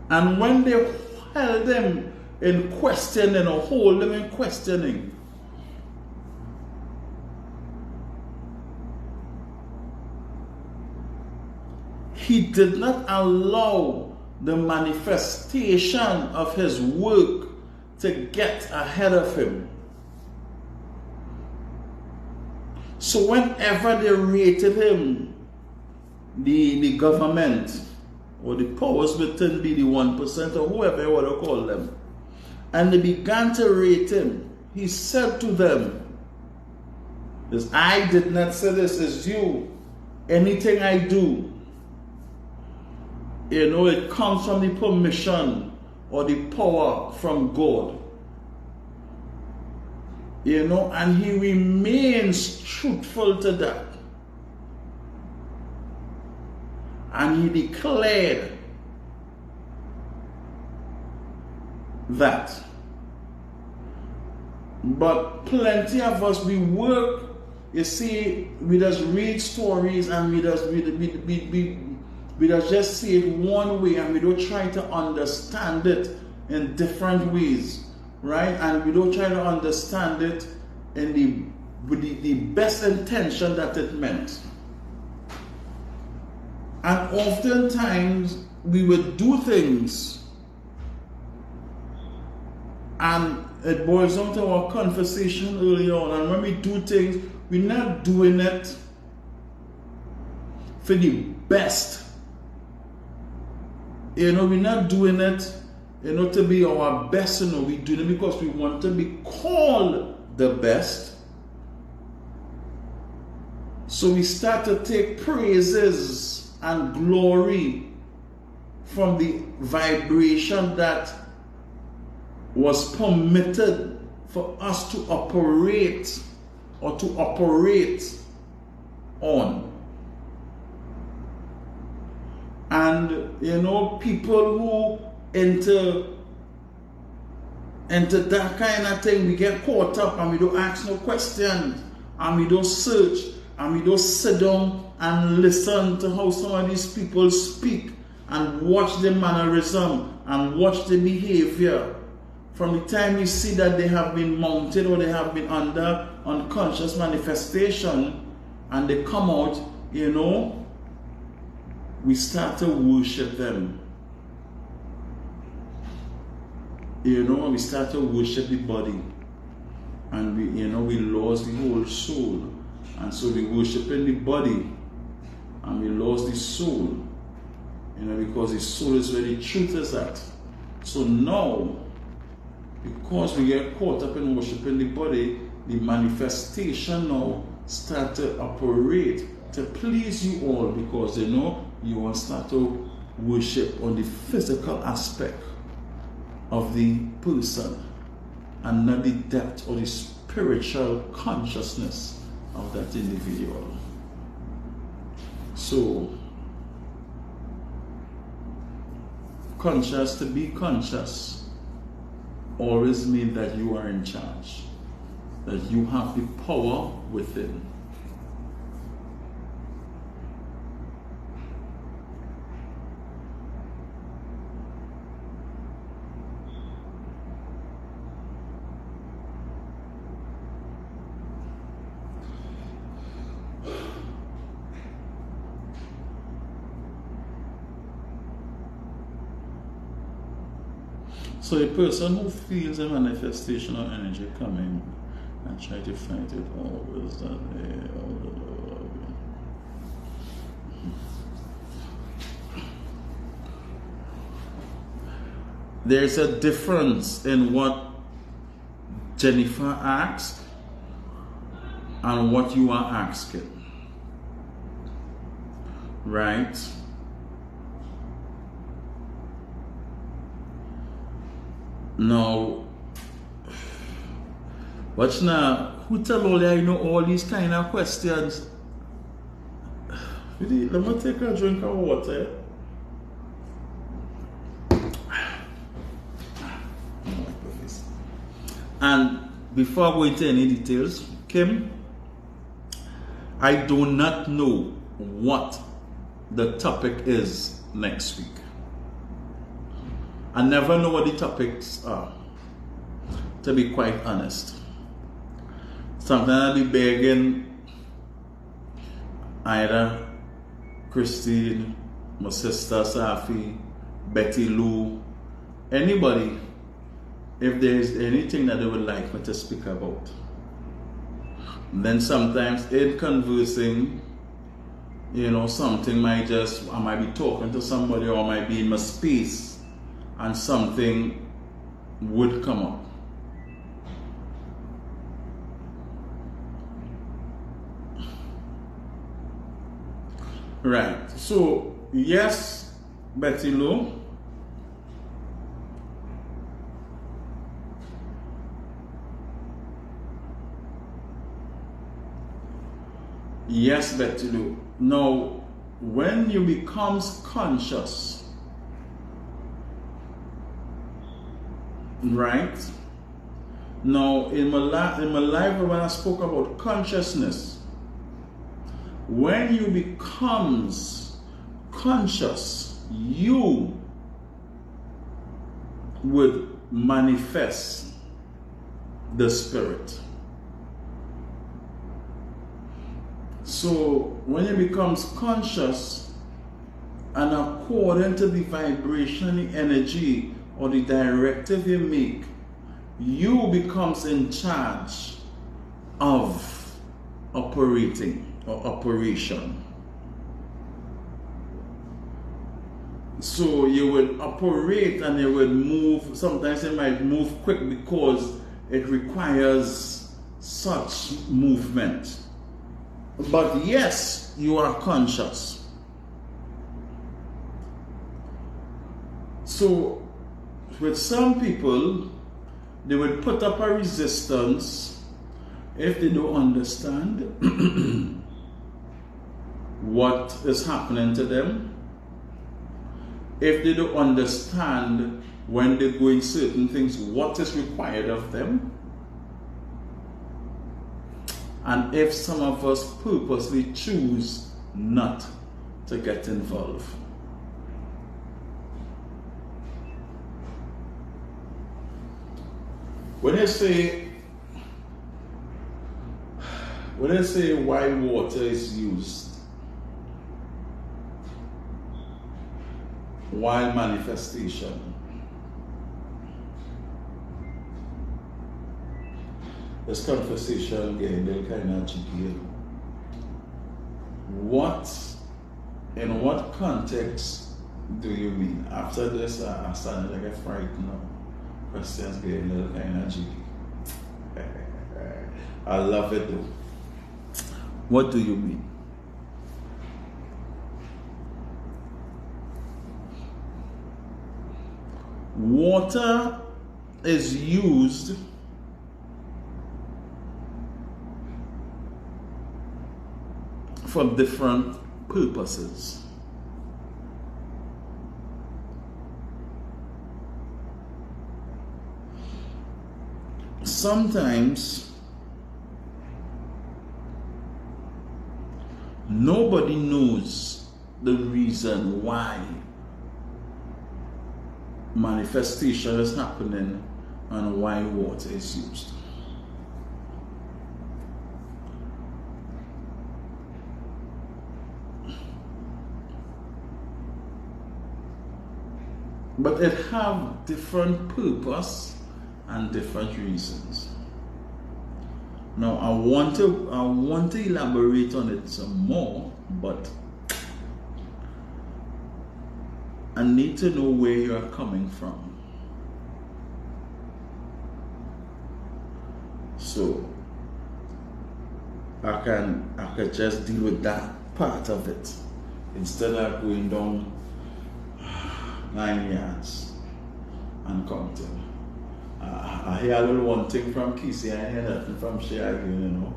And when they held them in questioning or hold them in questioning, he did not allow the manifestation of his work to get ahead of him. So whenever they rated him, the government or the powers within, be the 1% or whoever you want to call them, and they began to rate him, he said to them, I did not say this, is you. Anything I do, You know, it comes from the permission or the power from God. You know, and he remains truthful to that. And he declared that. But plenty of us, we work, you see, we just read stories and we just see it one way, and we don't try to understand it in different ways, right? And we don't try to understand it in with the best intention that it meant. And oftentimes we would do things, and it boils down to our conversation earlier on. And when we do things, we're not doing it for the best. You know, we're not doing it, you know, to be our best. You know, we're doing it because we want to be called the best. So we start to take praises and glory from the vibration that was permitted for us to operate or to operate on. And you know, people who enter that kind of thing, we get caught up and we don't ask no questions, and we don't search, and we don't sit down and listen to how some of these people speak and watch their mannerism and watch the behavior. From the time you see that they have been mounted or they have been under unconscious manifestation and they come out, you know, we start to worship them. You know, we start to worship the body. And we, you know, we lose the whole soul. And so we worship in the body and we lose the soul. You know, because the soul is where the truth is at. So now, because we get caught up in worshiping the body, the manifestation now start to operate to please you all, because you know you will start to worship on the physical aspect of the person and not the depth or the spiritual consciousness of that individual. So, conscious, to be conscious always means that you are in charge, that you have the power within. So a person who feels a manifestation of energy coming and try to fight it always that way. There's a difference in what Jennifer asked and what you are asking. Right? Now, watch now, who tell all you know all these kind of questions? Let me take a drink of water. And before I go into any details, Kim, I do not know what the topic is next week. I never know what the topics are, to be quite honest. Sometimes I'll be begging either Christine, my sister Safi, Betty Lou, anybody, if there is anything that they would like me to speak about. And then sometimes in conversing, you know, something might just, I might be talking to somebody or I might be in my space and something would come up. Right. So, yes, Betty Lou. Yes, Betty Lou. Now, when you becomes conscious, right? Now, in my life, when I spoke about consciousness, when you becomes conscious, you would manifest the spirit. So when you becomes conscious, and according to the vibration, the energy, or the directive you make, you becomes in charge of operating or operation. So you will operate and you will move. Sometimes it might move quick because it requires such movement. But yes, you are conscious. So with some people, they will put up a resistance if they don't understand what is happening to them. If they don't understand when they're doing certain things, what is required of them. And if some of us purposely choose not to get involved. When they say why water is used while manifestation, this conversation getting a little kind of jiggy. In what context do you mean? After this, I started like a frightened now. Questions getting a little kind of jiggy. I love it though. What do you mean? Water is used for different purposes. Sometimes nobody knows the reason why manifestation is happening and why water is used. But it have different purpose and different reasons. Now I want to elaborate on it some more, but I need to know where you are coming from. So I can just deal with that part of it instead of going down 9 yards and counting. I hear a little one thing from Kissy, I hear nothing from Shay again, you know.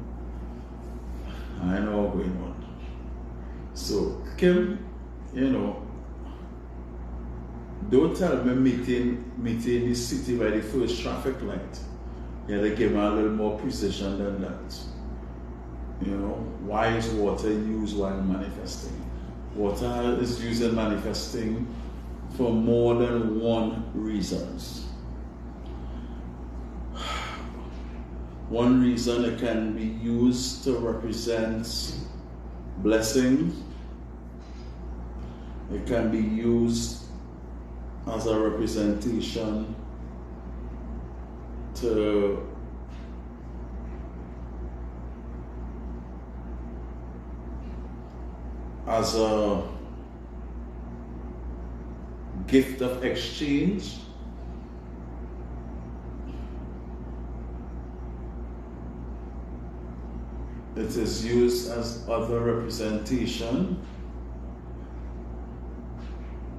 I know what's going on. So Kim, you know, don't tell me meeting the city by the first traffic light. Yeah, they give me a little more precision than that. You know, why is water used while manifesting? Water is used in manifesting for more than one reasons. One reason it can be used to represent blessing. It can be used as a representation to as a gift of exchange. It is used as other representation.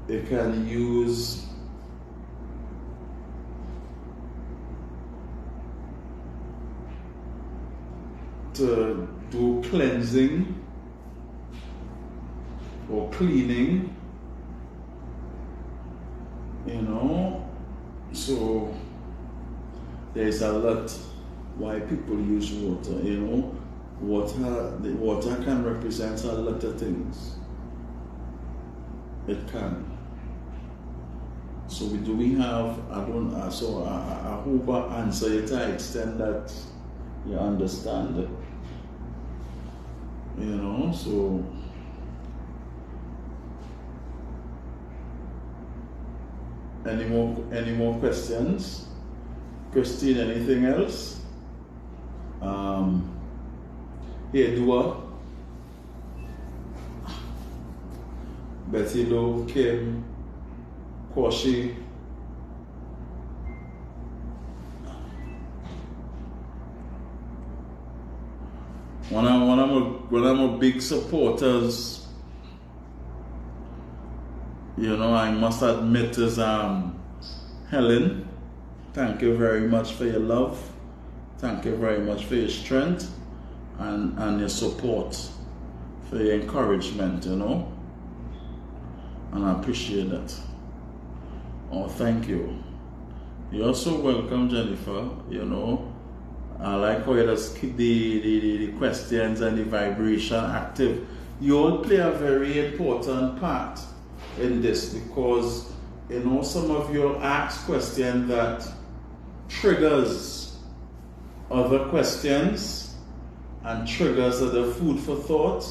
you can use to do cleansing or cleaning, you know. So there's a lot why people use water, you know. The water can represent a lot of things. It can. So we have, I hope I answer it to the extent that you understand it. You know, so any more questions? Christine, anything else? Here, Dua, Betty Lowe, Kim, Kwashi. One of my big supporters, you know, I must admit, is Helen. Thank you very much for your love. Thank you very much for your strength and your support, for your encouragement, you know. And I appreciate that. Oh, thank you. You're so welcome, Jennifer, you know. I like how you just keep the questions and the vibration active. You all play a very important part in this, because, you know, some of you ask questions that triggers other questions and triggers other food for thought.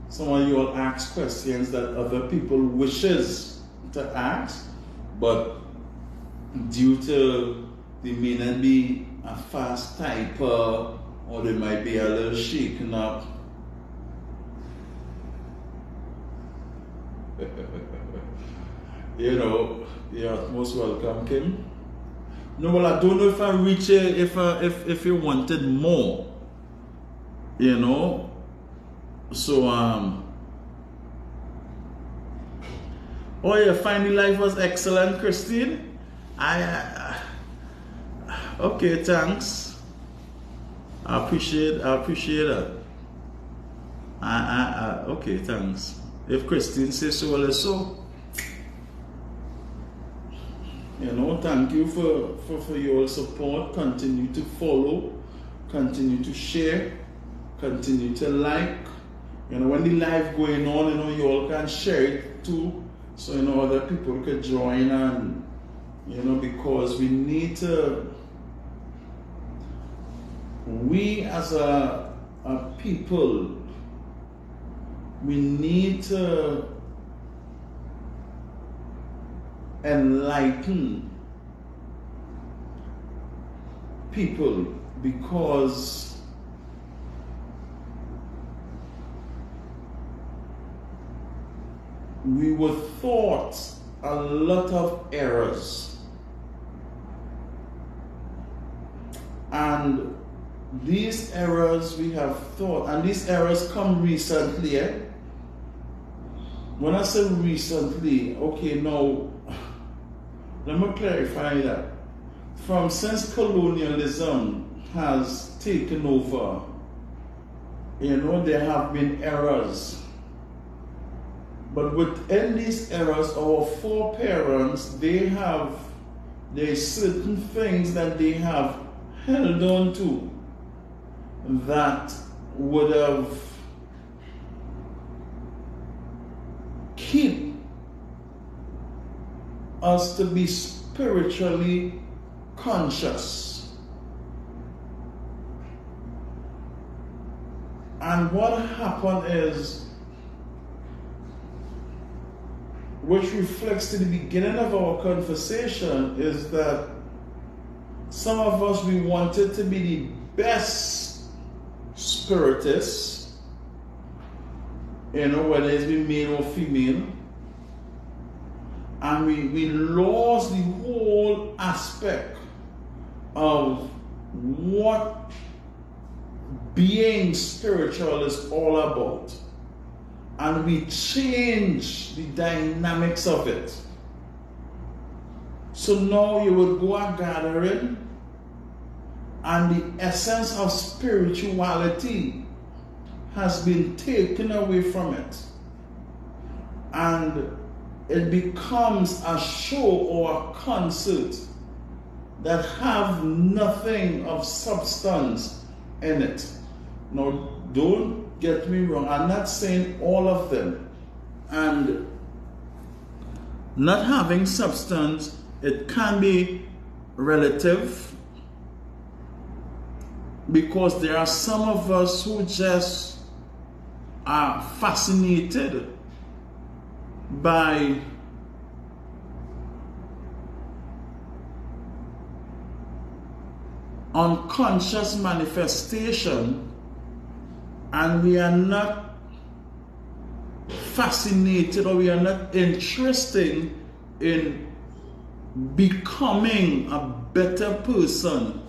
Some of you all ask questions that other people wishes to ask, but due to they may not be a fast typer, or they might be a little shaken up. You know, you're most welcome, Kim. No, well, I don't know if I reach it, if you wanted more, you know. So oh yeah, finding life was excellent, Christine. Okay, thanks. I appreciate that. Okay, thanks. If Christine says so, well, it's so. You know, thank you for your support. Continue to follow, continue to share, continue to like. You know, when the live going on, you know, you all can share it too, so you know other people could join, and you know, because we need to. We as a people, we need to enlighten people, because we were taught a lot of errors, and these errors we have thought, and these errors come recently. When I say recently, okay, now let me clarify that. Since colonialism has taken over, you know, there have been errors. But within these errors, our foreparents, there's certain things that they have held on to that would have keep us to be spiritually conscious. And what happened is, which reflects to the beginning of our conversation, is that some of us, we wanted to be the best spiritists, you know, whether it's been male or female, and we lost the whole aspect of what being spiritual is all about. and we change the dynamics of it. So now you would go a gathering, and the essence of spirituality has been taken away from it, and it becomes a show or a concert that have nothing of substance in it. Now, don't get me wrong, I'm not saying all of them. And not having substance, it can be relative, because there are some of us who just are fascinated by unconscious manifestation, and we are not fascinated, or we are not interested in becoming a better person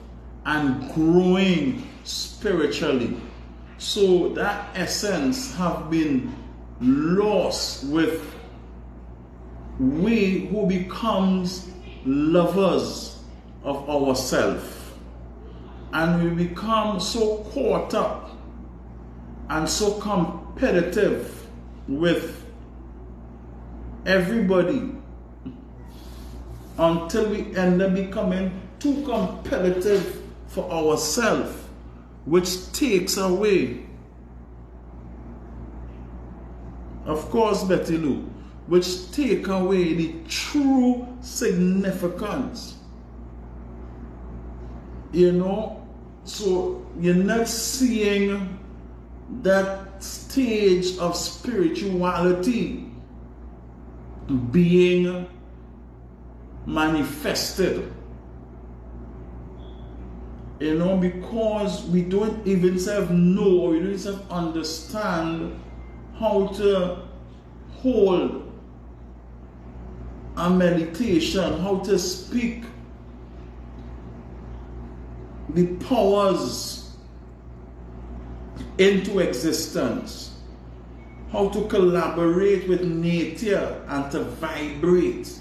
and growing spiritually. So that essence have been lost with we who becomes lovers of ourselves, and we become so caught up and so competitive with everybody until we end up becoming too competitive for ourselves, which takes away, of course, Betty Lou, which take away the true significance. You know, so you're not seeing that stage of spirituality being manifested. You know, because we don't even know, or we don't even understand how to hold a meditation, how to speak the powers into existence, how to collaborate with nature and to vibrate.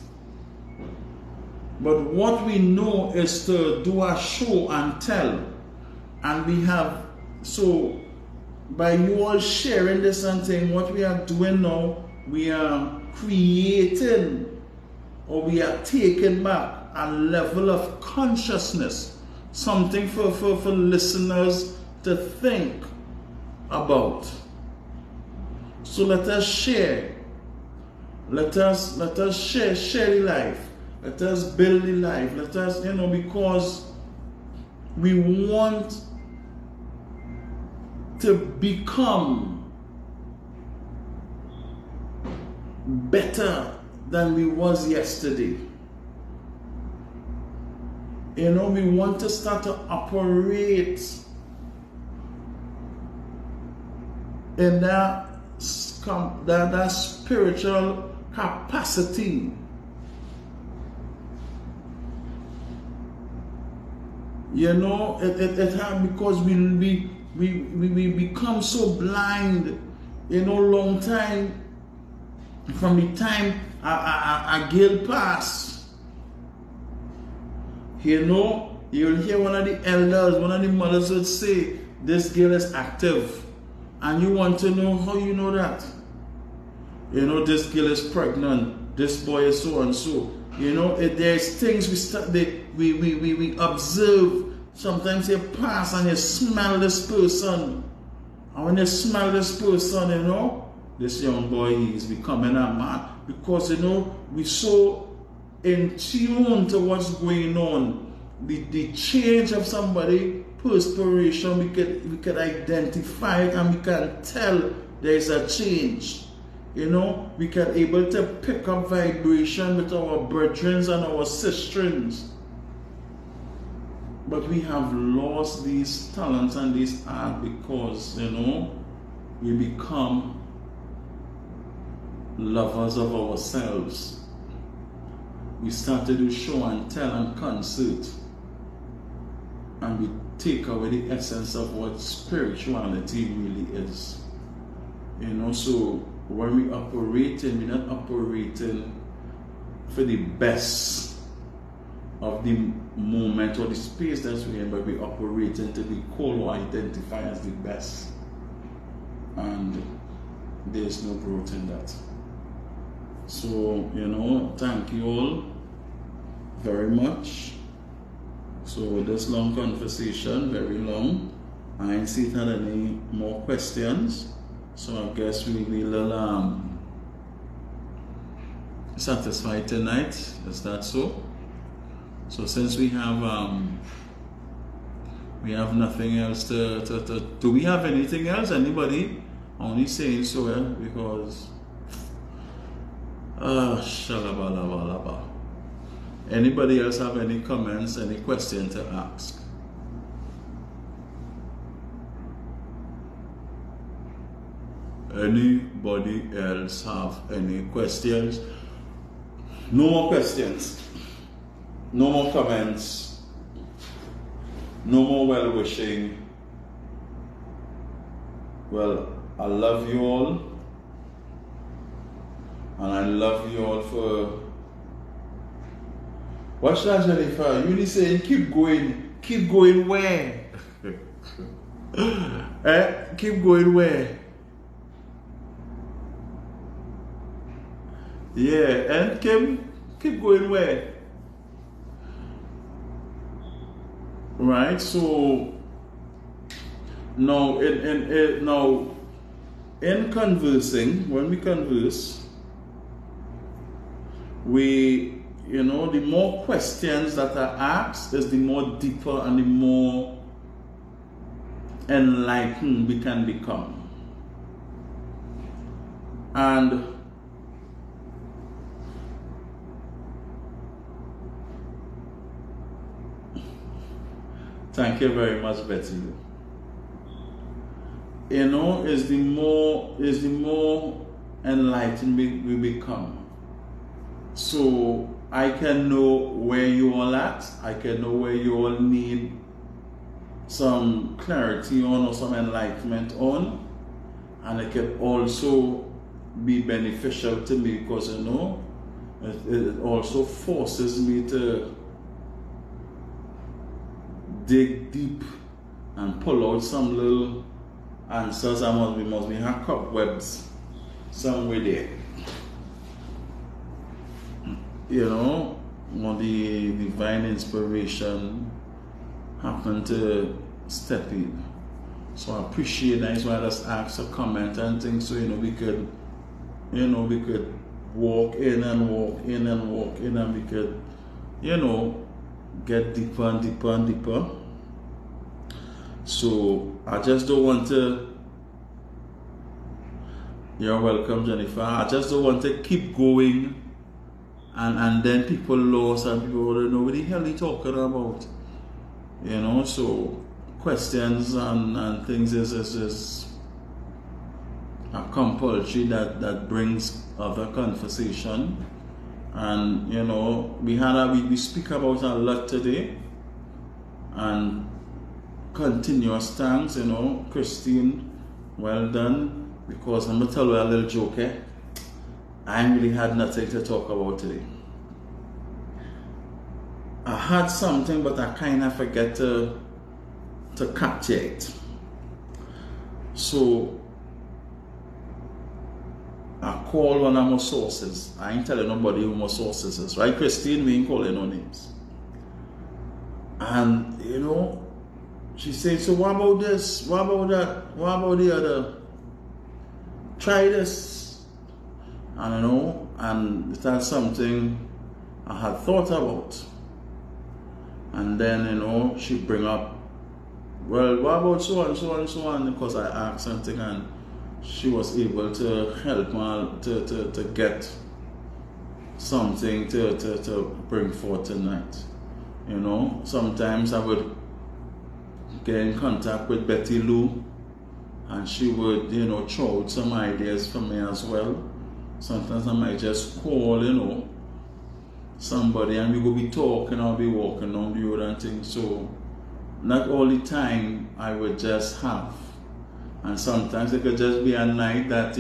But what we know is to do a show and tell. And we have, so by you all sharing this and saying, what we are doing now, we are creating, or we are taking back a level of consciousness, something for listeners to think about. So let us share. Let us share the life. Let us build the life. Let us, because we want to become better than we was yesterday. We want to start to operate in that spiritual capacity. Because we become so blind, long time from the time a girl pass. You'll hear one of the elders, one of the mothers would say, this girl is active. And you want to know how you know that. This girl is pregnant, this boy is so and so. There's things we observe. Sometimes you pass and you smell this person. And when you smell this person, this young boy is becoming a man. Because, we're so in tune to what's going on. The change of somebody, perspiration, we could identify it, and we can tell there's a change. We can able to pick up vibration with our brethren and our sisters. But we have lost these talents and these art because, we become lovers of ourselves. We start to do show and tell and concert, and we take away the essence of what spirituality really is. So when we operating, we're not operating for the best of the moment or the space that we're in, but we're operating to be called or identified as the best. And there's no growth in that. So, thank you all very much. So this long conversation, very long. I ain't seen any more questions. So I guess we will satisfy tonight. Is that so? So since we have nothing else to do we have anything else? Anybody? Only saying so, because shalabalaba. Anybody else have any comments, any question to ask? Anybody else have any questions? No more questions. No more comments. No more well wishing. Well, I love you all. And I love you all for... What's that, Jennifer? You really saying keep going. Keep going where? Keep going where? Yeah, and keep going where? Right, so now in conversing, when we converse, we, the more questions that are asked is the more deeper and the more enlightened we can become. And thank you very much, Betty. Is the more enlightened we become. So I can know where you all at. I can know where you all need some clarity on or some enlightenment on, and it can also be beneficial to me because it also forces me to dig deep and pull out some little answers. I must be have cobwebs somewhere there. When the divine inspiration happened to step in. So I appreciate that. That's why I just ask a comment and things so we could walk in and walk in and walk in, and we could get deeper and deeper and deeper. So I just don't want to... You're welcome, Jennifer. I just don't want to keep going and then people lost and people don't know what the hell they talking about. So questions and things is a compulsory that brings other conversation. And we speak about a lot today, and continuous thanks, Christine, well done, because I'm gonna tell you a little joke. I really had nothing to talk about today. I had something, but I kind of forget to capture it. So I call one of my sources. I ain't telling nobody who my sources is, right, Christine? We ain't calling no names. And she said, so what about this? What about that? What about the other? Try this. And and that's something I had thought about. And then she bring up, well, what about so and so and so on? Because I asked something and she was able to help me to get something to bring forth tonight. Sometimes I would get in contact with Betty Lou, and she would, throw out some ideas for me as well. Sometimes I might just call, somebody, and we will be talking, I'll be walking down the road and things. So not all the time I would just have. And sometimes it could just be a night that,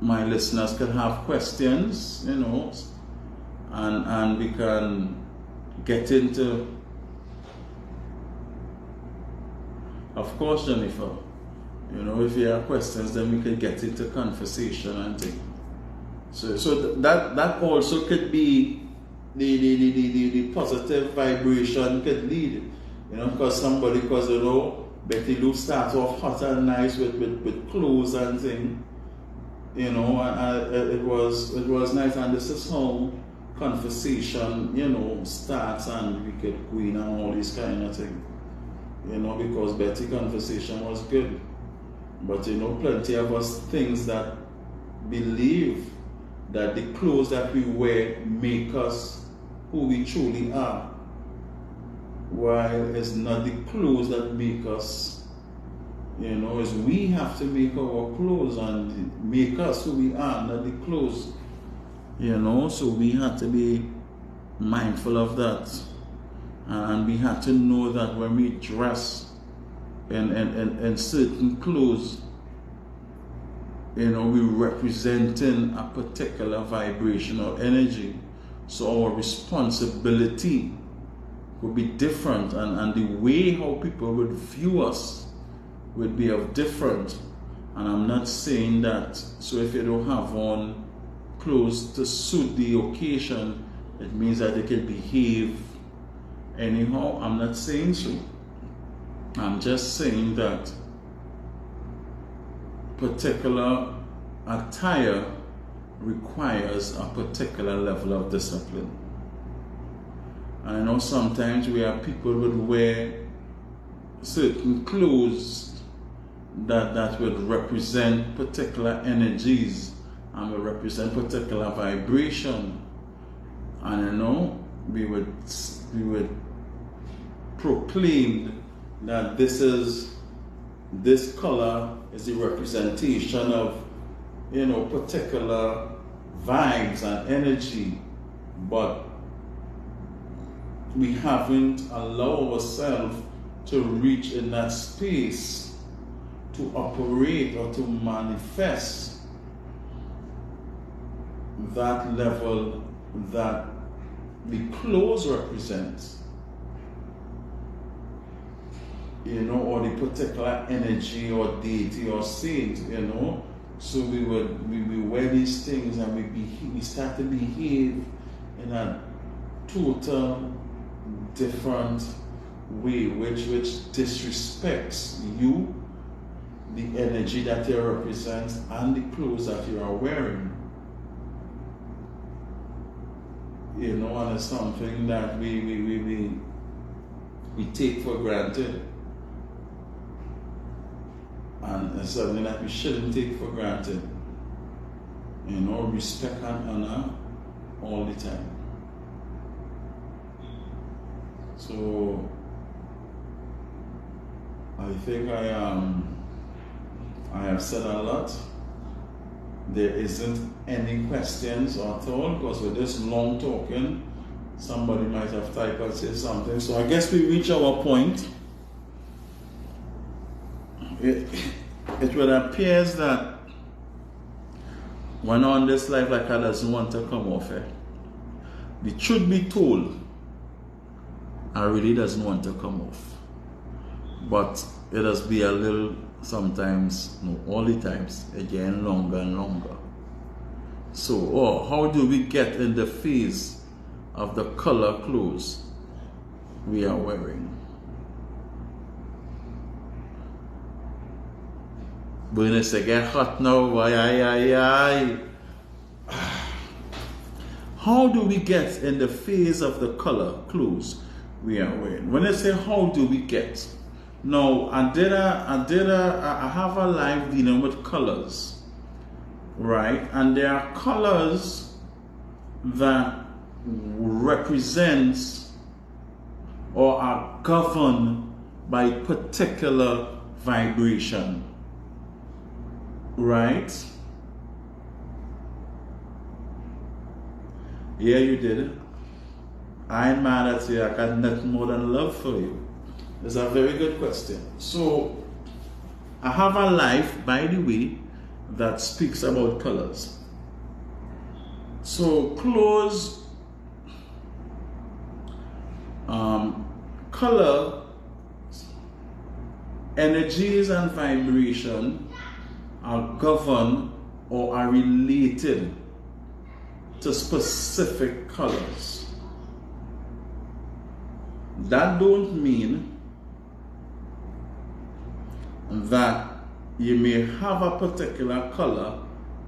my listeners can have questions, you know, and we can get into, of course, Jennifer, you know, if you have questions, then we can get into conversation and things. So that also could be the positive vibration could lead, you know, because you know, Betty Lou starts off hot and nice with clothes and things, you know, and it was nice, and this is how conversation, you know, starts, and we get queen and all these kind of things, you know, because Betty conversation was good, but you know, plenty of us things that believe that the clothes that we wear make us who we truly are, while it's not the clothes that make us, you know, is we have to make our clothes and make us who we are, not the clothes, you know. So we had to be mindful of that, and we had to know that when we dress in certain clothes, you know, we're representing a particular vibration or energy. So our responsibility would be different, and the way how people would view us would be of different. And I'm not saying that, so if you don't have on clothes to suit the occasion, it means that they can behave anyhow. I'm not saying so. I'm just saying that particular attire requires a particular level of discipline. And I know sometimes we have people would wear certain clothes that would represent particular energies and would represent particular vibration. And you know, we would proclaim that this color is the representation of, you know, particular vibes and energy, but we haven't allowed ourselves to reach in that space to operate or to manifest that level that the clothes represents, you know, or the particular energy or deity or saint, you know. So we wear these things, and we start to behave in a total different way, which disrespects you, the energy that you represent, and the clothes that you are wearing. You know, and it's something that we take for granted. And it's something that we shouldn't take for granted. You know, respect and honor all the time. So I think I have said a lot. There isn't any questions at all, because with this long talking, somebody might have typed and said something. So I guess we reach our point. It would appear that when on this life, like I doesn't want to come off it. The truth be told, I really doesn't want to come off. But it does be a little, sometimes, no, all the times, again, longer and longer. So, how do we get in the phase of the color clothes we are wearing? When it's get hot now, how do we get in the phase of the color clothes we are wearing? When I say how do we get, now I have a live dealing with colors, right? And there are colors that represent or are governed by particular vibration. Right? Yeah, you did it. I ain't mad at you. I got nothing more than love for you. It's a very good question. So, I have a life, by the way, that speaks about colors. So clothes, color, energies and vibration are governed or are related to specific colors. That don't mean that you may have a particular color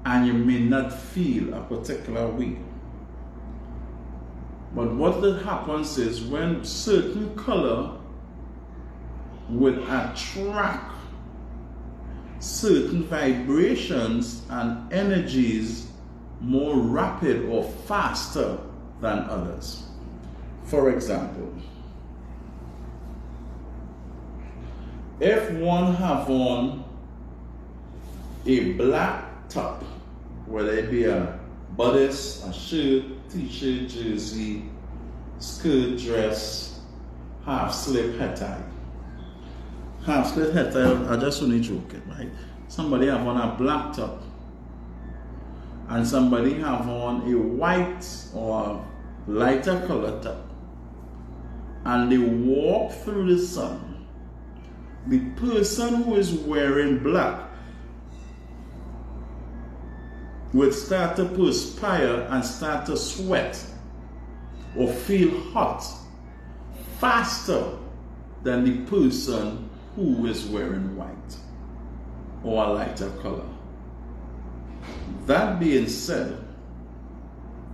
and you may not feel a particular way. But what that happens is when certain color will attract certain vibrations and energies more rapid or faster than others. For example, if one have on a black top, whether it be a bodice, a shirt, t-shirt, jersey, skirt, dress, half slip, head tie. Half slip, head tie, I just only joking, right? Somebody have on a black top and somebody have on a white or a lighter color top, and they walk through the sun. The person who is wearing black would start to perspire and start to sweat or feel hot faster than the person who is wearing white or a lighter color. That being said,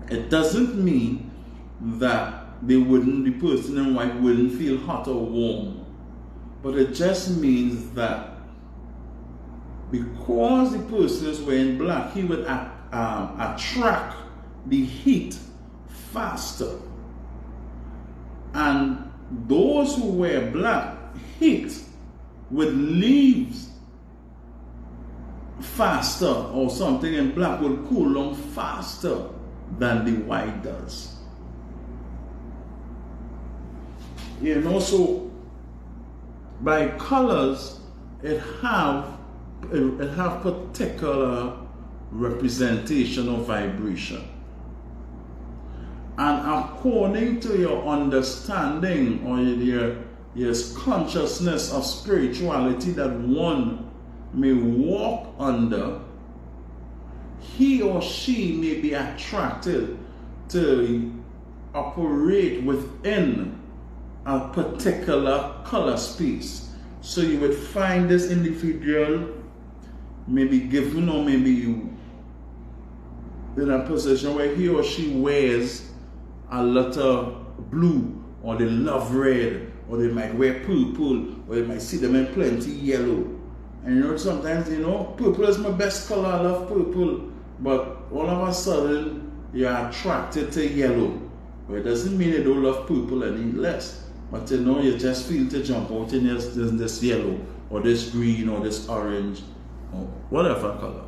it doesn't mean that the person in white wouldn't feel hot or warm, but it just means that because the person is wearing black, he would attract the heat faster. And those who wear black, heat would leave faster, or something in black will cool down faster than the white does. You know, so by colors, it have particular representation of vibration, and according to your understanding or your consciousness of spirituality that one may walk under, he or she may be attracted to operate within a particular color space. So you would find this individual maybe given or maybe in a position where he or she wears a lot of blue, or they love red, or they might wear purple, or you might see them in plenty yellow. And you know, sometimes, you know, purple is my best color, I love purple, but all of a sudden you're attracted to yellow. But it doesn't mean you don't love purple any less, but you know, you just feel to jump out in this yellow, or this green, or this orange, or whatever color,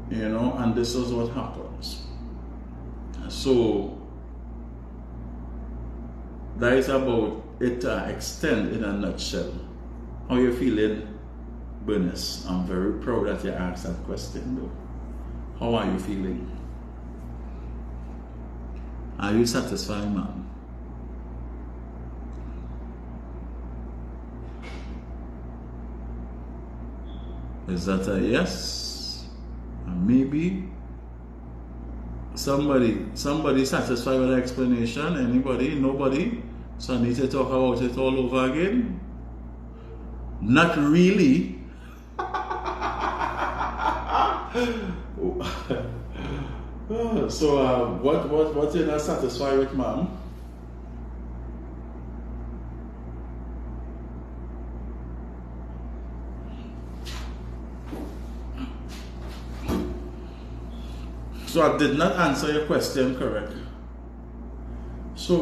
you know. And this is what happens. So that is about it to extend in a nutshell. How you feeling, Bernice? I'm very proud that you asked that question though. How are you feeling? Are you satisfied, man? Is that a yes? Maybe? Somebody satisfied with the explanation? Anybody? Nobody? So I need to talk about it all over again? Not really. So what you're not satisfied with, ma'am? So I did not answer your question correct. So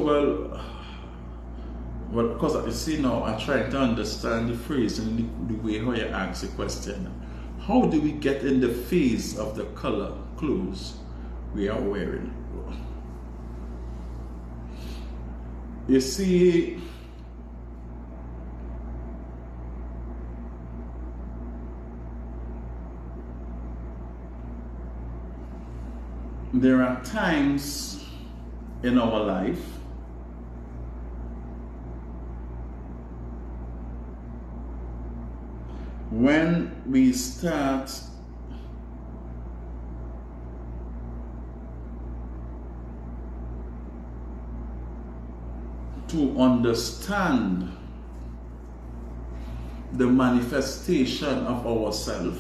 well, because you see now, I try to understand the phrase and the way how you ask the question. How do we get in the phase of the color clothes we are wearing? You see, there are times in our life when we start to understand the manifestation of ourselves.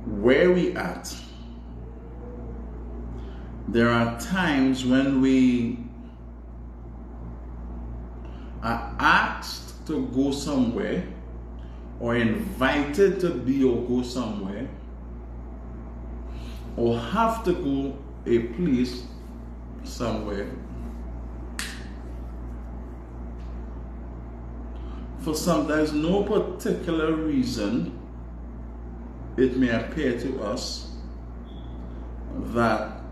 Where we at? There are times when we are asked to go somewhere or invited to be or go somewhere or have to go a place somewhere for sometimes no particular reason. It may appear to us that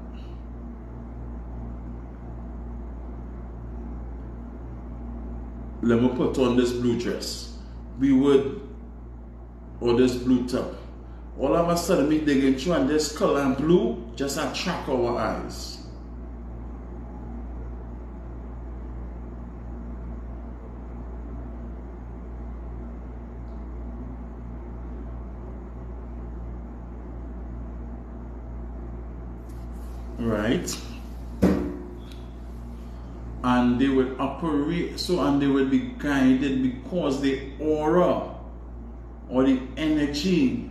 let me put on this blue dress, or this blue top. All of a sudden, we dig into and this color and blue just attract our eyes. Right? And they would operate, and they would be guided because the aura or the energy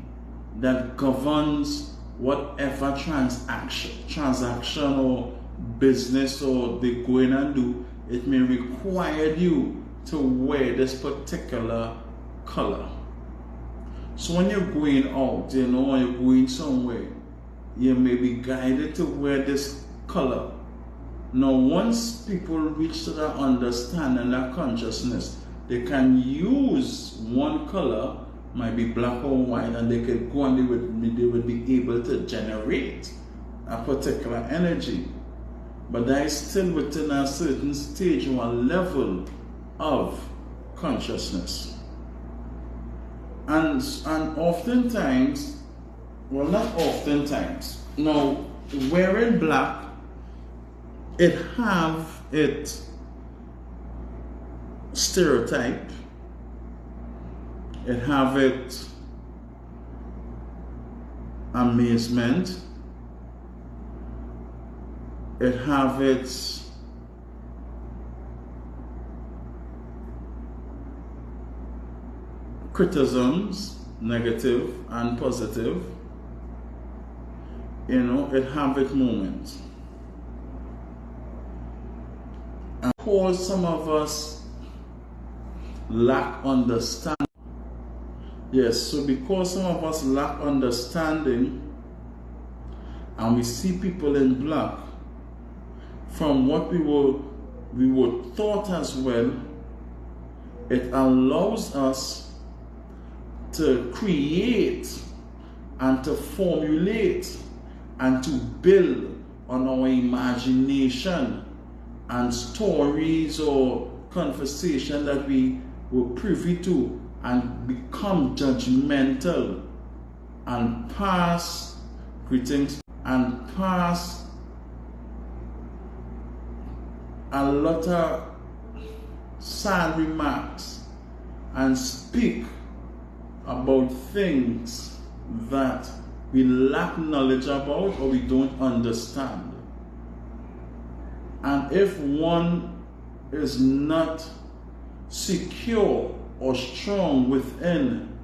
that governs whatever transaction or business or they go in and do, it may require you to wear this particular color. So when you're going out, or you're going somewhere, you may be guided to wear this color. Now, once people reach to that understanding, that consciousness, they can use one color, might be black or white, and they could go and they would be able to generate a particular energy. But that is still within a certain stage or level of consciousness. And oftentimes, well, not oftentimes, now, wearing black, it have its stereotype, it have its amazement, it have its criticisms, negative and positive. It have its moments. And because some of us lack understanding, yes, so because some of us lack understanding and we see people in black, from what we were taught as well, it allows us to create and to formulate and to build on our imagination and stories or conversation that we were privy to, and become judgmental and pass critiques and pass a lot of sad remarks and speak about things that we lack knowledge about or we don't understand. And if one is not secure or strong within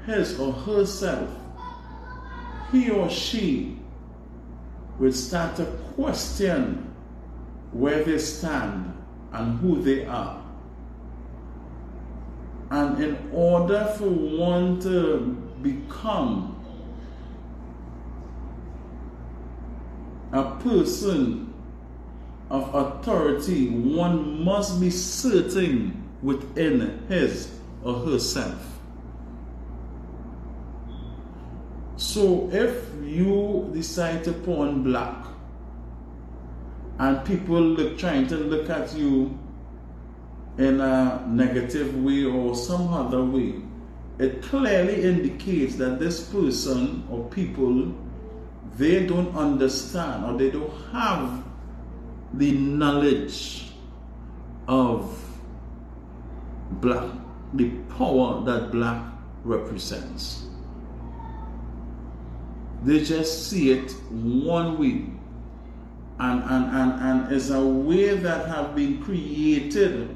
his or herself, he or she will start to question where they stand and who they are. And in order for one to become a person of authority, one must be certain within his or herself. So if you decide to put on black and people trying to look at you in a negative way or some other way, it clearly indicates that this person or people, they don't understand or they don't have the knowledge of black, the power that black represents. They just see it one way, and it's a way that have been created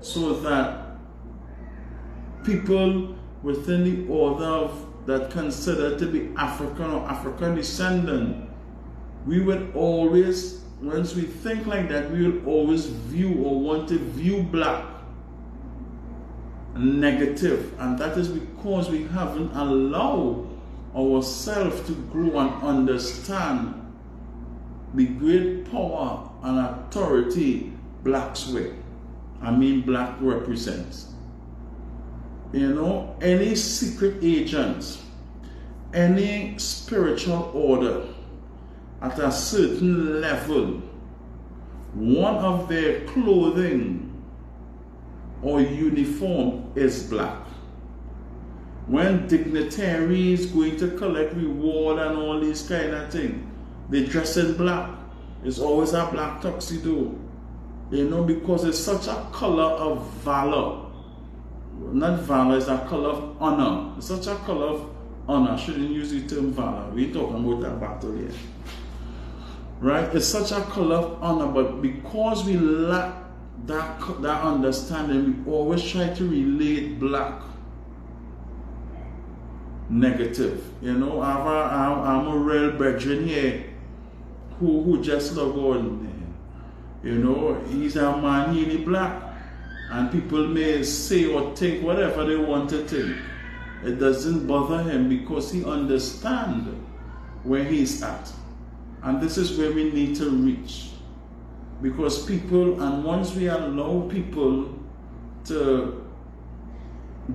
so that people within the order of that considered to be African or African descendant, we would always, once we think like that, we will always view or want to view black negative, and that is because we haven't allowed ourselves to grow and understand the great power and authority blacks wear. I mean black represents. You know, any secret agent, any spiritual order at a certain level, one of their clothing or uniform is black. When dignitaries going to collect reward and all these kind of things, they dress in black. It's always a black tuxedo. You know, because it's such a color of valor. Not valor, it's a color of honor. It's such a color of honor. I shouldn't use the term valor. We're talking about that battle here. Right? It's such a color of honor, but because we lack that understanding, we always try to relate black negative. You know, I'm a real brethren here who just love God. You know, he's a man, he is black. And people may say or think whatever they want to think. It doesn't bother him because he understands where he's at. And this is where we need to reach. Because people, and once we allow people to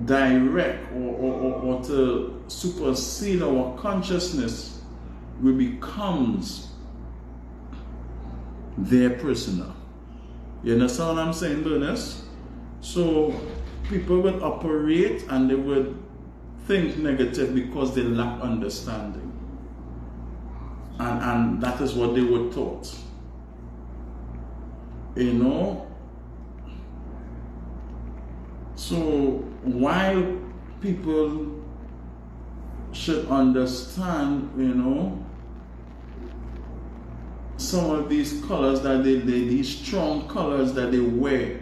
direct or to supersede our consciousness, we becomes their prisoner. You understand what I'm saying, Bernice? So people would operate and they would think negative because they lack understanding. And that is what they were taught. You know? So while people should understand, you know, some of these colors that these strong colors that they wear,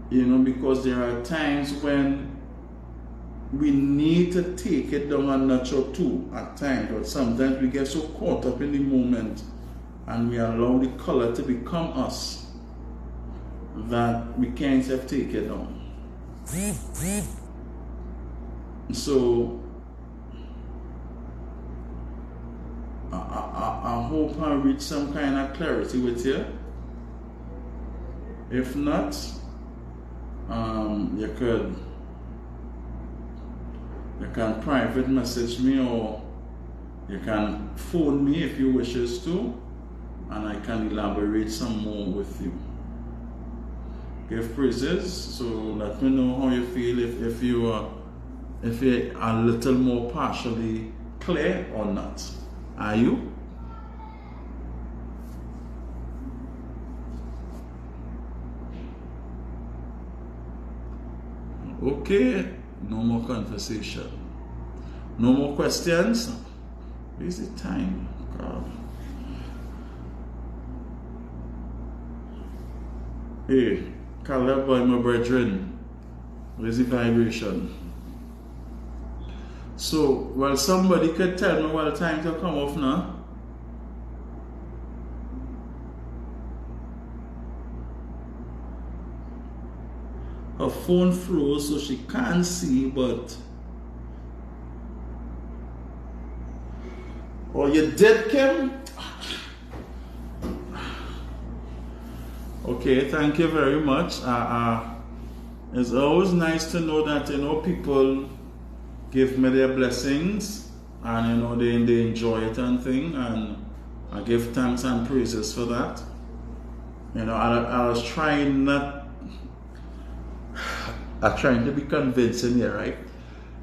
you know, because there are times when we need to take it down a notch or two at times, but sometimes we get so caught up in the moment and we allow the color to become us that we can't have take it down. So I hope I reach some kind of clarity with you. If not, you can private message me, or you can phone me if you wishes to, and I can elaborate some more with you. Give praises. So let me know how you feel, if you're a little more partially clear or not. Are you? Okay, no more conversation. No more questions. Where's the time? God. Hey, Caleb boy, my brethren. Where's the vibration? So, well, somebody could tell me what time to come off now. Her phone froze, so she can't see, but... Oh, you did, Kim? Okay, thank you very much. It's always nice to know that, you know, people give me their blessings and, you know, they enjoy it and thing, and I give thanks and praises for that. You know, I was trying not, I'm trying to be convincing here, right?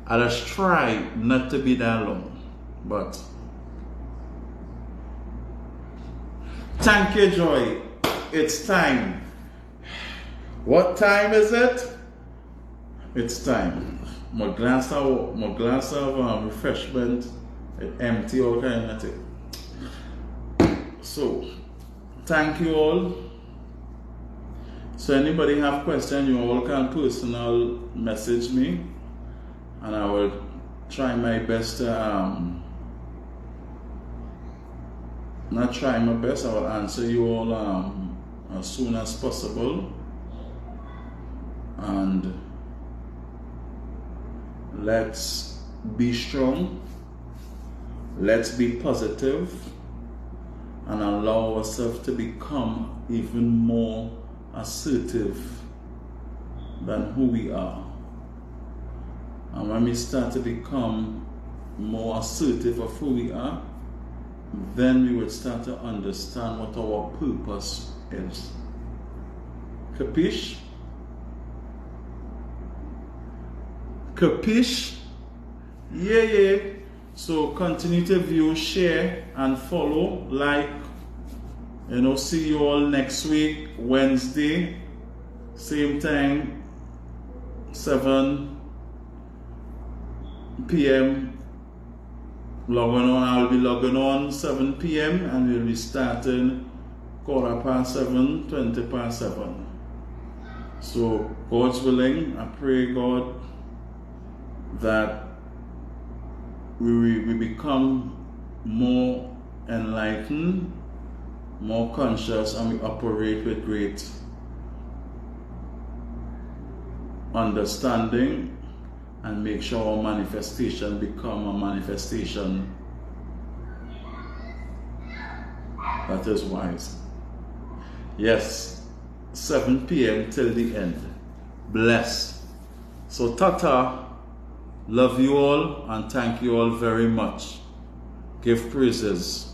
I just try not to be that long, but thank you, Joy. It's time. What time is it? It's time. My glass of refreshment, empty all kind of thing. So, thank you all. So anybody have question, you all can personal message me, and I will try my best to not try my best, I will answer you all as soon as possible. And let's be strong, let's be positive, and allow ourselves to become even more assertive than who we are. And when we start to become more assertive of who we are, then we will start to understand what our purpose is. Capiche? Capiche? Yeah. So continue to view, share, and follow, like. You know, see you all next week, Wednesday, same time, 7 p.m. Logging on. I'll be logging on 7 p.m. and we'll be starting 7:15, 20 past 7. So, God's willing, I pray God that we become more enlightened, more conscious, and we operate with great understanding, and make sure our manifestation become a manifestation that is wise. Yes, 7 p.m. till the end. Blessed. So Tata, love you all and thank you all very much. Give praises.